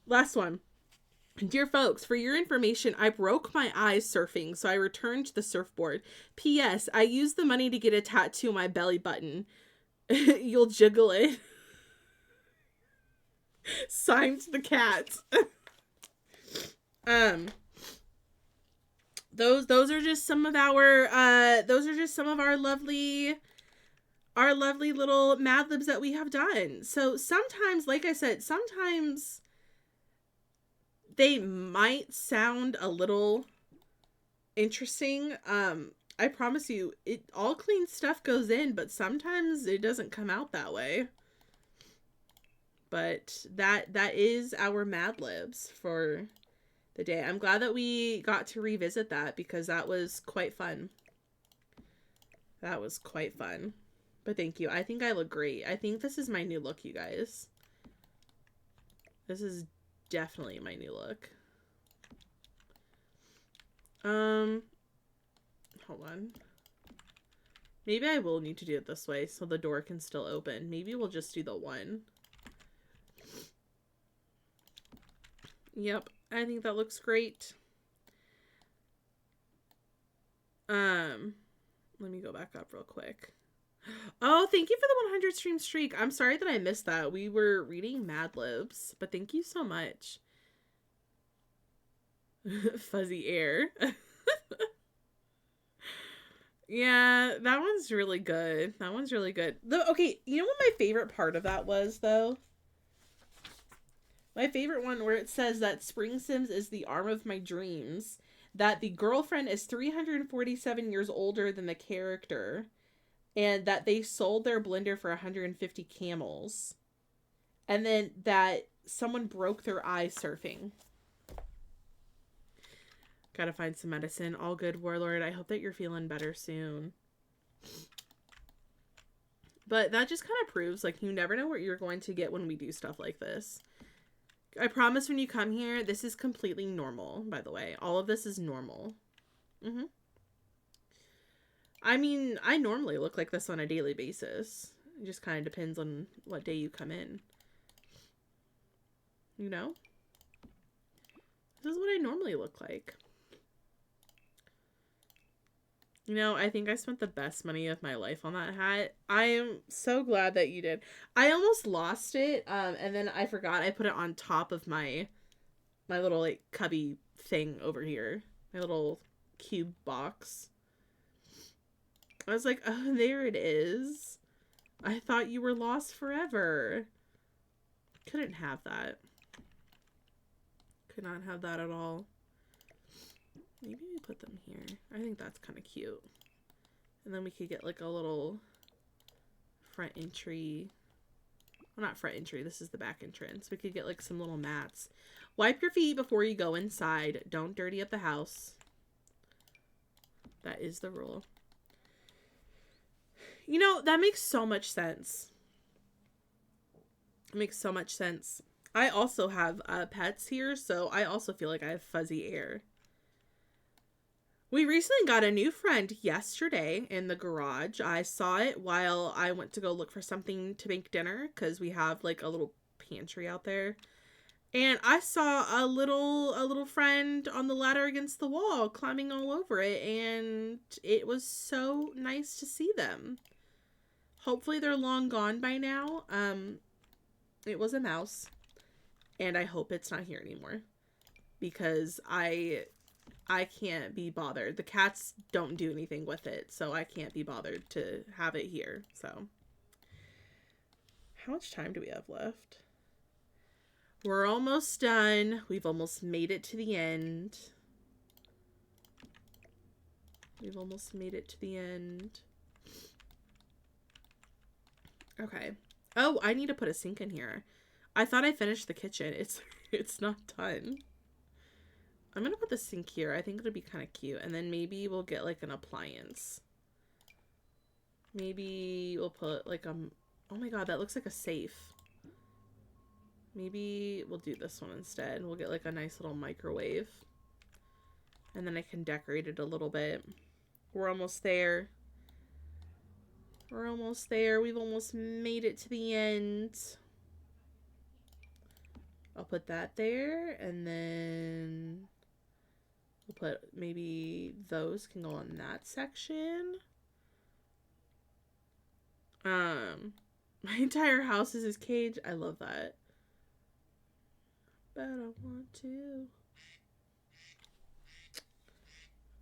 Last one. Dear folks, for your information, I broke my eye surfing, so I returned the surfboard. P.S. I used the money to get a tattoo on my belly button. You'll jiggle it. Signed the cat. Those are just some of our lovely little Mad Libs that we have done. So sometimes, like I said, sometimes they might sound a little interesting. I promise you, all clean stuff goes in, but sometimes it doesn't come out that way. But that is our Mad Libs for the day. I'm glad that we got to revisit that because that was quite fun. That was quite fun. But thank you. I think I look great. I think this is my new look, you guys. This is definitely my new look. Hold on. Maybe I will need to do it this way so the door can still open. Maybe we'll just do the one. Yep, I think that looks great. Let me go back up real quick. Oh, thank you for the 100 stream streak. I'm sorry that I missed that. We were reading Mad Libs, but thank you so much. Fuzzy air. Yeah, that one's really good. That one's really good. Okay, you know what my favorite part of that was, though? My favorite one where it says that Spring Sims is the arm of my dreams, that the girlfriend is 347 years older than the character, and that they sold their blender for 150 camels, and then that someone broke their eye surfing. Gotta find some medicine. All good, Warlord. I hope that you're feeling better soon. But that just kind of proves, like, you never know what you're going to get when we do stuff like this. I promise when you come here, this is completely normal, by the way. All of this is normal. I mean, I normally look like this on a daily basis. It just kind of depends on what day you come in. You know? This is what I normally look like. You know, I think I spent the best money of my life on that hat. I am so glad that you did. I almost lost it, and then I forgot I put it on top of my little, like, cubby thing over here. My little cube box. I was like, oh, there it is. I thought you were lost forever. Couldn't have that. Could not have that at all. Maybe we put them here. I think that's kind of cute. And then we could get like a little front entry. Well, not front entry. This is the back entrance. We could get like some little mats. Wipe your feet before you go inside. Don't dirty up the house. That is the rule. You know, that makes so much sense. It makes so much sense. I also have pets here, so I also feel like I have fuzzy air. We recently got a new friend yesterday in the garage. I saw it while I went to go look for something to make dinner because we have like a little pantry out there. And I saw a little friend on the ladder against the wall climbing all over it, and it was so nice to see them. Hopefully they're long gone by now. It was a mouse, and I hope it's not here anymore because I can't be bothered. The cats don't do anything with it, so I can't be bothered to have it here. So, how much time do we have left? We're almost done. We've almost made it to the end. We've almost made it to the end. Okay. Oh, I need to put a sink in here. I thought I finished the kitchen. It's not done. I'm gonna put the sink here. I think it'll be kind of cute. And then maybe we'll get like an appliance. Maybe we'll put like oh my god, that looks like a safe. Maybe we'll do this one instead. We'll get like a nice little microwave. And then I can decorate it a little bit. We're almost there. We're almost there. We've almost made it to the end. I'll put that there, and then we'll put maybe those can go in that section. My entire house is his cage. I love that. But I want to.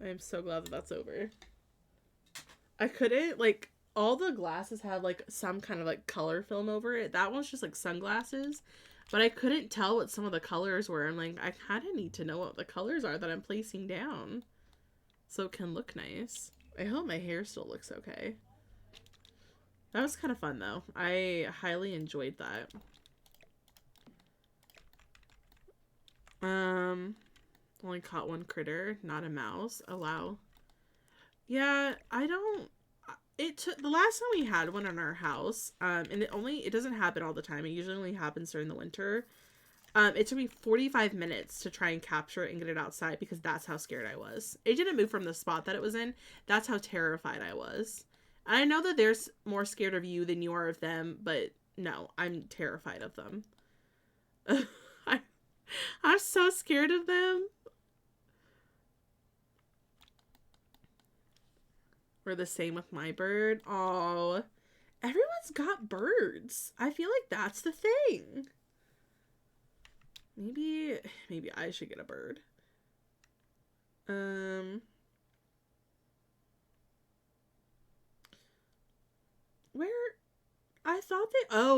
I am so glad that that's over. I couldn't, like, all the glasses had, like, some kind of, like, color film over it. That one's just, like, sunglasses. But I couldn't tell what some of the colors were. I'm like, I kind of need to know what the colors are that I'm placing down. So it can look nice. I hope my hair still looks okay. That was kind of fun, though. I highly enjoyed that. Only caught one critter, not a mouse. Oh, wow. Yeah, I don't... It took... The last time we had one in our house, and it doesn't happen all the time. It usually only happens during the winter. It took me 45 minutes to try and capture it and get it outside because that's how scared I was. It didn't move from the spot that it was in. That's how terrified I was. And I know that they're more scared of you than you are of them, but no, I'm terrified of them. I'm so scared of them. We're the same with my bird. Oh, everyone's got birds. I feel like that's the thing. Maybe I should get a bird. Where? I thought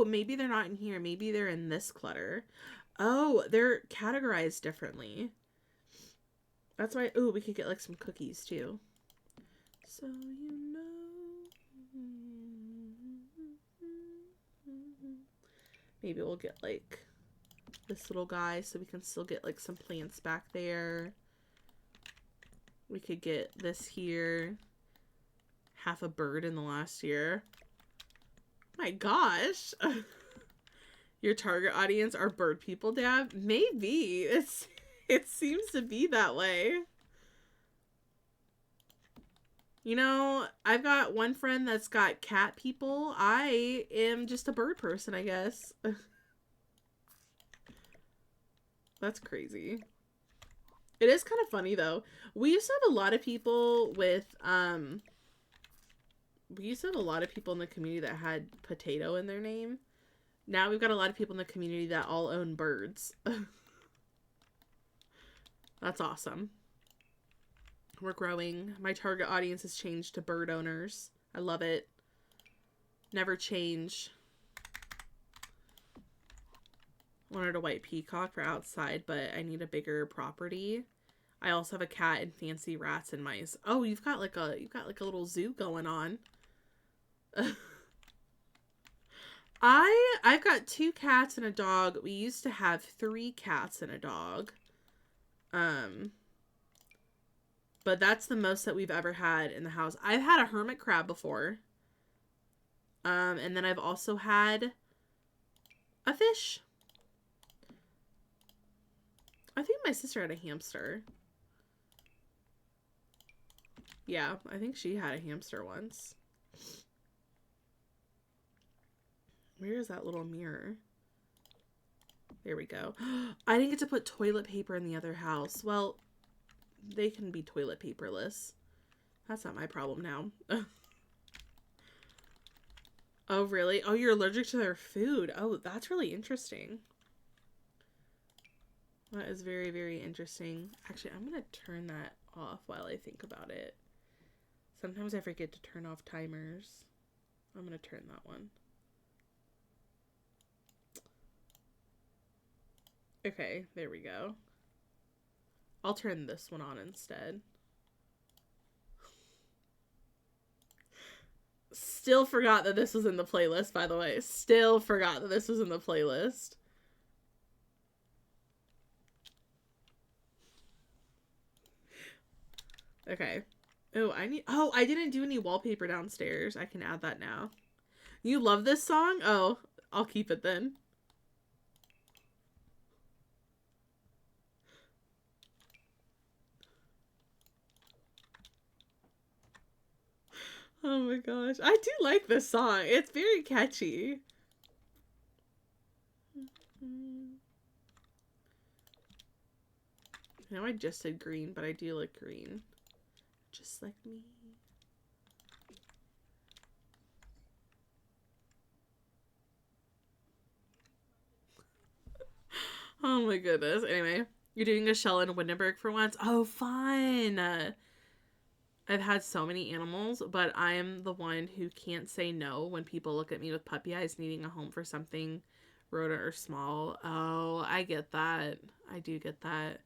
maybe they're not in here. Maybe they're in this clutter. Oh, they're categorized differently. That's why, we could get like some cookies too. So you know. Maybe we'll get like this little guy so we can still get like some plants back there. We could get this here. Half a bird in the last year. My gosh. Your target audience are bird people, Dad? Maybe. It seems to be that way. You know, I've got one friend that's got cat people. I am just a bird person, I guess. That's crazy. It is kind of funny, though. We used to have a lot of people with, we used to have a lot of people in the community that had potato in their name. Now we've got a lot of people in the community that all own birds. That's awesome. We're growing. My target audience has changed to bird owners. I love it. Never change. Wanted a white peacock for outside, but I need a bigger property. I also have a cat and fancy rats and mice. Oh, you've got like a little zoo going on. I've got 2 cats and a dog. We used to have 3 cats and a dog. But that's the most that we've ever had in the house. I've had a hermit crab before. And then I've also had a fish. I think my sister had a hamster. Yeah, I think she had a hamster once. Where is that little mirror? There we go. I didn't get to put toilet paper in the other house. Well, they can be toilet paperless. That's not my problem now. Oh, really? Oh, you're allergic to their food. Oh, that's really interesting. That is very, very interesting. Actually, I'm going to turn that off while I think about it. Sometimes I forget to turn off timers. I'm going to turn that one. Okay, there we go. I'll turn this one on instead. Still forgot that this was in the playlist, by the way. Still forgot that this was in the playlist. Okay. Oh, I didn't do any wallpaper downstairs. I can add that now. You love this song? Oh, I'll keep it then. Oh my gosh. I do like this song. It's very catchy. I know I just said green, but I do like green. Just like me. Oh my goodness. Anyway, you're doing a shell in Windenburg for once? Oh, fun. I've had so many animals, but I am the one who can't say no when people look at me with puppy eyes needing a home for something rodent or small. Oh, I get that. I do get that.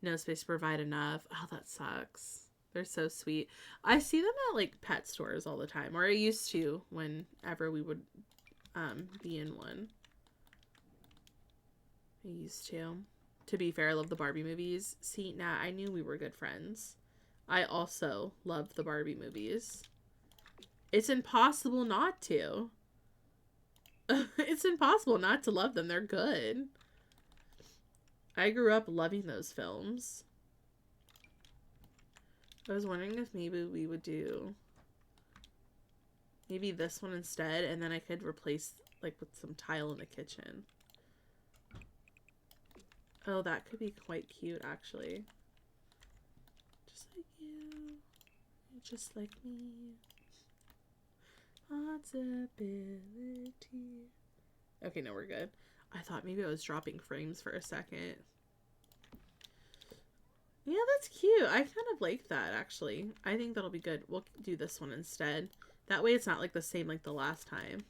No space to provide enough. Oh, that sucks. They're so sweet. I see them at like pet stores all the time, or I used to whenever we would be in one. I used to. To be fair, I love the Barbie movies. See, nah, I knew we were good friends. I also love the Barbie movies. It's impossible not to. It's impossible not to love them. They're good. I grew up loving those films. I was wondering if maybe we would do maybe this one instead, and then I could replace like with some tile in the kitchen. Oh, that could be quite cute, actually. Just like you. Just like me. Possibility. Okay, no, we're good. I thought maybe I was dropping frames for a second. Yeah, that's cute. I kind of like that, actually. I think that'll be good. We'll do this one instead. That way it's not like the same like the last time.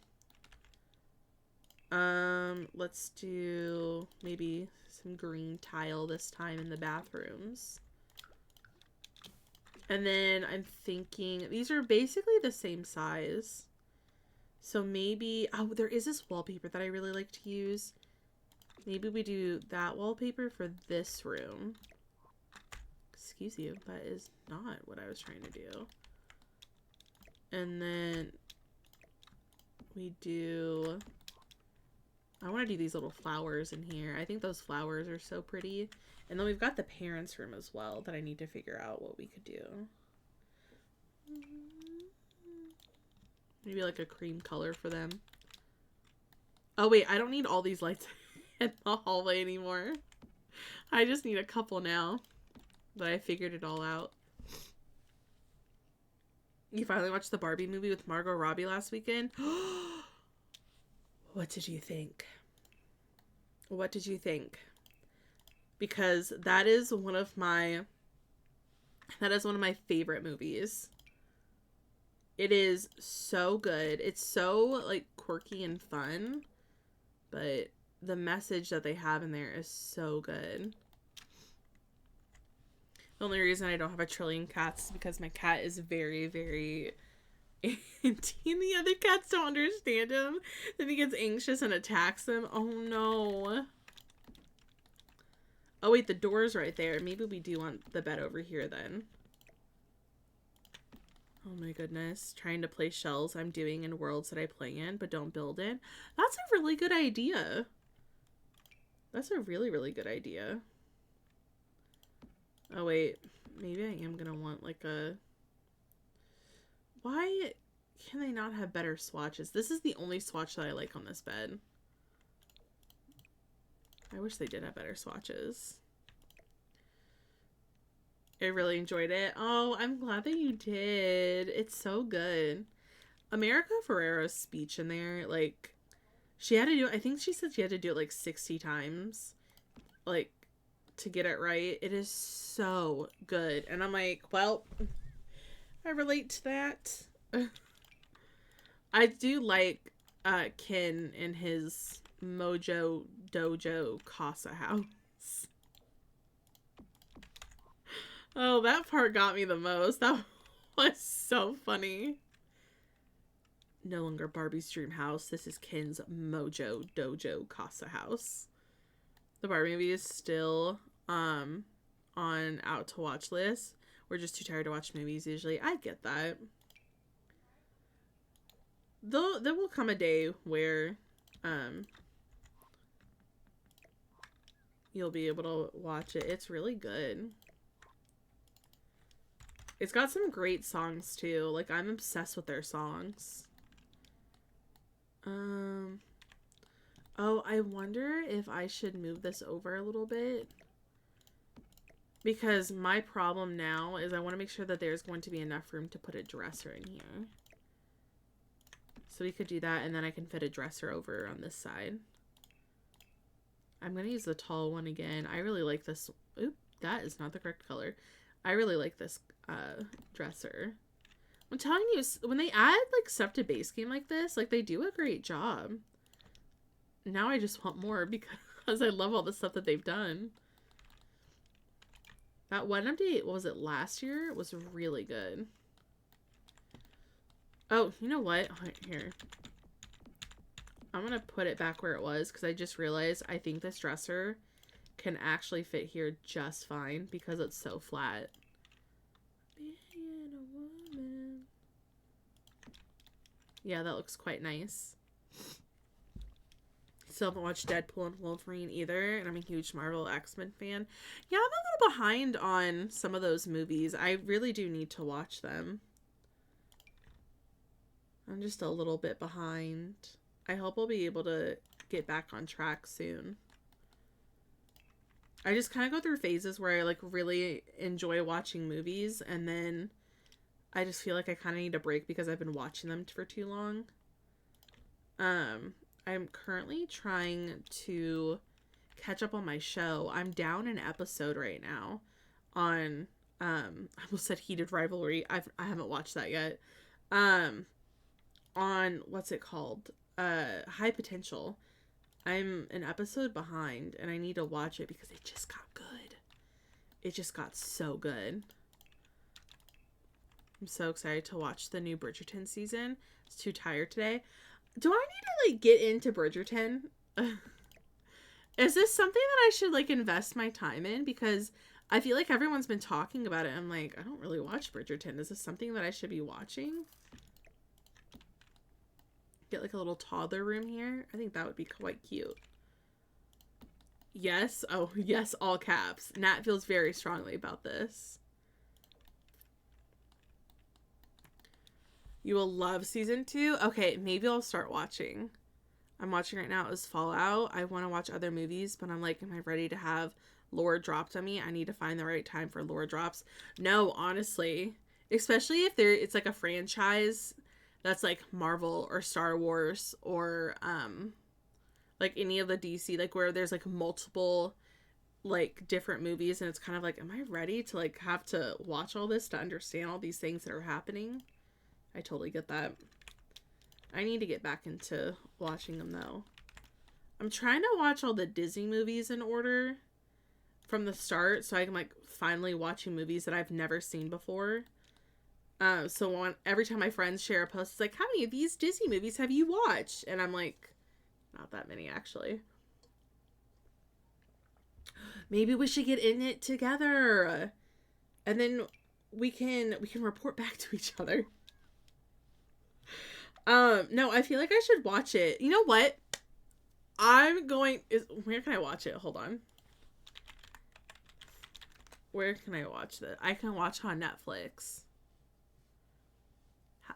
Let's do maybe some green tile this time in the bathrooms. And then I'm thinking, these are basically the same size. So maybe, oh, there is this wallpaper that I really like to use. Maybe we do that wallpaper for this room. Excuse you, that is not what I was trying to do. And then we do, I want to do these little flowers in here. I think those flowers are so pretty. And then we've got the parents' room as well that I need to figure out what we could do. Maybe like a cream color for them. Oh wait, I don't need all these lights in the hallway anymore. I just need a couple now. But I figured it all out. You finally watched the Barbie movie with Margot Robbie last weekend? What did you think? What did you think? Because that is one of my favorite movies. It is so good. It's so like quirky and fun, but the message that they have in there is so good. The only reason I don't have a trillion cats is because my cat is very, very anti and the other cats don't understand him. Then he gets anxious and attacks them. Oh no. Oh wait, the door's right there. Maybe we do want the bed over here then. Oh my goodness. Trying to place shells I'm doing in worlds that I play in but don't build in. That's a really good idea. That's a really, really good idea. Oh wait, maybe I am gonna want like a... Why can they not have better swatches? This is the only swatch that I like on this bed. I wish they did have better swatches. I really enjoyed it. Oh, I'm glad that you did. It's so good. America Ferrera's speech in there, like, she had to do, I think she said she had to do it like 60 times, like, to get it right. It is so good. And I'm like, well, I relate to that. I do like Ken in his Mojo Dojo Casa house. Oh, that part got me the most. That was so funny. No longer Barbie's dream house. This is Ken's Mojo Dojo Casa house. The Barbie movie is still on out to watch list. We're just too tired to watch movies usually. I get that. Though there will come a day where you'll be able to watch it. It's really good. It's got some great songs too. Like, I'm obsessed with their songs. Oh, I wonder if I should move this over a little bit. Because my problem now is I want to make sure that there's going to be enough room to put a dresser in here. So we could do that, and then I can fit a dresser over on this side. I'm going to use the tall one again. I really like this. Oop, that is not the correct color. I really like this dresser. I'm telling you, when they add like stuff to base game like this, like they do a great job. Now I just want more because I love all the stuff that they've done. That one update, what was it, last year? It was really good. Oh, you know what? Here. I'm going to put it back where it was because I just realized I think this dresser can actually fit here just fine because it's so flat. Being a woman. Yeah, that looks quite nice. Still haven't watched Deadpool and Wolverine either, and I'm a huge Marvel X-Men fan. Yeah, I'm a little behind on some of those movies. I really do need to watch them. I'm just a little bit behind. I hope I'll be able to get back on track soon. I just kind of go through phases where I like really enjoy watching movies, and then I just feel like I kind of need a break because I've been watching them for too long. I'm currently trying to catch up on my show. I'm down an episode right now on I almost said Heated Rivalry. I haven't watched that yet. On what's it called? High Potential. I'm an episode behind and I need to watch it because it just got good. It just got so good. I'm so excited to watch the new Bridgerton season. I was too tired today. Do I need to like get into Bridgerton? Is this something that I should like invest my time in? Because I feel like everyone's been talking about it. I'm like, I don't really watch Bridgerton. Is this something that I should be watching? Get like a little toddler room here. I think that would be quite cute. Yes. Oh, yes, all caps. Nat feels very strongly about this. You will love season 2. Okay, maybe I'll start watching. I'm watching right now is Fallout. I want to watch other movies, but I'm like, am I ready to have lore dropped on me? I need to find the right time for lore drops. No, honestly. Especially if it's like a franchise that's like Marvel or Star Wars or like any of the DC, like where there's like multiple like different movies, and it's kind of like, am I ready to like have to watch all this to understand all these things that are happening? I totally get that. I need to get back into watching them though. I'm trying to watch all the Disney movies in order from the start so I can like finally watching movies that I've never seen before. So every time my friends share a post, it's like, how many of these Disney movies have you watched? And I'm like, not that many actually. Maybe we should get in it together. And then we can report back to each other. No, I feel like I should watch it. You know what? Where can I watch it? Hold on. Where can I watch that? I can watch on Netflix.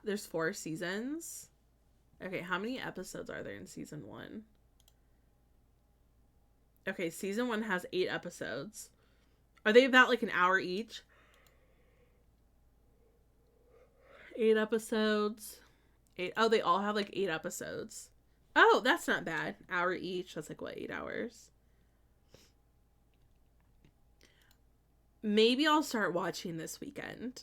There's 4 seasons. Okay, how many episodes are there in season 1? Okay, season 1 has 8 episodes. Are they about like an hour each? 8 episodes. 8. Oh, they all have like 8 episodes. Oh, that's not bad. Hour each. That's like what, 8 hours? Maybe I'll start watching this weekend.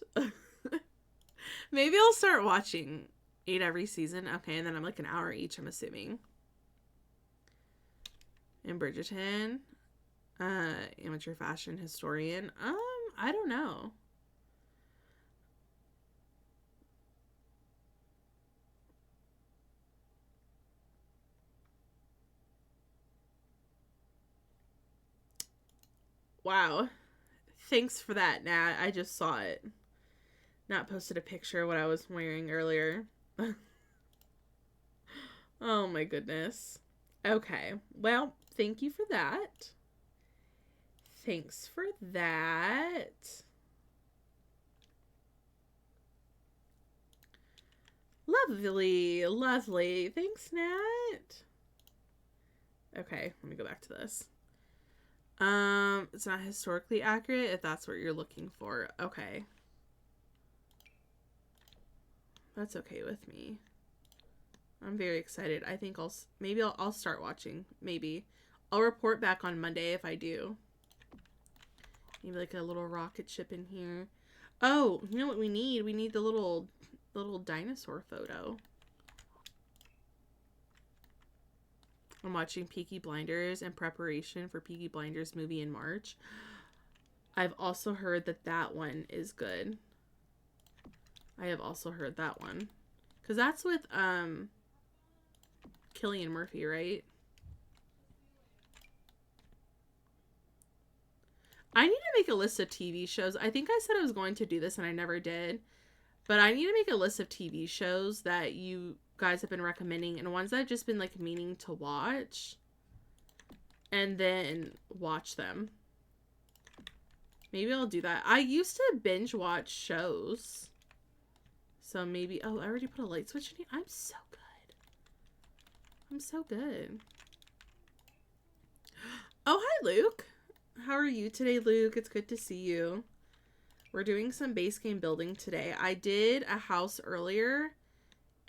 Maybe I'll start watching 8 every season. Okay, and then I'm like an hour each, I'm assuming. And Bridgerton. Amateur fashion historian. I don't know. Wow. Thanks for that, Nat. I just saw it. Nat posted a picture of what I was wearing earlier. Oh my goodness. Okay. Well, thank you for that. Thanks for that. Lovely. Lovely. Thanks, Nat. Okay, let me go back to this. It's not historically accurate if that's what you're looking for. Okay. That's okay with me. I'm very excited. I think I'll start watching. Maybe. I'll report back on Monday if I do. Maybe like a little rocket ship in here. Oh, you know what we need? We need the little dinosaur photo. I'm watching Peaky Blinders in preparation for Peaky Blinders movie in March. I've also heard that one is good. I have also heard that one. Because that's with, Cillian Murphy, right? I need to make a list of TV shows. I think I said I was going to do this and I never did. But I need to make a list of TV shows that you guys have been recommending and ones that I've just been like meaning to watch. And then watch them. Maybe I'll do that. I used to binge watch shows. So maybe... Oh, I already put a light switch in here. I'm so good. I'm so good. Oh, hi, Luke. How are you today, Luke? It's good to see you. We're doing some base game building today. I did a house earlier,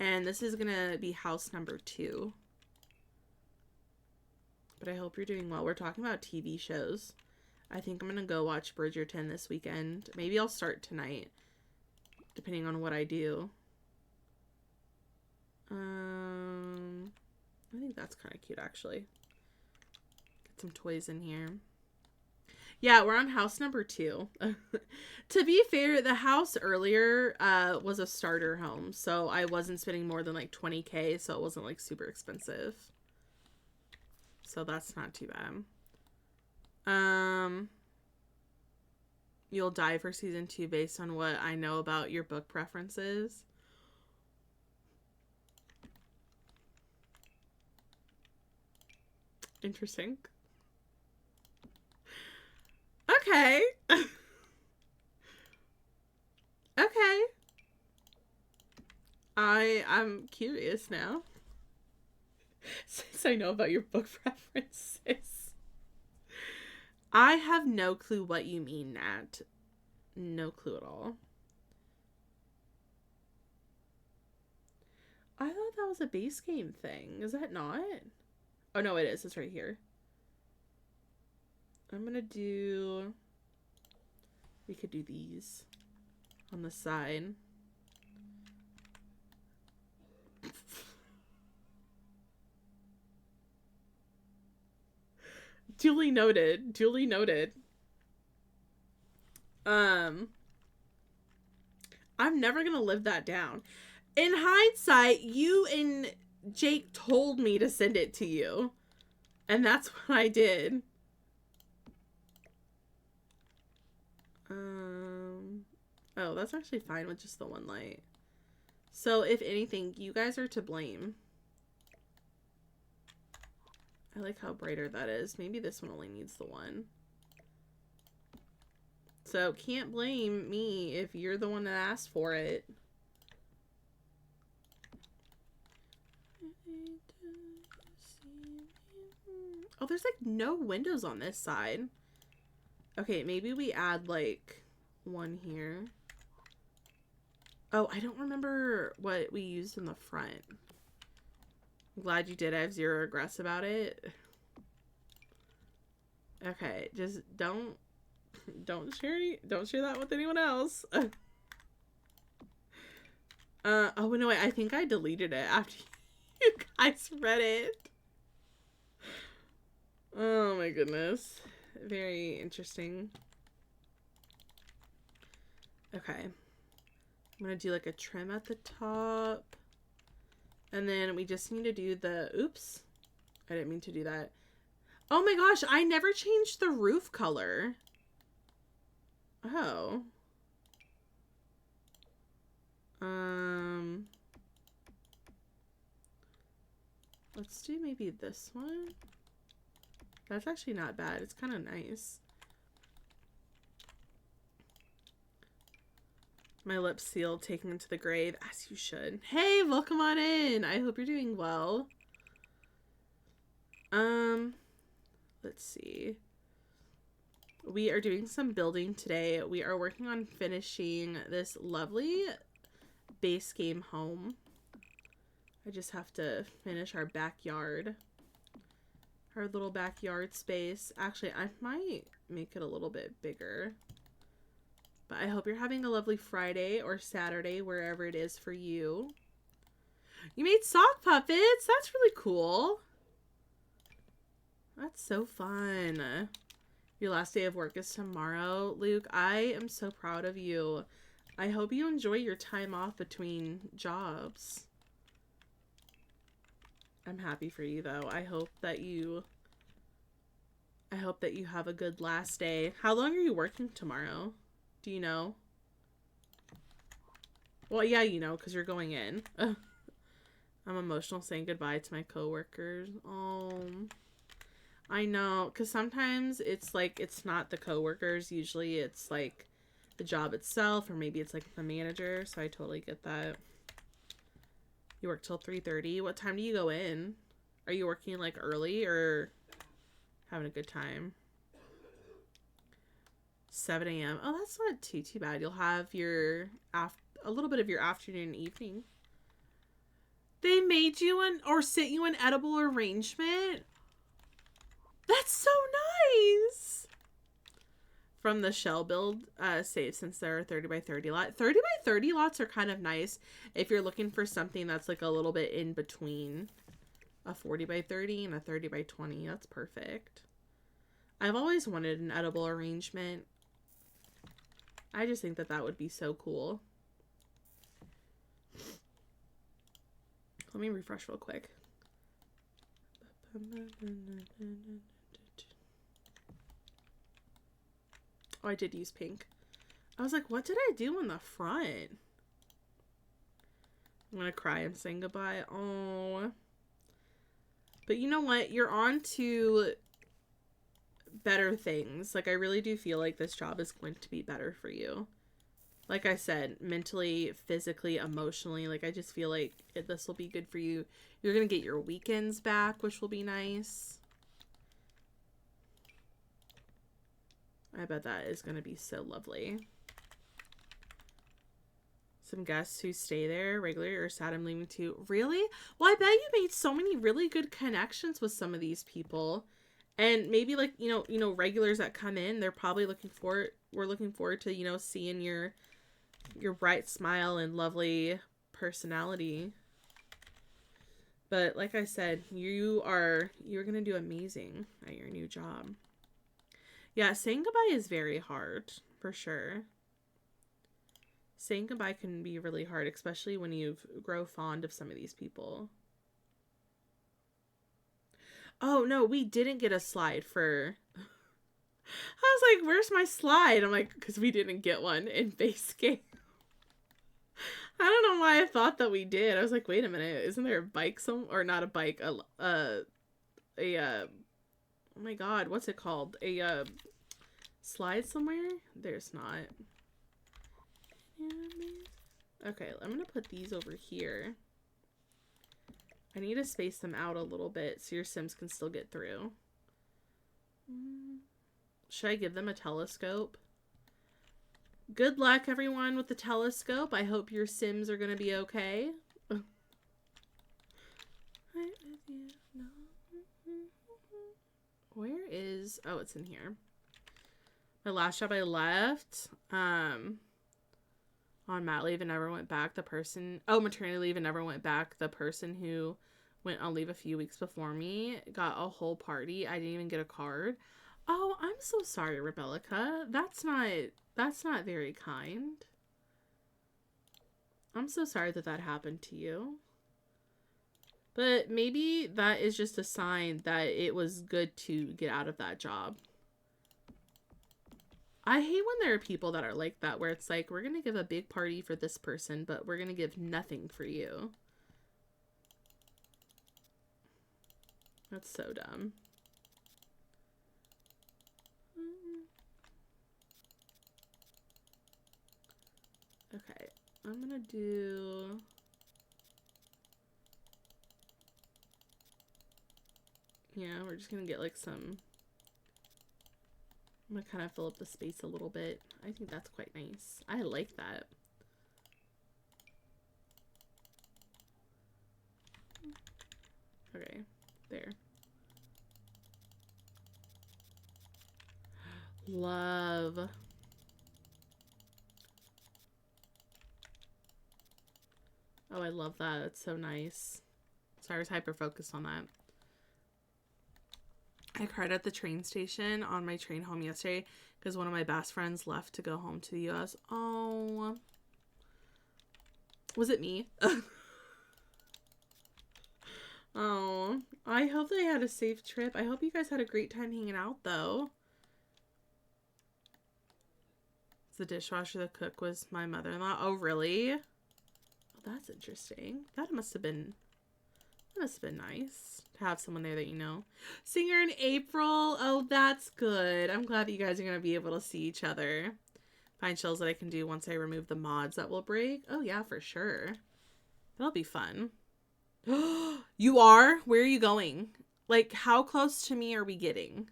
and this is going to be house number 2. But I hope you're doing well. We're talking about TV shows. I think I'm going to go watch Bridgerton this weekend. Maybe I'll start tonight, depending on what I do. I think that's kind of cute, actually. Get some toys in here. Yeah, we're on house number 2. To be fair, the house earlier was a starter home, so I wasn't spending more than like $20,000, so it wasn't like super expensive. So that's not too bad. You'll die for season 2 based on what I know about your book preferences. Interesting. Okay. Okay. I'm curious now. Since I know about your book preferences. I have no clue what you mean, Nat. No clue at all. I thought that was a base game thing. Is that not? Oh, no, it is. It's right here. I'm gonna do... We could do these on the side. Duly noted. Duly noted. I'm never gonna live that down. In hindsight, you and Jake told me to send it to you. And that's what I did. Oh, that's actually fine with just the one light. So, if anything, you guys are to blame. I like how brighter that is. Maybe this one only needs the one. So, can't blame me if you're the one that asked for it. Oh, there's like no windows on this side. Okay, maybe we add like one here. Oh, I don't remember what we used in the front. I'm glad you did. I have 0 regrets about it. Okay, just don't share that with anyone else. Oh no, wait, I think I deleted it after you guys read it. Oh my goodness. Very interesting. Okay. I'm gonna do like a trim at the top. And then we just need to do the... Oops. I didn't mean to do that. Oh my gosh, I never changed the roof color. Oh. Let's do maybe this one. That's actually not bad. It's kind of nice. My lips sealed, taken into the grave, as you should. Hey, welcome on in. I hope you're doing well. Let's see. We are doing some building today. We are working on finishing this lovely base game home. I just have to finish our backyard. Our little backyard space. Actually, I might make it a little bit bigger. But I hope you're having a lovely Friday or Saturday, wherever it is for you. You made sock puppets. That's really cool. That's so fun. Your last day of work is tomorrow. Luke, I am so proud of you. I hope you enjoy your time off between jobs. I'm happy for you, though. I hope that you have a good last day. How long are you working tomorrow? Do you know? Well, yeah, you know, because you're going in. I'm emotional saying goodbye to my coworkers. Oh, I know, because sometimes it's like, it's not the coworkers. Usually it's like the job itself, or maybe it's like the manager. So I totally get that. You work till 3:30. What time do you go in? Are you working like early or having a good time? 7 a.m. Oh, that's not too bad. You'll have your a little bit of your afternoon and evening. They made you or sent you an edible arrangement? That's so nice! From the shell build save, since there are 30 by 30 lots. 30 by 30 lots are kind of nice if you're looking for something that's like a little bit in between a 40 by 30 and a 30 by 20. That's perfect. I've always wanted an edible arrangement. I just think that that would be so cool. Let me refresh real quick. Oh, I did use pink. I was like, what did I do in the front? I'm gonna cry and saying goodbye. Oh. But you know what? You're on to better things. Like, I really do feel like this job is going to be better for you. Like I said, mentally, physically, emotionally. Like, I just feel like this will be good for you. You're gonna get your weekends back, which will be nice. I bet that is going to be so lovely. Some guests who stay there regularly are sad I'm leaving too. Really? Well, I bet you made so many really good connections with some of these people. And maybe like, you know, regulars that come in, they're probably we're looking forward to, you know, seeing your bright smile and lovely personality. But like I said, you're going to do amazing at your new job. Yeah, saying goodbye is very hard, for sure. Saying goodbye can be really hard, especially when you grow fond of some of these people. Oh, no, we didn't get a slide for... I was like, where's my slide? I'm like, because we didn't get one in base game. I don't know why I thought that we did. I was like, wait a minute, isn't there a bike or not a bike, oh my god, what's it called? A slide somewhere? There's not. Okay, I'm gonna put these over here. I need to space them out a little bit so your Sims can still get through. Should I give them a telescope? Good luck, everyone, with the telescope. I hope your Sims are gonna be okay. Where is... Oh, it's in here. My last job I left on mat leave and never went back. Maternity leave and never went back. The person who went on leave a few weeks before me got a whole party. I didn't even get a card. Oh, I'm so sorry, Rebellica. That's not very kind. I'm so sorry that happened to you. But maybe that is just a sign that it was good to get out of that job. I hate when there are people that are like that, where it's like, we're going to give a big party for this person, but we're going to give nothing for you. That's so dumb. Okay, I'm going to do... Yeah, we're just going to get like some I'm gonna kind of fill up the space a little bit. I think that's quite nice. I like that. Okay, there. Love. Oh, I love that. It's so nice. Sorry, I was hyper-focused on that. I cried at the train station on my train home yesterday because one of my best friends left to go home to the U.S. Oh. Was it me? Oh. I hope they had a safe trip. I hope you guys had a great time hanging out, though. The dishwasher, the cook was my mother-in-law. Oh, really? Oh, that's interesting. That must have been nice to have someone there that you know. Singer in April. Oh, that's good. I'm glad that you guys are going to be able to see each other. Find shells that I can do once I remove the mods that will break. Oh, yeah, for sure. That'll be fun. You are? Where are you going? Like, how close to me are we getting?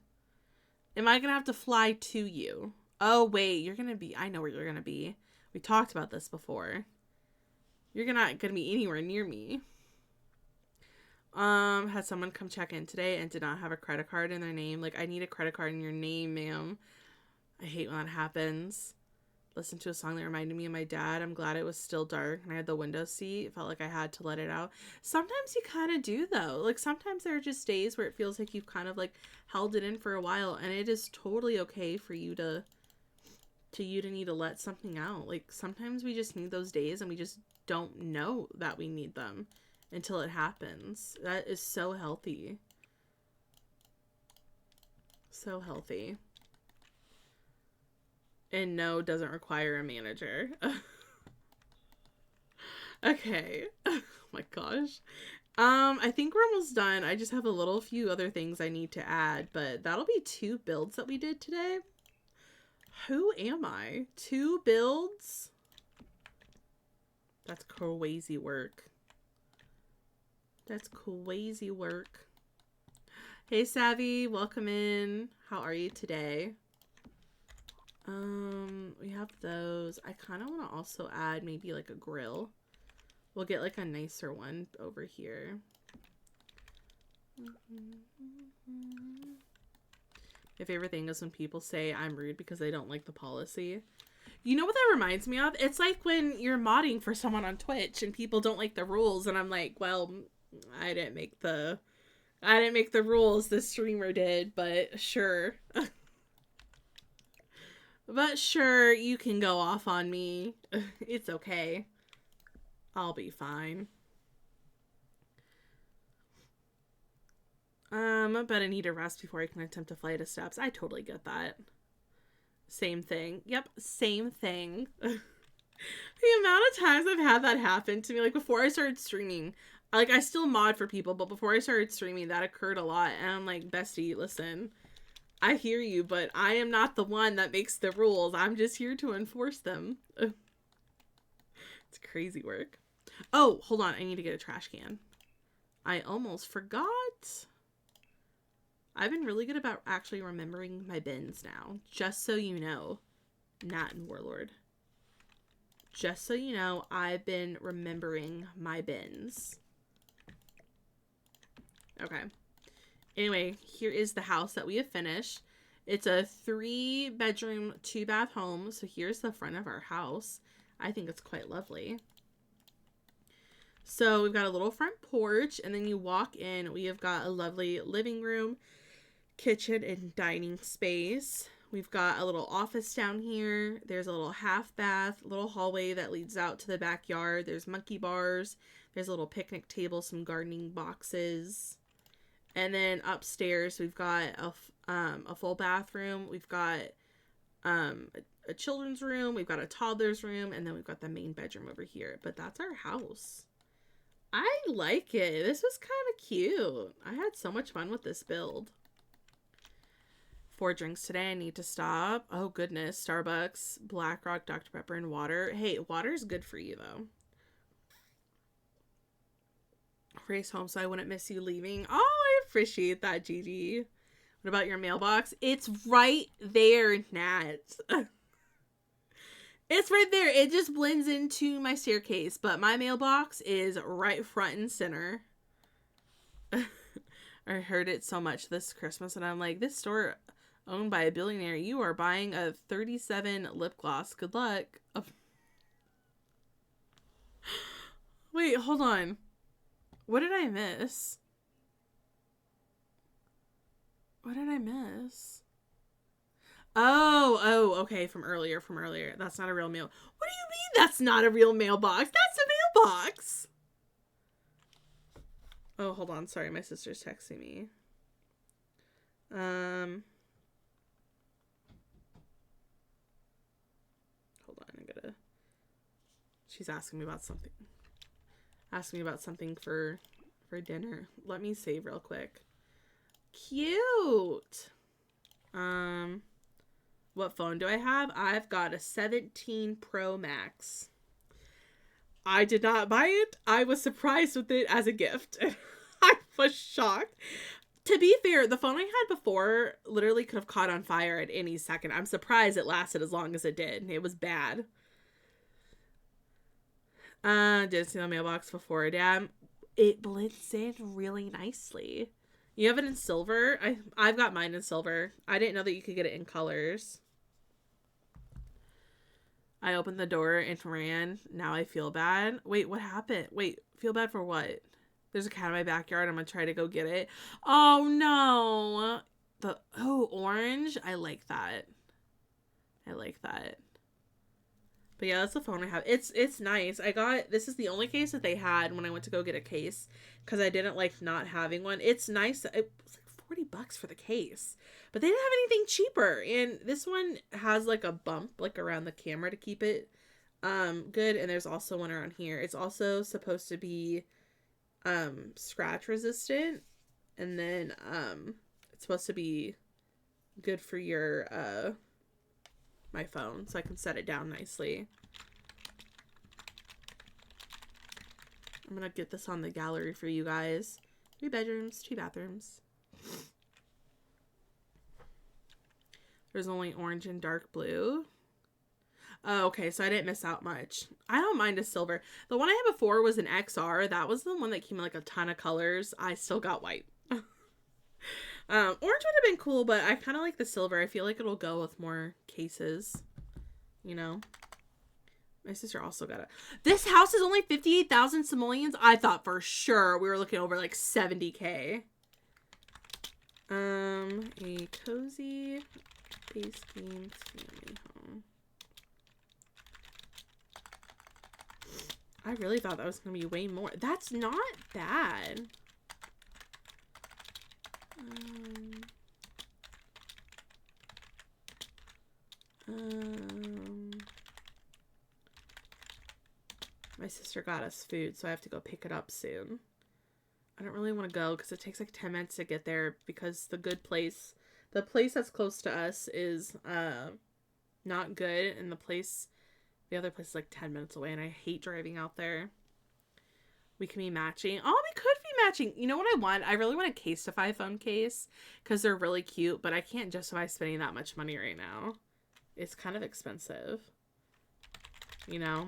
Am I going to have to fly to you? Oh, wait, you're going to be... I know where you're going to be. We talked about this before. You're not going to be anywhere near me. Had someone come check in today and did not have a credit card in their name. Like, I need a credit card in your name, ma'am. I hate when that happens. Listened to a song that reminded me of my dad. I'm glad it was still dark and I had the window seat. It felt like I had to let it out. Sometimes you kind of do, though. Like, sometimes there are just days where it feels like you've kind of, like, held it in for a while. And it is totally okay for you to need to let something out. Like, sometimes we just need those days and we just don't know that we need them until it happens. That is so healthy. So healthy. And no, doesn't require a manager. Okay. Oh my gosh. I think we're almost done. I just have a few other things I need to add, but that'll be 2 builds that we did today. Who am I? 2 builds? That's crazy work. That's crazy work. Hey, Savvy. Welcome in. How are you today? We have those. I kind of want to also add maybe like a grill. We'll get like a nicer one over here. My favorite thing is when people say I'm rude because they don't like the policy. You know what that reminds me of? It's like when you're modding for someone on Twitch and people don't like the rules and I'm like, well, I didn't make the rules, the streamer did, but sure. But sure, you can go off on me. It's okay. I'll be fine. But I need a rest before I can attempt a flight of steps. I totally get that. Same thing. Yep, same thing. The amount of times I've had that happen to me, like before I started streaming, like I still mod for people, but before I started streaming, that occurred a lot. And I'm like, bestie, listen, I hear you, but I am not the one that makes the rules. I'm just here to enforce them. It's crazy work. Oh, hold on. I need to get a trash can. I almost forgot. I've been really good about actually remembering my bins now. Just so you know. Not in Warlord. Just so you know, I've been remembering my bins. Okay. Anyway, here is the house that we have finished. It's a 3-bedroom, 2-bath home. So here's the front of our house. I think it's quite lovely. So we've got a little front porch, and then you walk in. We have got a lovely living room, kitchen, and dining space. We've got a little office down here. There's a little half bath, little hallway that leads out to the backyard. There's monkey bars. There's a little picnic table, some gardening boxes. And then upstairs, we've got a full bathroom. We've got a children's room. We've got a toddler's room. And then we've got the main bedroom over here. But that's our house. I like it. This was kind of cute. I had so much fun with this build. 4 drinks today. I need to stop. Oh, goodness. Starbucks, Black Rock, Dr. Pepper, and water. Hey, water's good for you, though. Race home so I wouldn't miss you leaving. Oh, I appreciate that, Gigi. What about your mailbox? It's right there, Nat. It's right there. It just blends into my staircase, but my mailbox is right front and center. I heard it so much this Christmas, and I'm like, this store owned by a billionaire, you are buying a 37 lip gloss. Good luck. Oh. Wait, hold on. What did I miss? What did I miss? Oh, okay, from earlier. That's not a real mail. What do you mean that's not a real mailbox? That's a mailbox. Oh, hold on. Sorry, my sister's texting me. Hold on, she's asking me about something. Asking me about something for dinner. Let me save real quick. Cute. What phone do I have? I've got a 17 Pro Max. I did not buy it. I was surprised with it as a gift. I was shocked. To be fair, the phone I had before literally could have caught on fire at any second. I'm surprised it lasted as long as it did. It was bad. Didn't see the mailbox before. Damn, it blends in really nicely. You have it in silver? I've got mine in silver. I didn't know that you could get it in colors. I opened the door and ran. Now I feel bad. Wait, what happened? Wait, feel bad for what? There's a cat in my backyard. I'm gonna try to go get it. Oh no. Orange. I like that. But yeah, that's the phone I have. It's nice. This is the only case that they had when I went to go get a case, because I didn't like not having one. It's nice. It was like $40 for the case, but they didn't have anything cheaper. And this one has like a bump like around the camera to keep it good. And there's also one around here. It's also supposed to be scratch resistant, and then it's supposed to be good for your my phone, so I can set it down nicely. I'm gonna get this on the gallery for you guys. 3 bedrooms, 2 bathrooms. There's only orange and dark blue. Oh, okay, so I didn't miss out much. I don't mind a silver. The one I had before was an XR. That was the one that came in like a ton of colors. I still got white. Orange would have been cool, but I kind of like the silver. I feel like it'll go with more cases, you know. My sister also got it. This house is only 58,000 simoleons. I thought for sure we were looking over like 70K. A cozy base game family home. I really thought that was gonna be way more. That's not bad. My sister got us food, so I have to go pick it up soon. I don't really want to go because it takes like 10 minutes to get there, because the place that's close to us is not good, and the other place is like 10 minutes away, and I hate driving out there. We can be matching. Oh, we could be matching. You know what I want? I really want a Casetify phone case because they're really cute, but I can't justify spending that much money right now. It's kind of expensive, you know?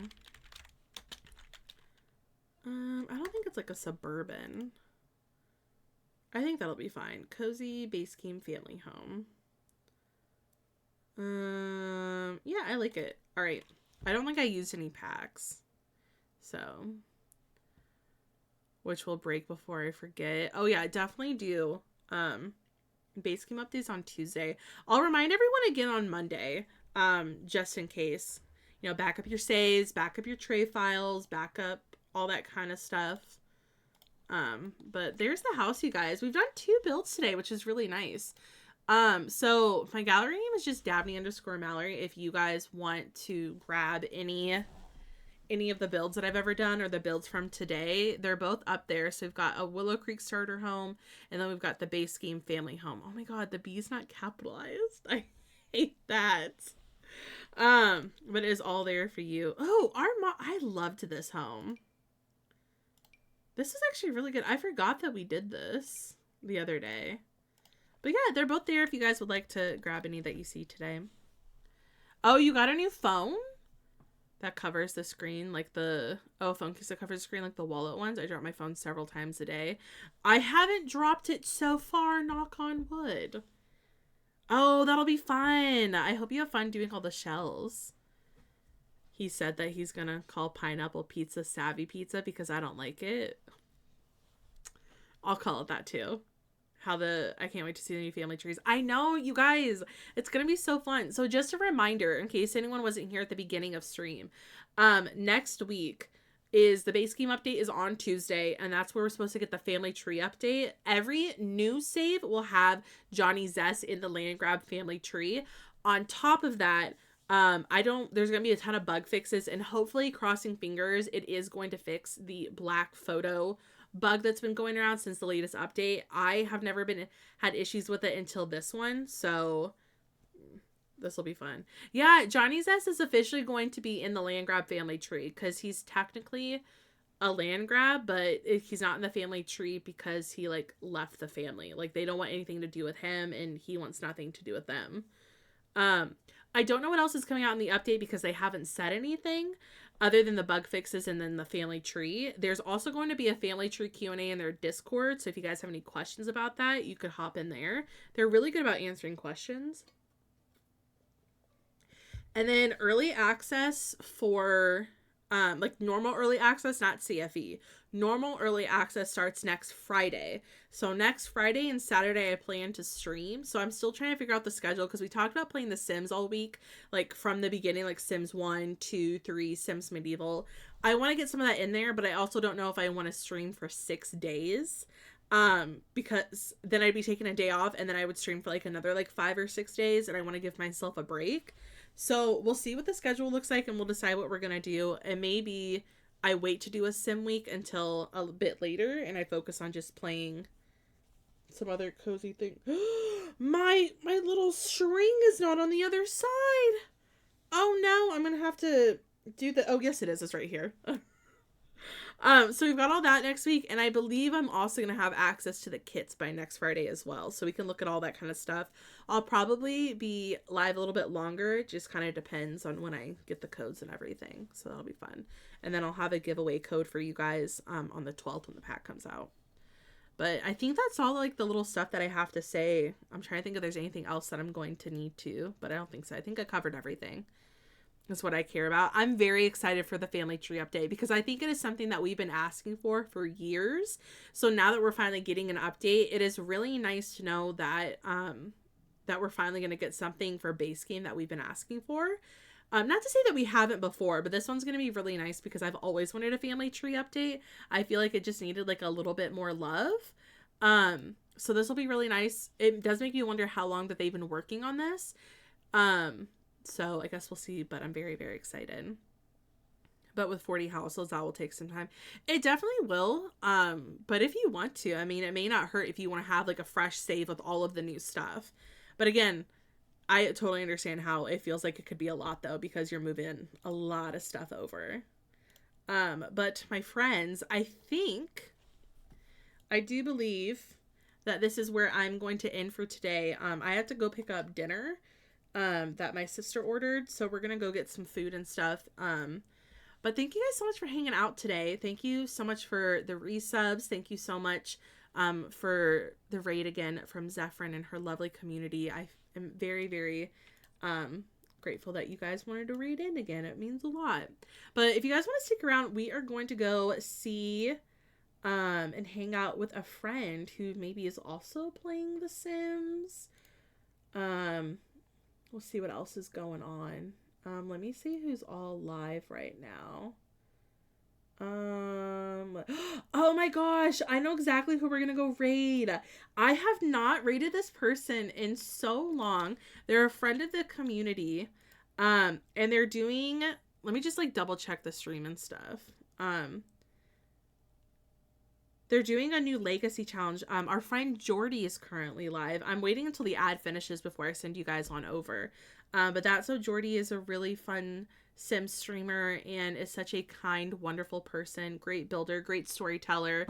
I don't think it's like a Suburban. I think that'll be fine. Cozy base game family home. Yeah, I like it. All right. I don't think I used any packs, so, which will break before I forget. Oh yeah, I definitely do. Base game updates on Tuesday. I'll remind everyone again on Monday, just in case. You know, back up your saves, back up your tray files, back up all that kind of stuff. But there's the house, you guys. We've done 2 builds today, which is really nice. So my gallery name is just Dabney_Mallory. If you guys want to grab any of the builds that I've ever done or the builds from today, they're both up there. So we've got a Willow Creek starter home, and then we've got the base game family home. Oh my god, the B's not capitalized. I hate that. But it is all there for you. Oh, I loved this home. This is actually really good. I forgot that we did this the other day. But yeah, they're both there if you guys would like to grab any that you see today. Oh, you got a new phone? That covers the screen, like the phone case that covers the screen, like the wallet ones. I drop my phone several times a day. I haven't dropped it so far, knock on wood. Oh, that'll be fun. I hope you have fun doing all the shells. He said that he's gonna call pineapple pizza Savvy Pizza because I don't like it. I'll call it that too. I can't wait to see the new family trees. I know, you guys, it's gonna be so fun. So just a reminder, in case anyone wasn't here at the beginning of stream, next week is the base game update is on Tuesday, and that's where we're supposed to get the family tree update. Every new save will have Johnny Zest in the land grab family tree. On top of that, there's gonna be a ton of bug fixes, and hopefully, crossing fingers, it is going to fix the black photo bug that's been going around since the latest update. I have never had issues with it until this one, so this will be fun. Yeah, Johnny Zest is officially going to be in the land grab family tree because he's technically a land grab, but he's not in the family tree because he like left the family. Like they don't want anything to do with him, and he wants nothing to do with them. I don't know what else is coming out in the update because they haven't said anything other than the bug fixes and then the family tree. There's also going to be a family tree Q&A in their Discord, so if you guys have any questions about that, you could hop in there. They're really good about answering questions. And then early access for like normal early access, not CFE. Normal early access starts next Friday. So next Friday and Saturday I plan to stream. So I'm still trying to figure out the schedule because we talked about playing The Sims all week, like from the beginning, like Sims 1, 2, 3, Sims Medieval. I want to get some of that in there, but I also don't know if I want to stream for 6 days. Because then I'd be taking a day off and then I would stream for like another like 5 or 6 days, and I want to give myself a break. So we'll see what the schedule looks like and we'll decide what we're going to do. And maybe I wait to do a sim week until a bit later and I focus on just playing some other cozy thing. My little string is not on the other side. Oh no, I'm going to have to do oh yes it is. It's right here. So we've got all that next week, and I believe I'm also going to have access to the kits by next Friday as well, so we can look at all that kind of stuff. I'll probably be live a little bit longer. It just kind of depends on when I get the codes and everything, so that'll be fun. And then I'll have a giveaway code for you guys on the 12th when the pack comes out. But I think that's all like the little stuff that I have to say. I'm trying to think if there's anything else that I'm going to need to, but I don't think so. I think I covered everything. That's what I care about. I'm very excited for the family tree update because I think it is something that we've been asking for years. So now that we're finally getting an update, it is really nice to know that that we're finally going to get something for base game that we've been asking for. Not to say that we haven't before, but this one's going to be really nice because I've always wanted a family tree update. I feel like it just needed like a little bit more love. So this will be really nice. It does make me wonder how long that they've been working on this. So I guess we'll see, but I'm very, very excited. But with 40 households, that will take some time. It definitely will. But if you want to, I mean, it may not hurt if you want to have like a fresh save with all of the new stuff. But again, I totally understand how it feels like it could be a lot though, because you're moving a lot of stuff over. But my friends, I do believe that this is where I'm going to end for today. I have to go pick up dinner that my sister ordered, so we're gonna go get some food and stuff. But thank you guys so much for hanging out today. Thank you so much for the resubs. Thank you so much for the raid again from Zephyrin and her lovely community. I am very, very grateful that you guys wanted to raid in again. It means a lot. But if you guys want to stick around, we are going to go see and hang out with a friend who maybe is also playing The Sims. We'll see what else is going on. Let me see who's all live right now. Oh my gosh, I know exactly who we're gonna go raid. I have not raided this person in so long. They're a friend of the community. And they're doing, let me just like double check the stream and stuff. They're doing a new legacy challenge. Our friend Jordy is currently live. I'm waiting until the ad finishes before I send you guys on over. But that's so Jordy is a really fun Sims streamer and is such a kind, wonderful person. Great builder, great storyteller.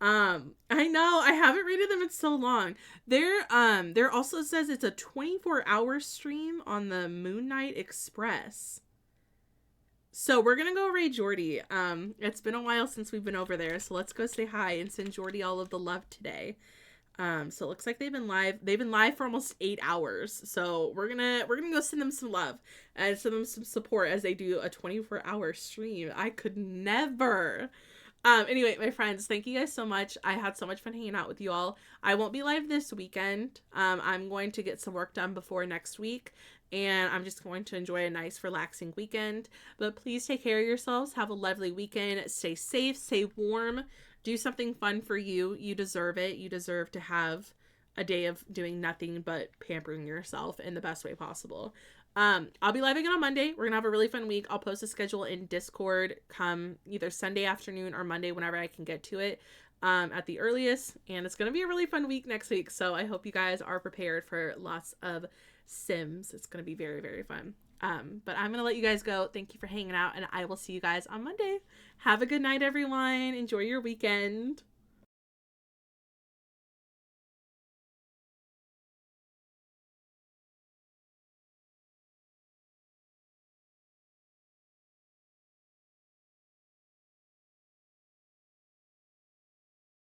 I know, I haven't rated them in so long. There also says it's a 24-hour stream on the Moon Knight Express. So we're gonna go raid Jordy. It's been a while since we've been over there, so let's go say hi and send Jordy all of the love today. So it looks like they've been live. They've been live for almost 8 hours. So we're gonna go send them some love and send them some support as they do a 24-hour stream. I could never. Anyway, my friends, thank you guys so much. I had so much fun hanging out with you all. I won't be live this weekend. I'm going to get some work done before next week, and I'm just going to enjoy a nice, relaxing weekend. But please take care of yourselves. Have a lovely weekend. Stay safe, stay warm. Do something fun for you. You deserve it. You deserve to have a day of doing nothing but pampering yourself in the best way possible. I'll be live again on Monday. We're gonna have a really fun week. I'll post a schedule in Discord come either Sunday afternoon or Monday whenever I can get to it at the earliest. And it's gonna be a really fun week next week. So I hope you guys are prepared for lots of Sims. It's gonna be very, very fun. But I'm gonna let you guys go. Thank you for hanging out, and I will see you guys on Monday. Have a good night, everyone. Enjoy your weekend.